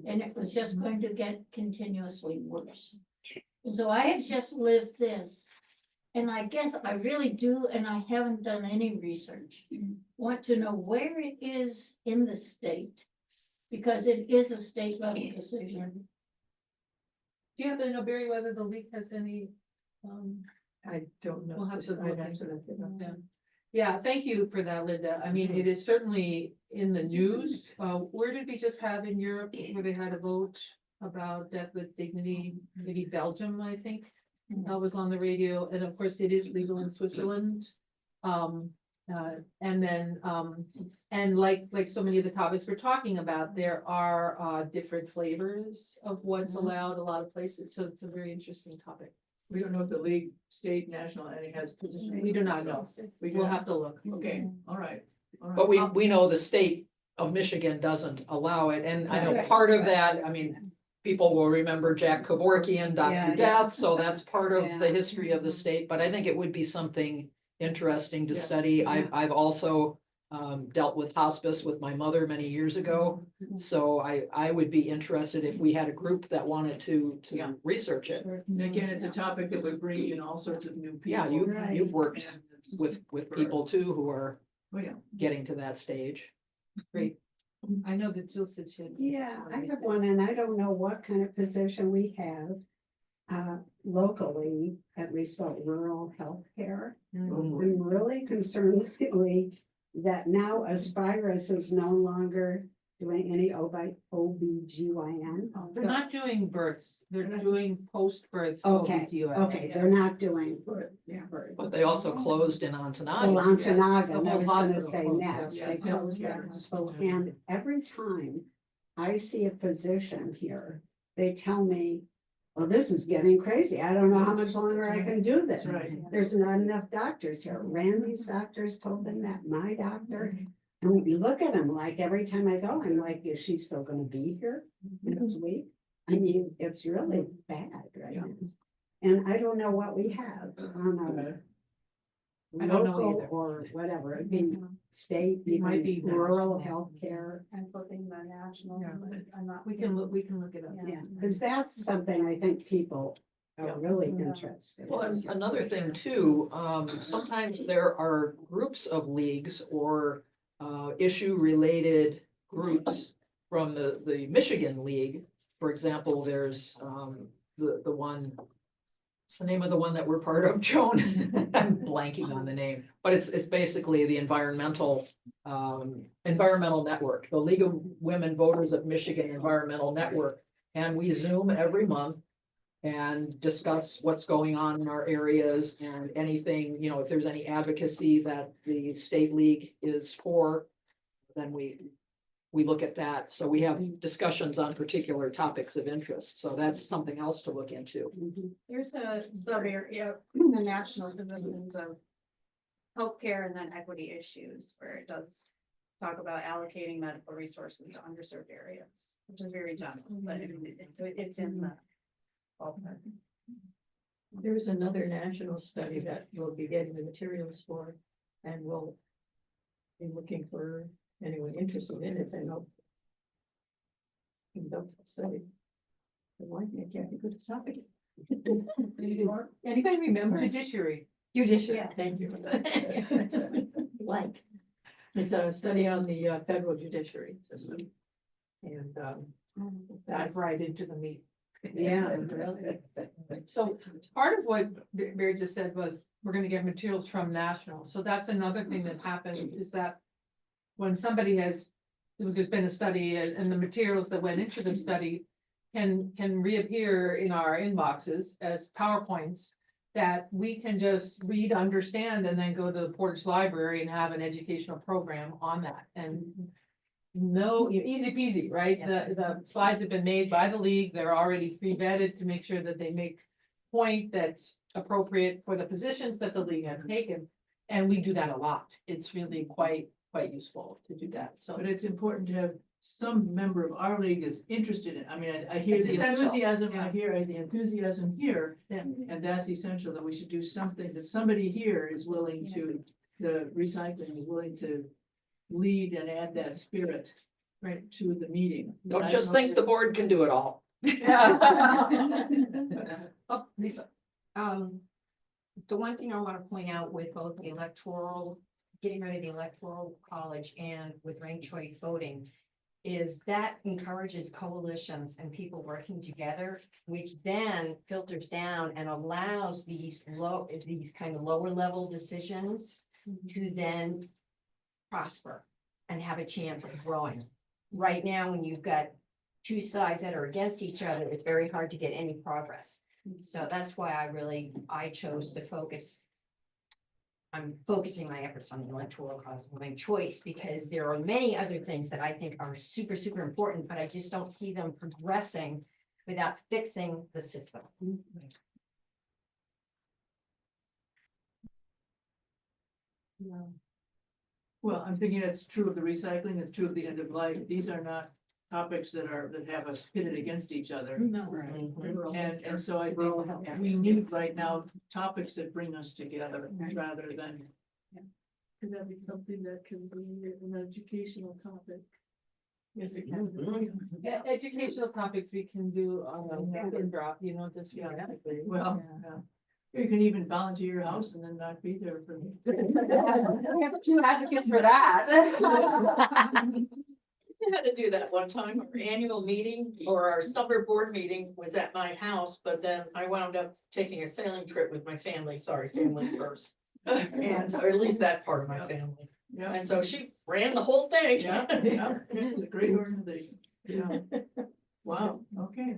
and it was just going to get continuously worse. And so I have just lived this, and I guess I really do, and I haven't done any research, want to know where it is in the state, because it is a state level decision. Do you happen to know, Barry, whether the league has any, I don't know. We'll have to specifically. look into that. Yeah. Yeah, thank you for that, Linda. I mean, it is certainly in the news. Where did we just have in Europe where they had a vote about death with dignity? Maybe Belgium, I think, was on the radio. And of course, it is legal in Switzerland. And then, and like so many of the topics we're talking about, there are different flavors of what's allowed a lot of places. So it's a very interesting topic. We don't know if the league, state, national, any has position. We do not know. We'll have to look. Okay, all right. But we know the state of Michigan doesn't allow it, and I know part of that, I mean, people will remember Jack Kevorkian, Dr. Death, so that's part of the history of the state, but I think it would be something interesting to study. I've also dealt with hospice with my mother many years ago, so I would be interested if we had a group that wanted to research it. And again, it's a topic that would bring in all sorts of new people. Yeah, you've worked with people too who are getting to that stage. Great. I know that Jill said she had. Yeah, I have one, and I don't know what kind of position we have locally, at least about rural healthcare. I'm really concerned lately that now Aspirus is no longer doing any OBGYN. They're not doing births, they're doing post-birth. Okay, OBGYN. okay, they're not doing. But they also closed in Well, Ontonagon. Ontonagon, The I whole was gonna hospital say closed, next, yes, they yes, closed yes. there. So, and every time I see a physician here, they tell me, well, this is getting crazy. I don't know how much longer I can do this. Right. There's not enough doctors here. Randy's doctors told them that, my doctor. And we look at them like every time I go, I'm like, is she still gonna be here next week? I mean, it's really bad right now. And I don't know what we have on a I don't know local either. or whatever, it'd be state, It might be even rural national. healthcare. And flipping the national, Yeah. I'm not. We can look it up. Yeah, because that's something I think people are really interested Well, and in. another thing too, sometimes there are groups of leagues or issue-related groups from the Michigan League. For example, there's the one, what's the name of the one that we're part of, Joan? I'm blanking on the name, but it's basically the environmental network, the League of Women Voters of Michigan Environmental Network. And we Zoom every month and discuss what's going on in our areas and anything, you know, if there's any advocacy that the state league is for, then we look at that. So we have discussions on particular topics of interest. So that's something else to look into. There's a sub-area, the national divisions of healthcare and then equity issues, where it does talk about allocating medical resources to underserved areas, which is very general, but I mean, it's in the ballpark. There's another national study that we'll be getting the materials for, and we'll be looking for anyone interested in it, and I'll conduct the study. The one thing I can't be good at topic. Anybody remember? Judiciary. Judiciary, Yeah. thank you. Just blank. It's a study on the federal judiciary system. And Dive right into the meat. Yeah. So part of what Mary just said was, we're gonna get materials from national. So that's another thing that happens is that when somebody has, there's been a study and the materials that went into the study can reappear in our inboxes as PowerPoints that we can just read, understand, and then go to the Portage Library and have an educational program on that. And no, easy peasy, right? The slides have been made by the league. They're already pre-vetted to make sure that they make point that's appropriate for the positions that the league has taken. And we do that a lot. It's really quite useful to do that. So But it's important to have some member of our league is interested in, I mean, I hear It's the essential, enthusiasm, yeah. I hear the enthusiasm here. Yeah. And that's essential, that we should do something, that somebody here is willing to, the recycling is willing to lead and add that spirit right to the meeting. Don't I just know think that- the board can do it all. Oh, Lisa. The one thing I want to point out with both the electoral, getting rid of the electoral college and with ranked choice voting is that encourages coalitions and people working together, which then filters down and allows these kind of lower level decisions to then prosper and have a chance of growing. Right now, when you've got two sides that are against each other, it's very hard to get any progress. So that's why I chose to focus. I'm focusing my efforts on the electoral college voting choice because there are many other things that I think are super, super important, but I just don't see them progressing without fixing the system. Well, I'm thinking that's true of the recycling, it's true of the end of life. These are not topics that have us pitted against each other. No. And so I think we need right now topics that bring us together rather than. Could that be something that can be an educational topic? Yes, it can. Educational topics we can do on a second drop, just. Yeah, well, you can even volunteer your house and then not be there for. We have two advocates for that. We had to do that one time, our annual meeting or our summer board meeting was at my house, but then I wound up taking a sailing trip with my family, sorry, family first. And, or at least that part of my family. Yeah. And so she ran the whole thing. Yeah, yeah, it's a great organization. Yeah. Wow, okay.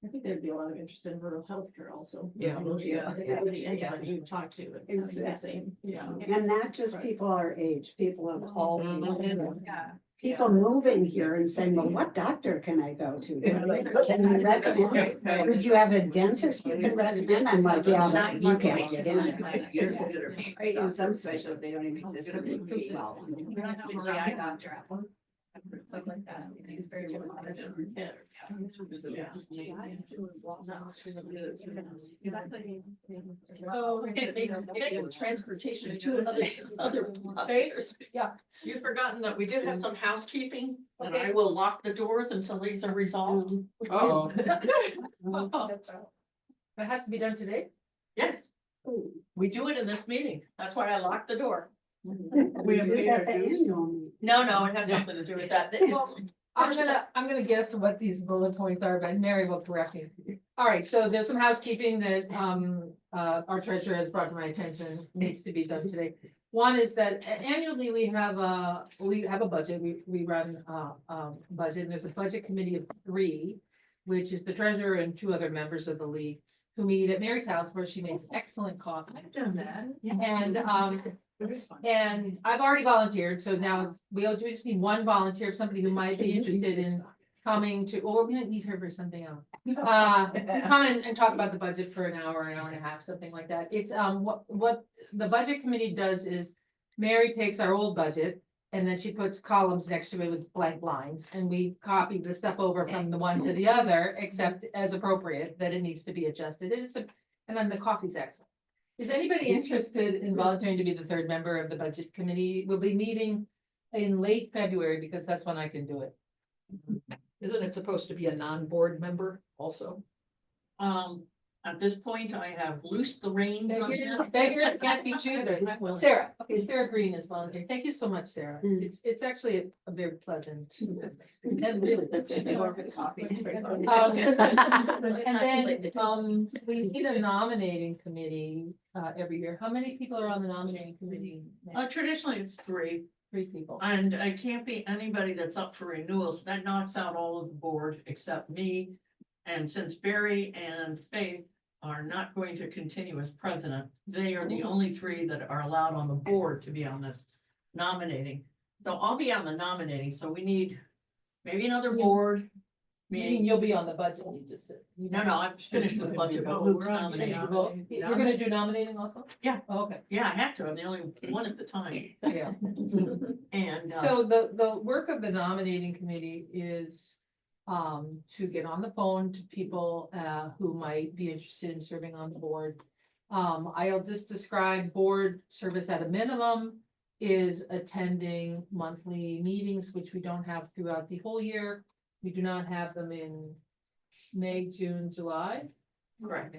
I think there'd be a lot of interest in rural healthcare also. Yeah. Yeah. Anyone you talk to. it's having the same. Yeah. And not just people our age, people of all. ages. Yeah. People moving here and saying, well, what doctor can I go to? Can you recommend? Would you have a dentist you can recommend? I'm like, yeah, but you can't get in there. Right, in some specials, they don't even exist. Well, We don't have a eye doctor. Something like that. It's very Oh, they transportation to other. Yeah, you've forgotten that we do have some housekeeping, and I Okay. will lock the doors until these are resolved. Oh. That has to be done today? Yes, we do it in this meeting. That's why I locked the door. We have Do paid that our the dues. annual meeting. No, it has nothing to do with that. Well, I'm gonna guess what these bullet points are, but Mary will correct me. All right, so there's some housekeeping that, our treasurer has brought to my attention, needs to be done today. One is that annually we have a budget, we run a budget, and there's a budget committee of 3, which is the treasurer and 2 other members of the league, who meet at Mary's house where she makes excellent coffee. I've done that. And I've already volunteered, so now we just need 1 volunteer, somebody who might be interested in coming to, or we might need her for something else. Come in and talk about the budget for an hour and a half, something like that. It's, what the budget committee does is Mary takes our old budget and then she puts columns next to it with blank lines, and we copy the stuff over from the one to the other, except as appropriate, that it needs to be adjusted. And then the coffee's excellent. Is anybody interested in volunteering to be the 3rd member of the budget committee? We'll be meeting in late February because that's when I can do it. Isn't it supposed to be a non-board member also? At this point, I have loosed the reins on that. Beggars can't be choosers. Sarah, okay, Sarah Green is volunteering. Thank you so much, Sarah. It's actually a very pleasant. And really, that's more for the coffee. And then, we need a nominating committee, every year. How many people are on the nominating committee? Traditionally, it's 3. 3 people. And I can't be anybody that's up for renewals. That knocks out all of the board except me. And since Barry and Faith are not going to continue as president, they are the only 3 that are allowed on the board to be on this nominating. So I'll be on the nominating, so we need maybe another board Meaning meeting. you'll be on the budget, you just said. No, I'm finished with the budget. Oh, We'll we're on nominate. the You're gonna do nominating also? Yeah. Oh, okay. Yeah, I have to. I'm the only one at the time. Yeah. And, So the work of the nominating committee is to get on the phone to people who might be interested in serving on the board. I'll just describe board service at a minimum is attending monthly meetings, which we don't have throughout the whole year. We do not have them in May, June, July. correct.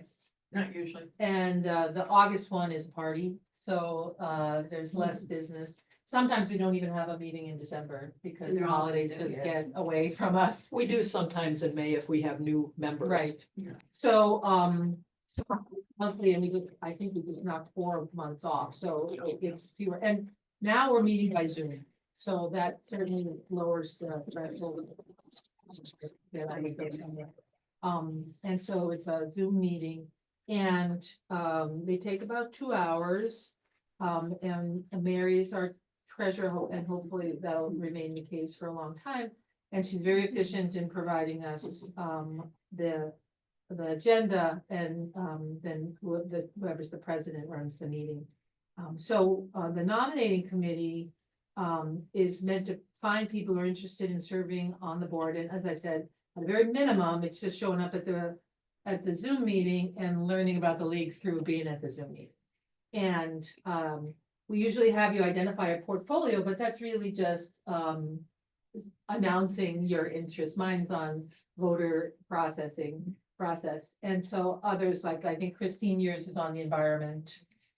Not usually. And the August one is a party, so there's less business. Sometimes we don't even have a meeting in December because the holidays just get away from us. We do sometimes in May if we have new members. Right. So, monthly, and I think we just knocked 4 months off, so it's fewer, and now we're meeting by Zoom. So that certainly lowers the threshold. that I would get from there. And so it's a Zoom meeting, and, they take about 2 hours. And Mary is our treasurer, and hopefully that'll remain the case for a long time. And she's very efficient in providing us, the agenda, and, then whoever's the president runs the meeting. So, the nominating committee, is meant to find people who are interested in serving on the board, and as I said, at a very minimum, it's just showing up at the Zoom meeting and learning about the league through being at the Zoom meeting. And, we usually have you identify a portfolio, but that's really just, announcing your interest. Mine's on voter process. And so others, like I think Christine, yours is on the environment.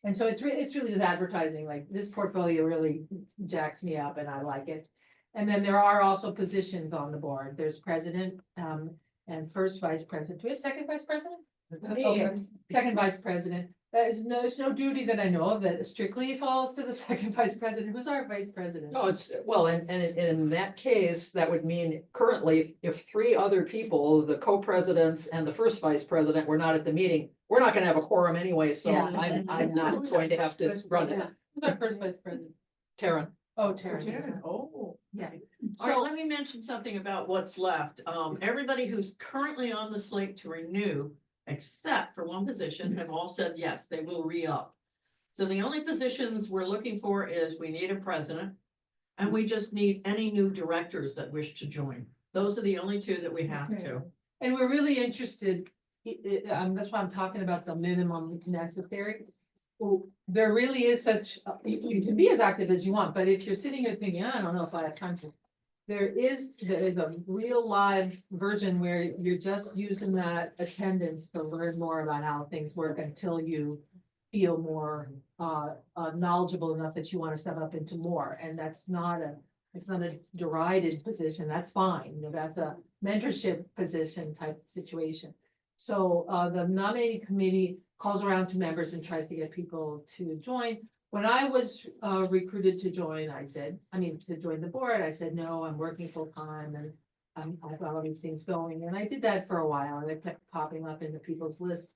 And so it's really just advertising, like this portfolio really jacks me up and I like it. And then there are also positions on the board. There's president, and first vice president. Do we have second vice president? Okay, second vice president. there's no duty that I know of that strictly falls to the second vice president. Who's our vice president? No, it's, well, and in that case, that would mean currently, if three other people, the co-presidents and the first vice president were not at the meeting, we're not gonna have a quorum anyway, so Yeah. I'm not going to have to run it. Who's our first vice president? Taryn. Oh, Taryn. Taryn, oh. Yeah. All right, let me mention something about what's left. Everybody who's currently on the slate to renew, except for one position, have all said yes, they will re-up. So the only positions we're looking for is we need a president, and we just need any new directors that wish to join. Those are the only two that we have to. And we're really interested, that's why I'm talking about the minimum necessary. Well, there really is such, you can be as active as you want, but if you're sitting here thinking, I don't know if I have time to. There is a real live version where you're just using that attendance to learn more about how things work until you feel more knowledgeable enough that you want to step up into more. And that's not it's not a derided position. That's fine. You know, that's a mentorship position type situation. So the nominating committee calls around to members and tries to get people to join. When I was recruited to join, to join the board, I said, no, I'm working full time and I've got all these things going. And I did that for a while and it kept popping up into people's lists.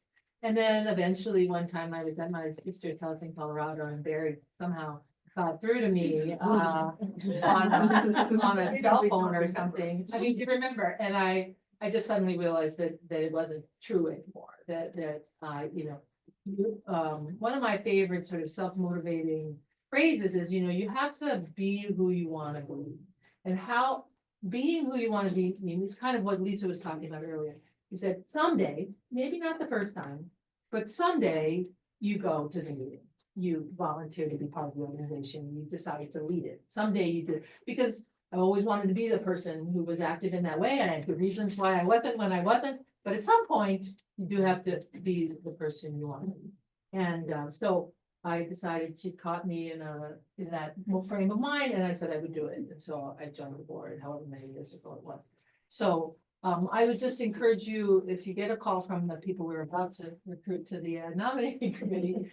And then eventually one time I was at my sister's house in Colorado and Barry somehow got through to me on a cell phone or something. I mean, you remember, and I just suddenly realized that it wasn't true anymore, that one of my favorite sort of self-motivating phrases is, you have to be who you want to be. And how being who you want to be means kind of what Lisa was talking about earlier. He said, someday, maybe not the first time, but someday you go to the meeting. You volunteer to be part of the organization. You decide to lead it. Someday you do, because I always wanted to be the person who was active in that way. And I had good reasons why I wasn't when I wasn't. But at some point, you do have to be the person you want to be. And so I decided she caught me in that frame of mind, and I said I would do it. And so I joined the board, however many years ago it was. So I would just encourage you, if you get a call from the people we're about to recruit to the nominating committee,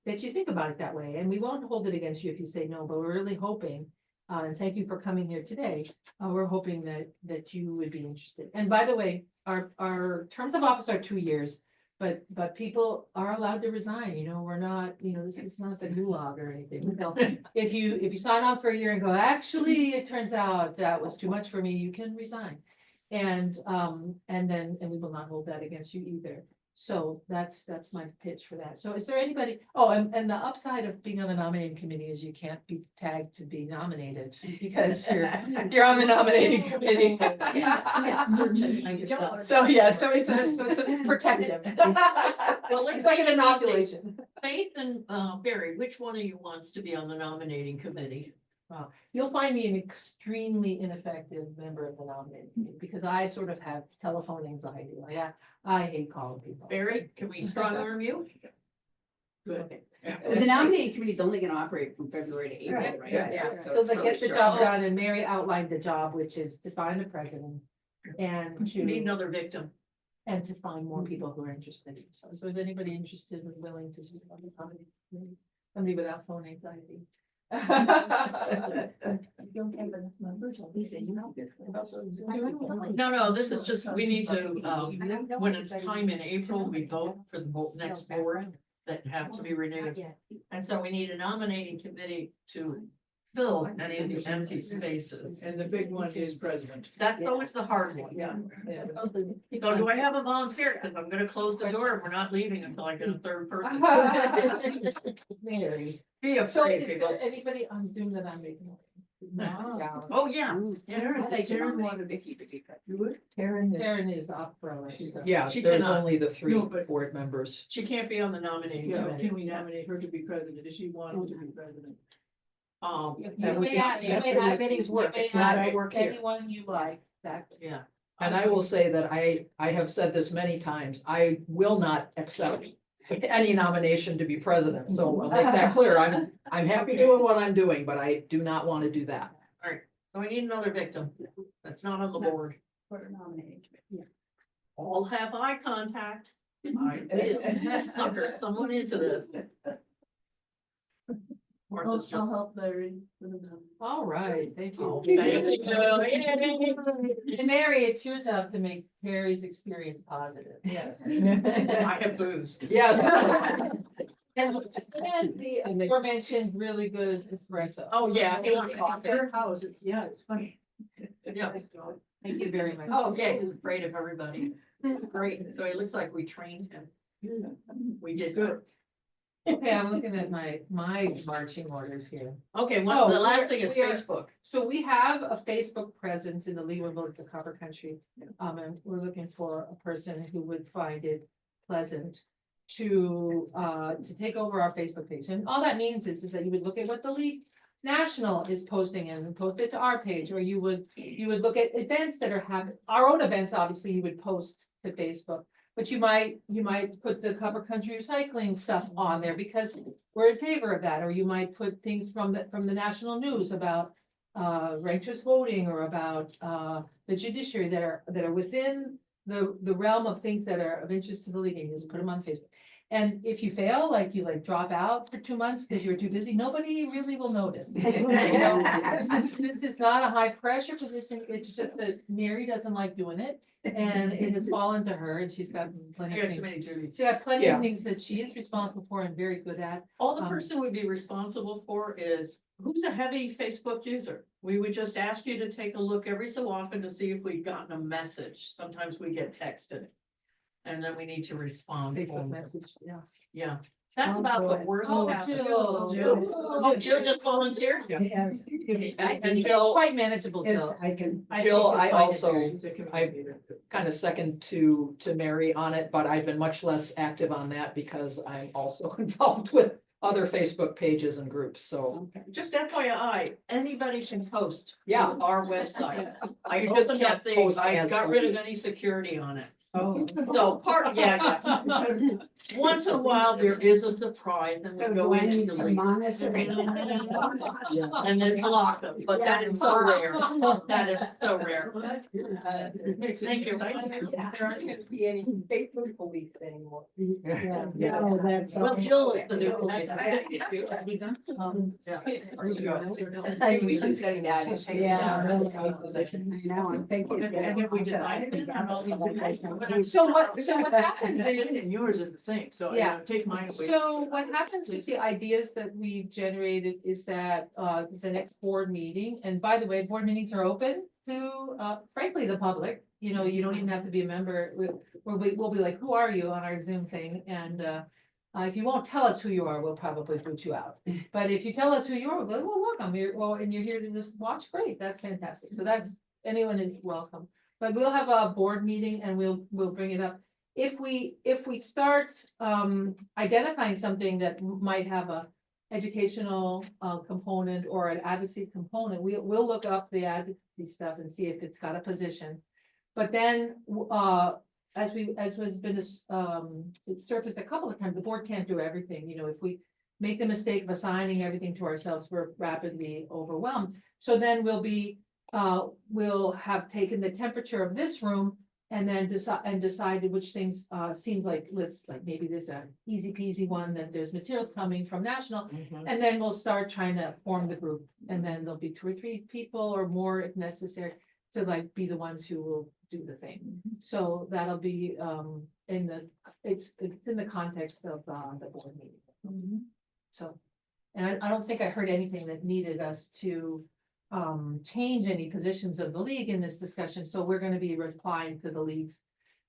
that you think about it that way. And we won't hold it against you if you say no, but we're really hoping. And thank you for coming here today. We're hoping that you would be interested. And by the way, our terms of office are 2 years, but people are allowed to resign. We're not, this is not the gulag or anything. If you sign on for a year and go, actually, it turns out that was too much for me, you can resign. And we will not hold that against you either. So that's my pitch for that. So is there anybody, and the upside of being on the nominating committee is you can't be tagged to be nominated because you're on the nominating committee. So it's protective. Well, It's like an inoculation. Faith and Barry, which one of you wants to be on the nominating committee? You'll find me an extremely ineffective member of the nominating committee because I sort of have telephone anxiety. Like I hate calling people. Barry, can we strong arm you? Good. Okay. The nominating committee is only gonna operate from February to April, right? Yeah. So it's they really get the short. job done, and Mary outlined the job, which is to find a president and We need to another victim. and to find more people who are interested. So is anybody interested and willing to serve on the nominating committee? Somebody without phone anxiety. No, this is just, we need to, when it's time in April, we vote for the next board that have to be renewed. And so we need a nominating committee to fill any of the empty spaces. And the big one is president. That's always the hard one. Yeah. So do I have a volunteer? Because I'm gonna close the door and we're not leaving until I get a third person. Mary. Be So afraid, is people. there anybody on Zoom that I'm making? No. Oh, yeah. Taryn wanted Vicky to be president. Taryn is up for it. Yeah, She there's cannot. only the three No, but- board members. She can't be on the nominating Yeah, committee. can we nominate her to be president? Does she want to be president? You That would may be- ask- you that's may the ask- committee's you work. may It's not ask our work here. anyone you like, that. Yeah. And I will say that I have said this many times, I will not accept any nomination to be president, so I'll make that clear. I'm happy doing what I'm doing, but I do not want to do that. All right, so we need another victim. That's not on the board. For the nominating committee. All have eye contact. I sucker someone into this. Martha's just. help Larry. All right, thank you. Oh, thank you. And Mary, it's your job to make Terry's experience positive. Yes. I have booze. Yes. And the aforementioned really good espresso. Oh, yeah, he wants coffee. Their house, yeah, it's funny. Yeah. Thank you very much. Oh, yeah, he's afraid of everybody. Great, so it looks like we trained him. We did good. Okay, I'm looking at my marching orders here. Okay, Oh, well, the last thing is we are- Facebook. So we have a Facebook presence in the Leeward Village of Copper Country. And we're looking for a person who would find it pleasant to take over our Facebook page. And all that means is that you would look at what the League National is posting and post it to our page, or you would look at events that are happening, our own events, obviously, you would post to Facebook. But you might put the Copper Country recycling stuff on there because we're in favor of that, or you might put things from the national news about ranked choice voting or about the judiciary that are within the realm of things that are of interest to the league, and you just put them on Facebook. And if you fail, like you drop out for 2 months because you're too busy, nobody really will notice. You know, this is not a high pressure position. It's just that Mary doesn't like doing it. And it has fallen to her, and she's got plenty I of got too things. many duties. She's got plenty Yeah. of things that she is responsible for and very good at. All the person would be responsible for is, who's a heavy Facebook user? We would just ask you to take a look every so often to see if we've gotten a message. Sometimes we get texted. And then we need to respond. Facebook message, yeah. Yeah, that's about the worst. Oh, half. Jill. Oh, Jill just volunteered? Yes. It's quite manageable, Jill. I can. Jill, I find it also, very- I kind of second to Mary on it, but I've been much less active on that because I'm also involved with other Facebook pages and groups, so. Just FYI, anybody can post to Yeah. our website. I You just opened up can't things, post I as got the rid of lead. any security on it. Oh. So once in a while, there is a surprise and we So go do I into need the to link. monitor? And then block them, but that is so rare. That is so rare. Thank you. There aren't gonna be any Facebook police anymore. Yeah. Oh, that's. Well, Jill is the new police. We should study that. and take it Yeah. down. I know, I'm thinking. And if we decided to have all these different- So what happens is. And yours is the same, so Yeah. take mine away. So what happens with the ideas that we've generated is that the next board meeting, and by the way, board meetings are open to frankly, the public. You know, you don't even have to be a member. We'll be like, who are you on our Zoom thing? And if you won't tell us who you are, we'll probably boot you out. But if you tell us who you are, we'll be like, well, look, I'm here, well, and you're here to just watch, great, that's fantastic. So anyone is welcome. But we'll have a board meeting and we'll bring it up. If we start identifying something that might have a educational component or an advocacy component, we'll look up the advocacy stuff and see if it's got a position. But then, as has been, it surfaced a couple of times, the board can't do everything. You know, if we make the mistake of assigning everything to ourselves, we're rapidly overwhelmed. So then we'll have taken the temperature of this room and then decided which things seemed like, maybe there's a easy peasy one, that there's materials coming from national. And then we'll start trying to form the group, and then there'll be 2 or 3 people or more if necessary to be the ones who will do the thing. So that'll be it's in the context of the board meeting. So, and I don't think I heard anything that needed us to change any positions of the league in this discussion. So we're going to be replying to the league's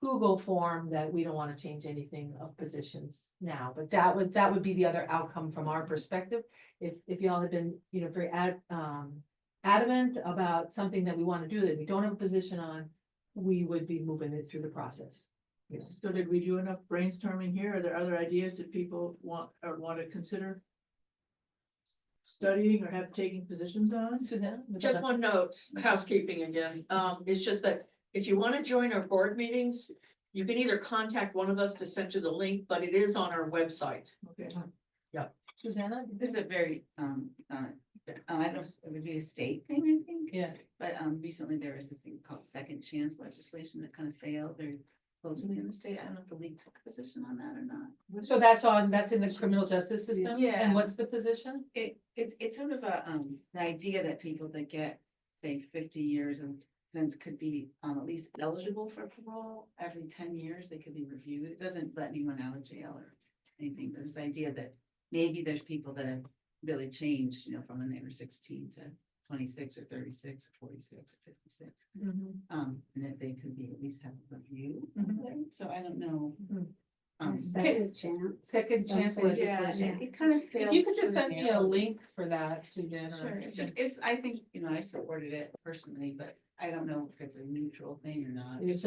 Google form that we don't want to change anything of positions now. But that would be the other outcome from our perspective. If y'all had been, very adamant about something that we want to do that we don't have a position on, we would be moving it through the process. So did we do enough brainstorming here? Are there other ideas that people want to consider studying or have taking positions on? Suzanne? Just one note, housekeeping again, it's just that if you want to join our board meetings, you can either contact one of us to send you the link, but it is on our website. Okay. Yeah. Susanna? This is a very, I don't know, if it would be a state thing, I think. Yeah. But recently there was this thing called second chance legislation that kind of failed, or closely in the state. I don't know if the league took a position on that or not. So that's in the criminal justice system? Yeah. And what's the position? It's sort of the idea that people that get, say, 50 years of sentence could be at least eligible for parole. Every 10 years, they could be reviewed. It doesn't let anyone out of jail or anything, but it's the idea that maybe there's people that have really changed, from when they were 16 to 26 or 36 or 46 or 56. And that they could be at least have a review. So I don't know. Second chance. Second chance Something. legislation. It kind of If failed. you could just through send me a narrow- link for that, Suzanne. Sure, I think, I supported it personally, but I don't know if it's a neutral thing or not. There's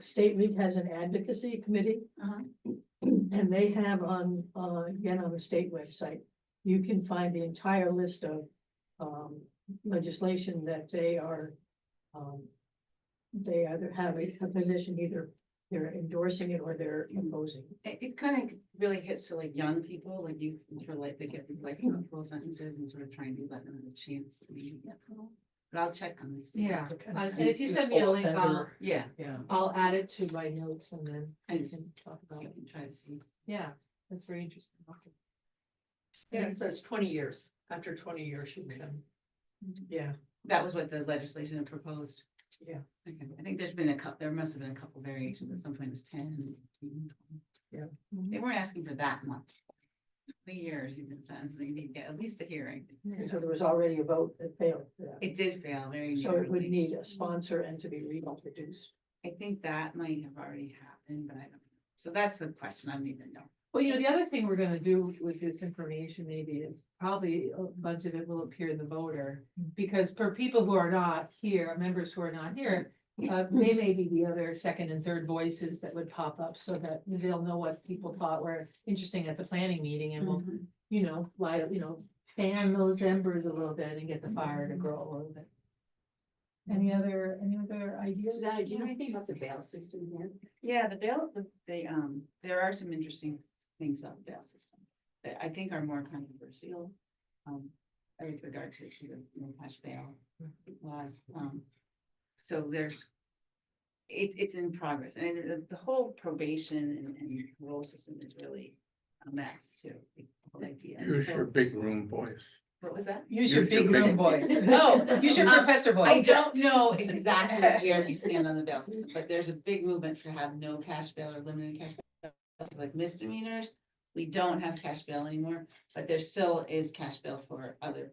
State League has an advocacy committee. And they have again, on the state website, you can find the entire list of legislation that they are, they either have a position, either they're endorsing it or they're opposing. It kind of really hits to like young people, like youth, for like they get these like full sentences and sort of trying to let them have a chance to maybe get parole. But I'll check on this. Yeah, and if you send me a link, Yeah. I'll add it to my notes and then I we just- can talk about I it. can try to see. Yeah, that's very interesting. Yeah, it says 20 years. After 20 years, you can. Yeah. That was what the legislation had proposed. Yeah. Okay, I think there's been there must have been a couple variations, at some point it was 10, 15, 20. Yeah. They weren't asking for that much. 20 years you've been sentenced, you need to get at least a hearing. So there was already a vote that failed. for that. It did fail very So it would narrowly. need a sponsor and to be reintroduced. I think that might have already happened, but I don't know. So that's the question, I don't even know. Well, the other thing we're gonna do with this information maybe is probably a bunch of it will appear in the voter. Because for people who are not here, members who are not here, they may be the other second and third voices that would pop up so that they'll know what people thought were interesting at the planning meeting and will, fan those embers a little bit and get the fire to grow a little bit. Any other ideas? Susanna, do you know anything about the bail system here? Yeah, the bail, there are some interesting things about the bail system that I think are more controversial. With regard to the no cash bail laws. So it's in progress, and the whole probation and parole system is really a mess too. The whole idea. Use So- your big room voice. What was that? Use your big room voice. Oh, use your professor voice. I don't know exactly where we stand on the bail system, but there's a big movement for have no cash bail or limited cash bail, like misdemeanors. We don't have cash bail anymore, but there still is cash bail for other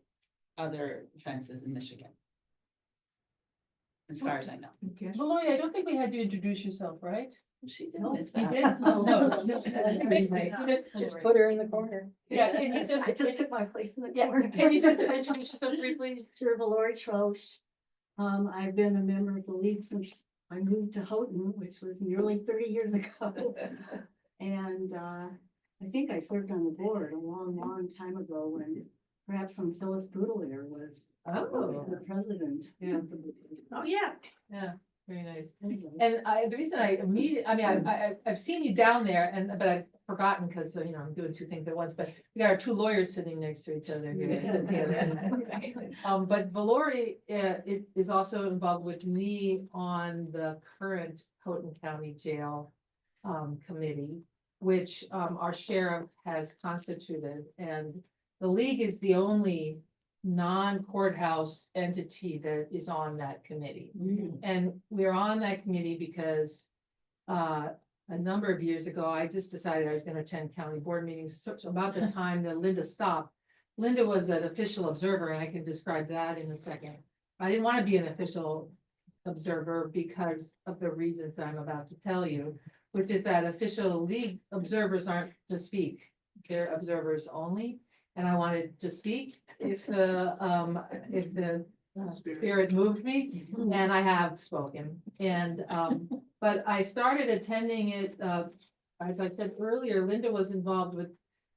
offenses in Michigan. As far as I know. Well, Lori, I don't think we had to introduce yourself, right? She did No, miss you that. did? No. You missed it. You missed it. Just put her in the corner. Yeah, can you I just, just took my place in the yeah, corner. can you just introduce yourself briefly? Sure, Valori Trosh. I've been a member of the league since I moved to Houghton, which was nearly 30 years ago. And I think I served on the board a long time ago when perhaps when Phyllis Boudelier was the president. Yeah. Oh, yeah. Yeah, very nice. And the reason I've seen you down there but I've forgotten because, I'm doing two things at once, but we got our two lawyers sitting next to each other. But Valori is also involved with me on the current Houghton County Jail committee, which our sheriff has constituted, and the league is the only non-courthouse entity that is on that committee. And we're on that committee because a number of years ago, I just decided I was going to attend county board meetings. So about the time that Linda stopped, Linda was an official observer, and I can describe that in a second. I didn't want to be an official observer because of the reasons I'm about to tell you, which is that official league observers aren't to speak. They're observers only. And I wanted to speak if the spirit moved me, and I have spoken. And, but I started attending it, as I said earlier, Linda was involved with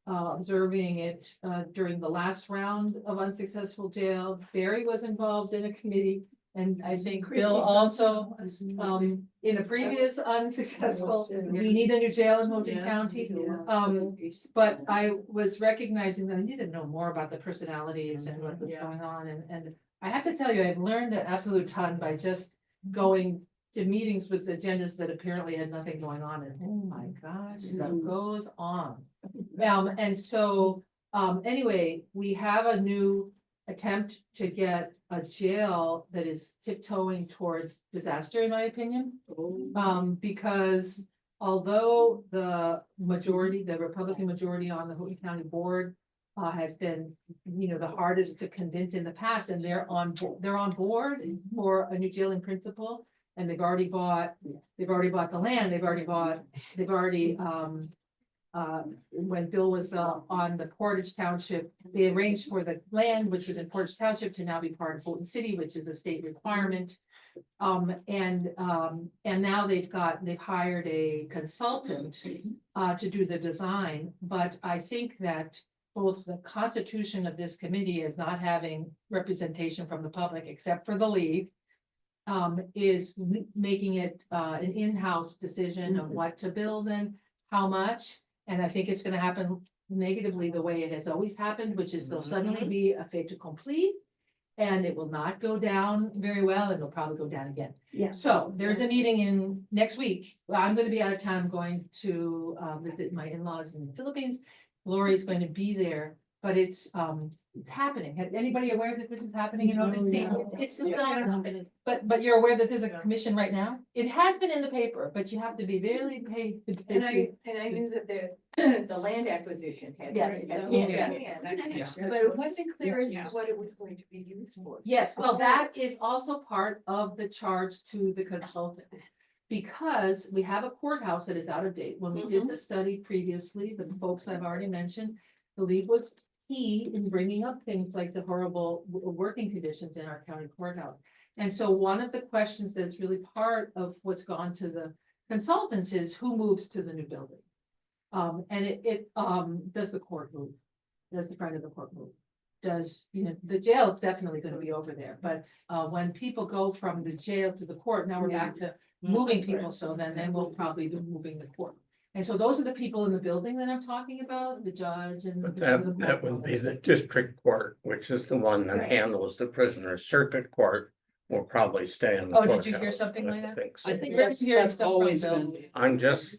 observing it during the last round of unsuccessful jail. Barry was involved in a committee, and I think Bill also, in a previous unsuccessful, we need a new jail in Houghton County. But I was recognizing that I needed to know more about the personalities and what was going on, and I have to tell you, I've learned an absolute ton by just going to meetings with agendas that apparently had nothing going on, and oh my gosh, stuff goes on. And so, anyway, we have a new attempt to get a jail that is tiptoeing towards disaster, in my opinion. Because although the majority, the Republican majority on the Houghton County Board has been, the hardest to convince in the past, and they're on board for a new jail in principle. And they've already bought the land, when Bill was on the Portage Township, they arranged for the land, which was in Portage Township, to now be part of Fulton City, which is a state requirement. And now they've hired a consultant to do the design, but I think that both the constitution of this committee is not having representation from the public, except for the league, is making it an in-house decision of what to build and how much. And I think it's gonna happen negatively the way it has always happened, which is there'll suddenly be a fait accompli, and it will not go down very well, and it'll probably go down again. Yes. So there's a meeting in next week. Well, I'm gonna be out of town. I'm going to visit my in-laws in the Philippines. Lori's going to be there, but it's happening. Has anybody aware that this is happening in Open Seat? It's just not, but you're aware that there's a commission right now? It has been in the paper, but you have to be really paid. And I knew that the land acquisition had. Yes. had- Yes. But it wasn't clear as to what it was going to be used for. Yes, well, that is also part of the charge to the consultant. Because we have a courthouse that is out of date. When we did the study previously, the folks I've already mentioned, the league was key in bringing up things like the horrible working conditions in our county courthouse. And so one of the questions that's really part of what's gone to the consultants is who moves to the new building? And does the court move? Does the front of the court move? Does, the jail is definitely gonna be over there, but when people go from the jail to the court, now we're back to moving people, so then we'll probably be moving the court. And so those are the people in the building that I'm talking about, the judge and. But that would be the district court, which is the one that Right. handles the prisoner. Circuit court will probably stay in the Oh, courthouse. did you hear something like that? I think so. I think We're that's hearing stuff from always Bill. been, I'm just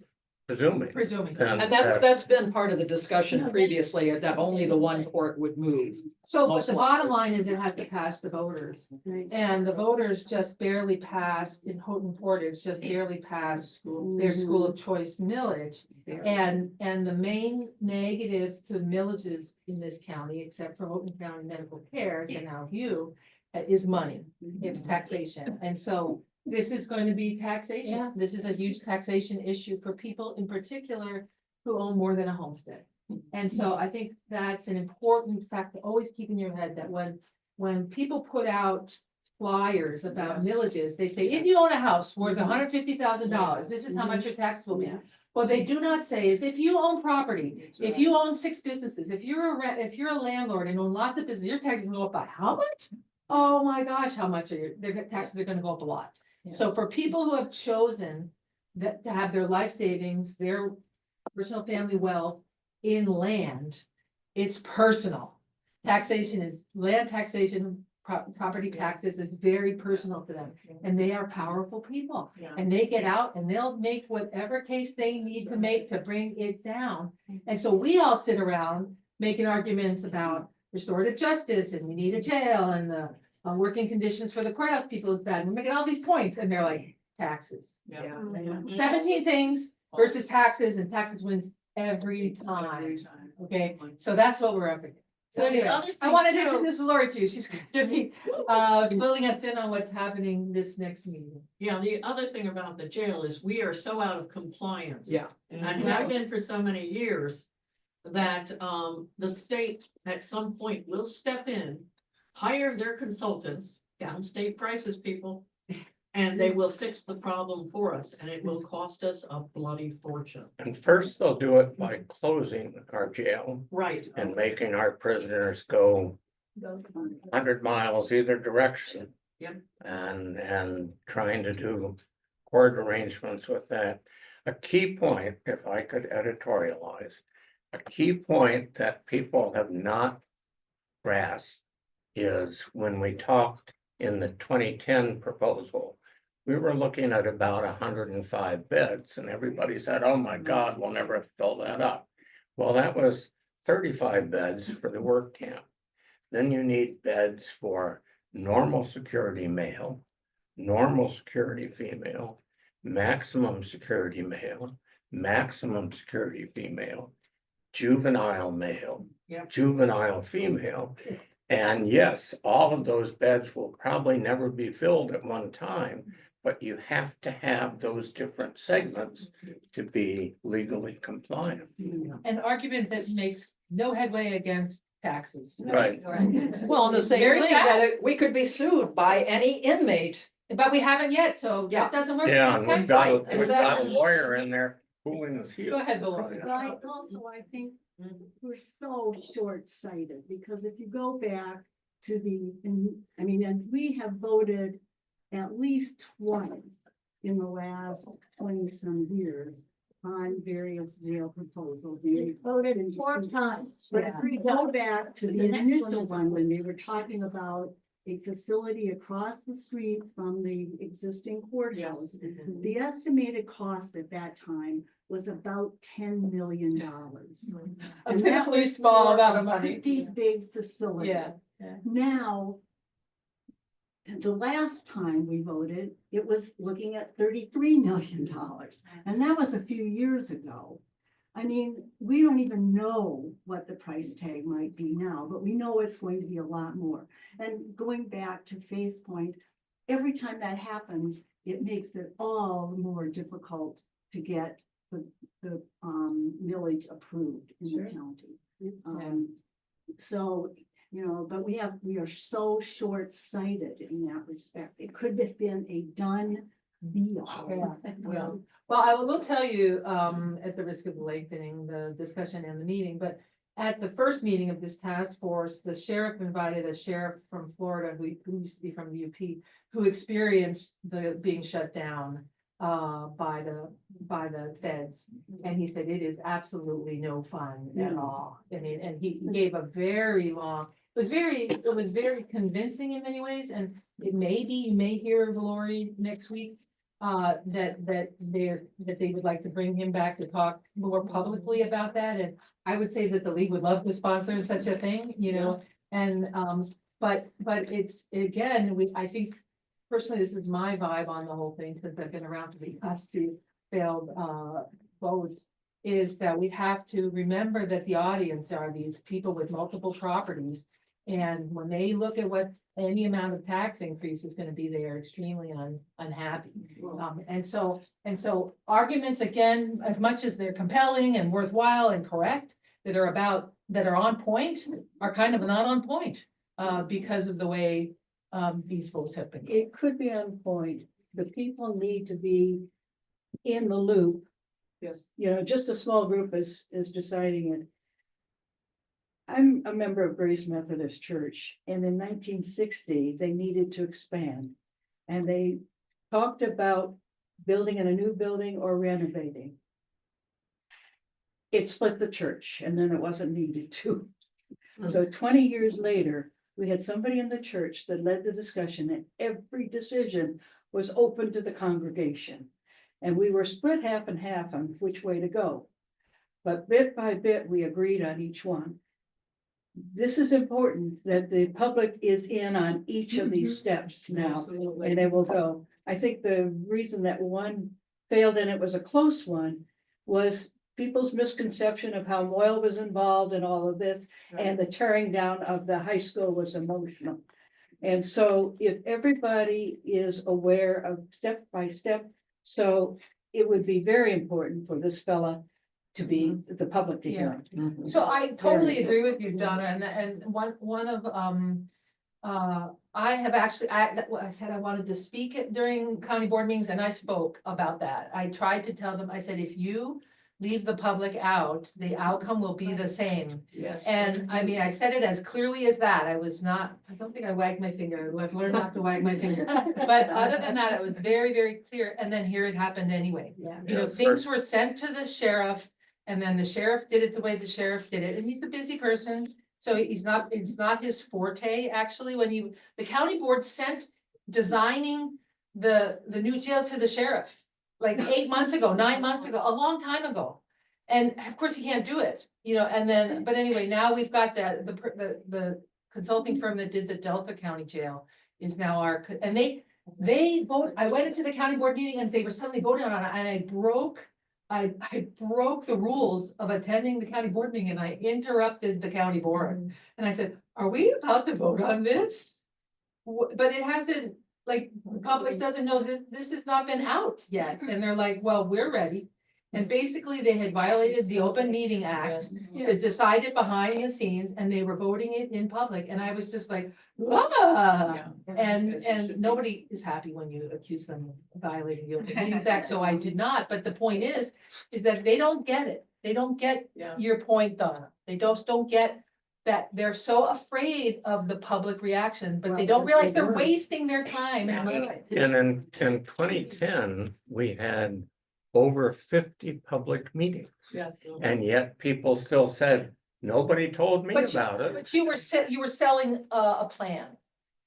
presuming. and that's been part of the discussion previously, that only the one court would move. So, but most the likely. bottom line is it has to pass the voters. And the voters just barely passed in Houghton Portage, just barely passed their school of choice millage. And the main negative to millages in this county, except for Houghton County Medical Care, and now you, is money. It's taxation. And so this is going to be taxation. This is a huge taxation issue for people in particular who own more than a homestead. And so I think that's an important fact to always keep in your head, that when people put out flyers about millages, they say, if you own a house worth $150,000, this is how much your taxes will be. What they do not say is if you own property, if you own 6 businesses, if you're a landlord and own lots of businesses, your taxes go up by how much? Oh my gosh, how much their taxes are gonna go up a lot. So for people who have chosen that to have their life savings, their personal family wealth in land, it's personal. Taxation is, land taxation, property taxes is very personal to them. And they are powerful people. And they get out and they'll make whatever case they need to make to bring it down. And so we all sit around making arguments about restorative justice, and we need a jail, and the working conditions for the courthouse people is bad. We're making all these points, and they're like, taxes. 17 things versus taxes, and taxes wins every time. Okay, so that's what we're up against. So Well, the anyway, other I thing wanted to too- introduce Lori to you. She's going to be filling us in on what's happening this next meeting. Yeah, the other thing about the jail is we are so out of compliance. Yeah. And have been for so many years that the state at some point will step in, hire their consultants, downstate prices people, and they will fix the problem for us, and it will cost us a bloody fortune. And first they'll do it by closing our jail Right. and making our prisoners go 100 miles either direction. Yep. And trying to do court arrangements with that. A key point, if I could editorialize, a key point that people have not grasped is when we talked in the 2010 proposal, we were looking at about 105 beds, and everybody said, oh my God, we'll never fill that up. Well, that was 35 beds for the work camp. Then you need beds for normal security male, normal security female, maximum security male, maximum security female, juvenile male, Yep. juvenile female. And yes, all of those beds will probably never be filled at one time, but you have to have those different segments to be legally compliant. An argument that makes no headway against taxes. Right. Well, and the same Very thing, sad. that we could be sued by any inmate. But we haven't yet, so that doesn't work. Yeah, against and we've taxes. got, we've got a lawyer in there cooling his heels. Go ahead, Bill. But I think we're so short-sighted, because if you go back to and we have voted at least twice in the last 20-some years on various jail proposals. We voted in 4 times. But if we go back to the initial one, when they were talking about a facility across the street from the existing courthouse, the estimated cost at that time was about $10 million. A pitifully small amount of money. Pretty big facility. Yeah. Now, the last time we voted, it was looking at $33 million, and that was a few years ago. I mean, we don't even know what the price tag might be now, but we know it's going to be a lot more. And going back to Faye's point, every time that happens, it makes it all more difficult to get the millage approved in the county. So, but we are so short-sighted in that respect. It could have been a done deal. Well, I will tell you, at the risk of lengthening the discussion and the meeting, but at the first meeting of this task force, the sheriff invited a sheriff from Florida who used to be from the UP, who experienced the being shut down by the feds. And he said, it is absolutely no fun at all. I mean, and he gave a very long, it was very convincing in many ways. And it may be, you may hear Valori next week, that they would like to bring him back to talk more publicly about that. And I would say that the league would love to sponsor such a thing, and, but it's, again, I think personally, this is my vibe on the whole thing, since I've been around for the past 2 failed votes, is that we have to remember that the audience are these people with multiple properties. And when they look at what any amount of tax increase is going to be, they are extremely unhappy. And so arguments, again, as much as they're compelling and worthwhile and correct, that are on point, are kind of not on point because of the way these votes have been. It could be on point. The people need to be in the loop. Yes. Just a small group is deciding it. I'm a member of Grace Methodist Church, and in 1960, they needed to expand. And they talked about building in a new building or renovating. It split the church, and then it wasn't needed to. So 20 years later, we had somebody in the church that led the discussion, and every decision was open to the congregation. And we were split half and half on which way to go. But bit by bit, we agreed on each one. This is important that the public is in on each of these steps now, and they will go. I think the reason that one failed, and it was a close one, was people's misconception of how Moyle was involved in all of this, and the tearing down of the high school was emotional. And so if everybody is aware of step by step, so it would be very important for this fella to be the public to hear. So I totally agree with you, Donna, and one of, I have actually, I said I wanted to speak during county board meetings, and I spoke about that. I tried to tell them, I said, if you leave the public out, the outcome will be the same. Yes. And I mean, I said it as clearly as that. I don't think I wagged my finger. I've learned not to wag my finger. But other than that, it was very, very clear. And then here it happened anyway. Yeah. Things were sent to the sheriff, and then the sheriff did it the way the sheriff did it. And he's a busy person. So it's not his forte, actually, when the county board sent designing the new jail to the sheriff, like 8 months ago, 9 months ago, a long time ago. And of course he can't do it, you know, and then, but anyway, now we've got the consulting firm that did the Delta County Jail is now and they vote, I went into the county board meeting and they were suddenly voting on it, and I broke the rules of attending the county board meeting, and I interrupted the county board. And I said, are we about to vote on this? But it hasn't, like, the public doesn't know this has not been out yet, and they're like, well, we're ready. And basically, they had violated the Open Meeting Act, to decide it behind the scenes, and they were voting it in public, and I was just like, ah! And nobody is happy when you accuse them of violating the Open Meetings Act, so I did not, but the point is that they don't get it. They don't get your point, Donna. They don't get that they're so afraid of the public reaction, but they don't realize they're wasting their time and money. And in 2010, we had over 50 public meetings, Yes. and yet people still said, nobody told me But about it. But you were selling a plan.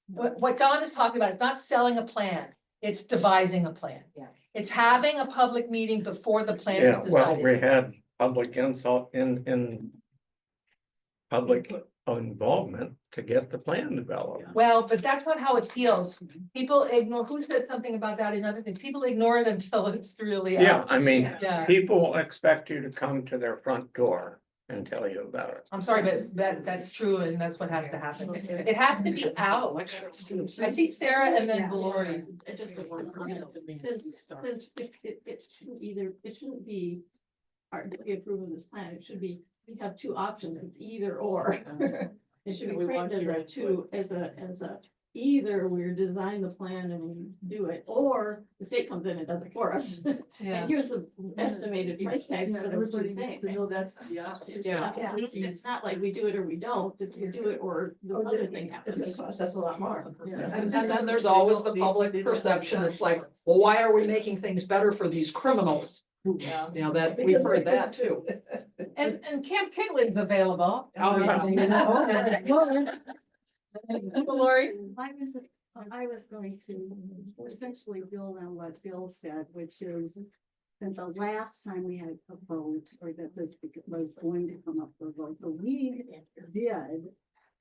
What Don is talking about is not selling a plan, it's devising a plan. Yeah. It's having a public meeting before the plan is Yeah, well, we decided. had public insult in public involvement to get the plan developed. Well, but that's not how it feels. People ignore, who said something about that in other things? People ignore it until it's really Yeah, out. I mean, Yeah. people expect you to come to their front door and tell you about it. I'm sorry, but that's true, and that's what has to happen. It has to be out. I see Sarah and then Gloria. I just have one comment. Since it shouldn't either, it shouldn't be hard to be approving this plan. It should be, we have two options. It's either or. It should be We framed want as your a input. two, as a, either we're design the plan and we do it, or the state comes in and does it for us. Yeah. And here's the estimated price tags for those two Everybody needs things. to know that's the option. It's not like we do it or we don't, if we do it or this other thing happens, it's gonna cost us a lot more. And then there's always the public perception. It's like, well, why are we making things better for these criminals? Yeah. You know, that, we've heard that too. And Camp Kitlin's available. Oh, yeah. You know? Lori? I was going to essentially build on what Bill said, which is that the last time we had a vote, or that this was going to come up for a vote, but we did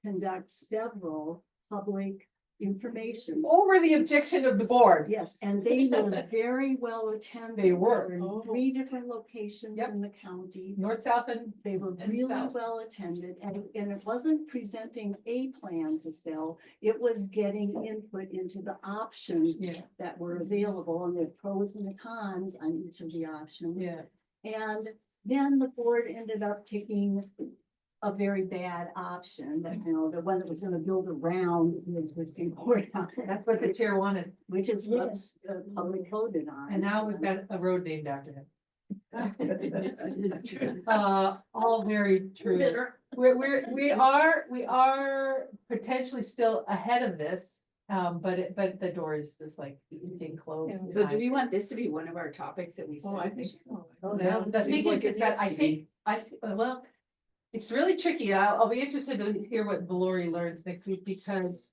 conduct several public information. Over the objection of the board. Yes, and they were very well attended. They were. in 3 different locations in the county. North, south, and They were and really south. well attended, and it wasn't presenting a plan to sell, it was getting input into the options Yeah. that were available, and the pros and the cons on each of the options. Yeah. And then the board ended up picking a very bad option, that, you know, the one that was gonna build around the existing courthouse. That's what the chair wanted. Which is what the public voted on. And now we've got a road named after him. All very true. We are potentially still ahead of this, but the door is just like being closed. So do we want this to be one of our topics that we? Oh, I think study? so. Oh, Well, the seems thing like is it that needs I to think, well, it's really tricky. I'll be interested to hear what Valori learns next week, because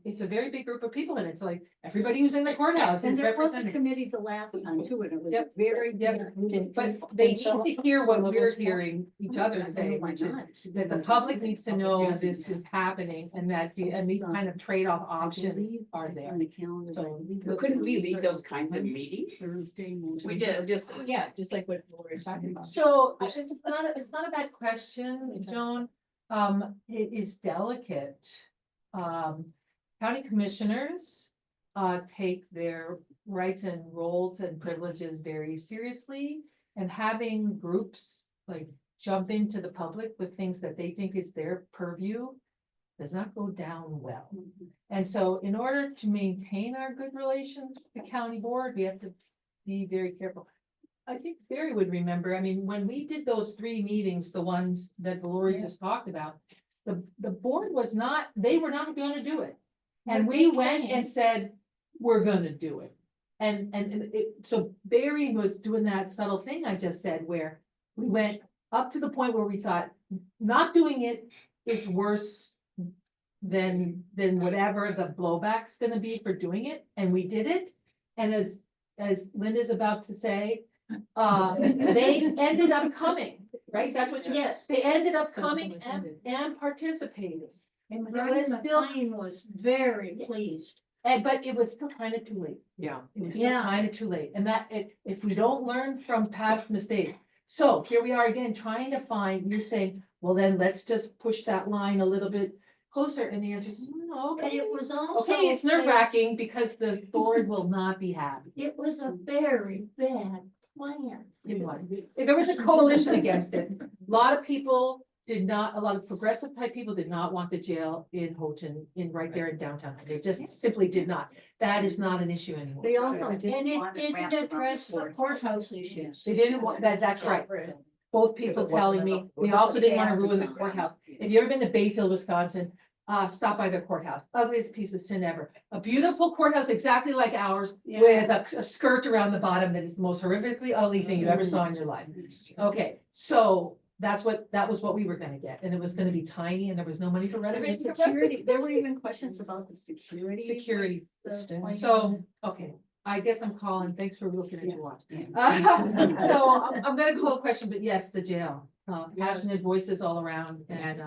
it's a very big group of people, and it's like everybody who's in the courthouse And is there was a represented. committee the last time too, and it was Yep. very. Yep. good. But they And need so- to hear what some of we're those- hearing each other say, Why which is not? that the public needs to know this is happening, and that, and these kind of trade-off options are there. On the calendar. So- But couldn't we leave those kinds of meetings? Thursday morning. We did, just like what Lori was talking about. So it's not a bad question, Joan. It is delicate. County commissioners take their rights and roles and privileges very seriously, and having groups like jump into the public with things that they think is their purview does not go down well. And so in order to maintain our good relations with the county board, we have to be very careful. I think Barry would remember, I mean, when we did those 3 meetings, the ones that Lori just talked about, the board was not, they were not gonna do it. And But we they went came. and said, we're gonna do it. And so Barry was doing that subtle thing I just said, where we went up to the point where we thought, not doing it is worse than whatever the blowback's gonna be for doing it, and we did it. And as Linda's about to say, they ended up coming, right? That's what you, Yes. they ended up coming and participating. And There was Brian still- McLean was very pleased. But it was still kind of too late. Yeah. It was still Yeah. kind of too late. And that, if we don't learn from past mistakes. So here we are again, trying to find, you're saying, well, then let's just push that line a little bit closer. And the answer is, no, And okay. it was also. Okay, it's nerve wracking because the board will not be happy. It was a very bad plan. It was. There was a coalition against it. A lot of people did not, a lot of progressive type people did not want the jail in Houghton, right there in downtown. They just simply did not. That is not an issue anymore. They also, and it didn't address the courthouse issues. They didn't want, that's right. Both people telling me, they also didn't want to ruin the courthouse. If you ever been to Bayfield, Wisconsin, stop by their courthouse. Ugliest piece of sin ever. A beautiful courthouse, exactly like ours, with a skirt around the bottom that is the most horrifically ugly thing you ever saw in your life. Okay, so that was what we were gonna get, and it was gonna be tiny, and there was no money for And renovating. The security, there were even questions about the security. Security. plan. So, okay, I guess I'm calling, thanks for looking at your watch. So I'm gonna call a question, but yes, the jail, passionate voices all around and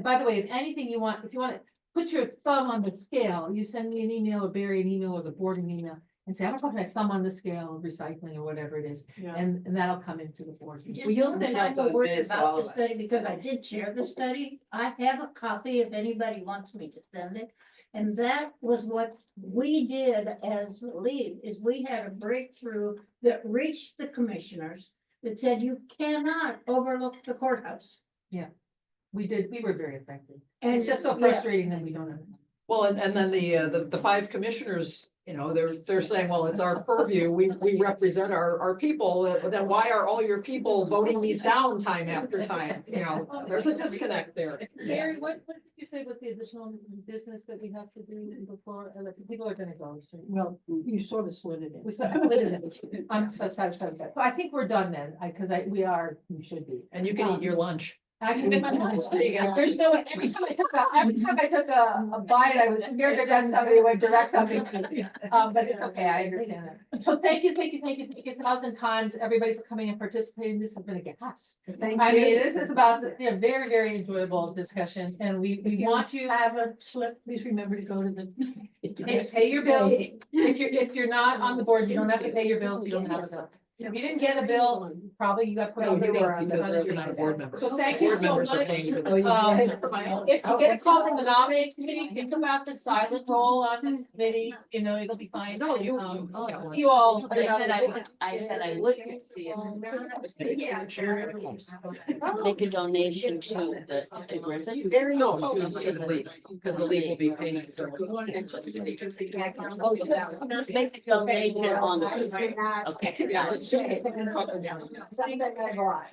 by the way, if anything you want, if you want to put your thumb on the scale, you send me an email or Barry an email or the board an email and say, I'm gonna put my thumb on the scale of recycling or whatever it is, and that'll come into the board. Just Well, you'll one send out final those word minutes to about all the of us. study, because I did share the study. I have a copy if anybody wants me to send it. And that was what we did as the league, is we had a breakthrough that reached the commissioners that said you cannot overlook the courthouse. Yeah, we did, we were very effective. And It's just so yeah. frustrating that we don't have. Well, and then the five commissioners, you know, they're saying, well, it's our purview, we represent our people, then why are all your people voting these down time after time? You know, there's a disconnect there. Barry, what did you say was the additional business that we have to do before, people are gonna go, so. Well, you sort of slid it in. We slid it in. I'm so satisfied with that. So I think we're done then, we should be. And you can eat your lunch. I can get my lunch. There you go. There's no, every time I took a bite, I was scared to death somebody would direct something to me. But it's okay, I understand that. So thank you 1,000 times, everybody for coming and participating. This has been a gas. I mean, this is about, very, very enjoyable discussion, and we want you. Have a slip, please remember to go to the. Pay your bills. If you're not on the board, you don't have to pay your bills, you don't have a bill. If you didn't get a bill, probably you got put on the Because bill. you're not a board member. So thank you Board so members are much. paying for this. If you get a call from the nominating committee, think about the silent role on the committee, it'll be fine. No, you- See you all. I said I would see it. Yeah. Make a donation to the group. Very no, to the league, because the league will be paying. for it. Make a donation on the. Okay. Something I bought.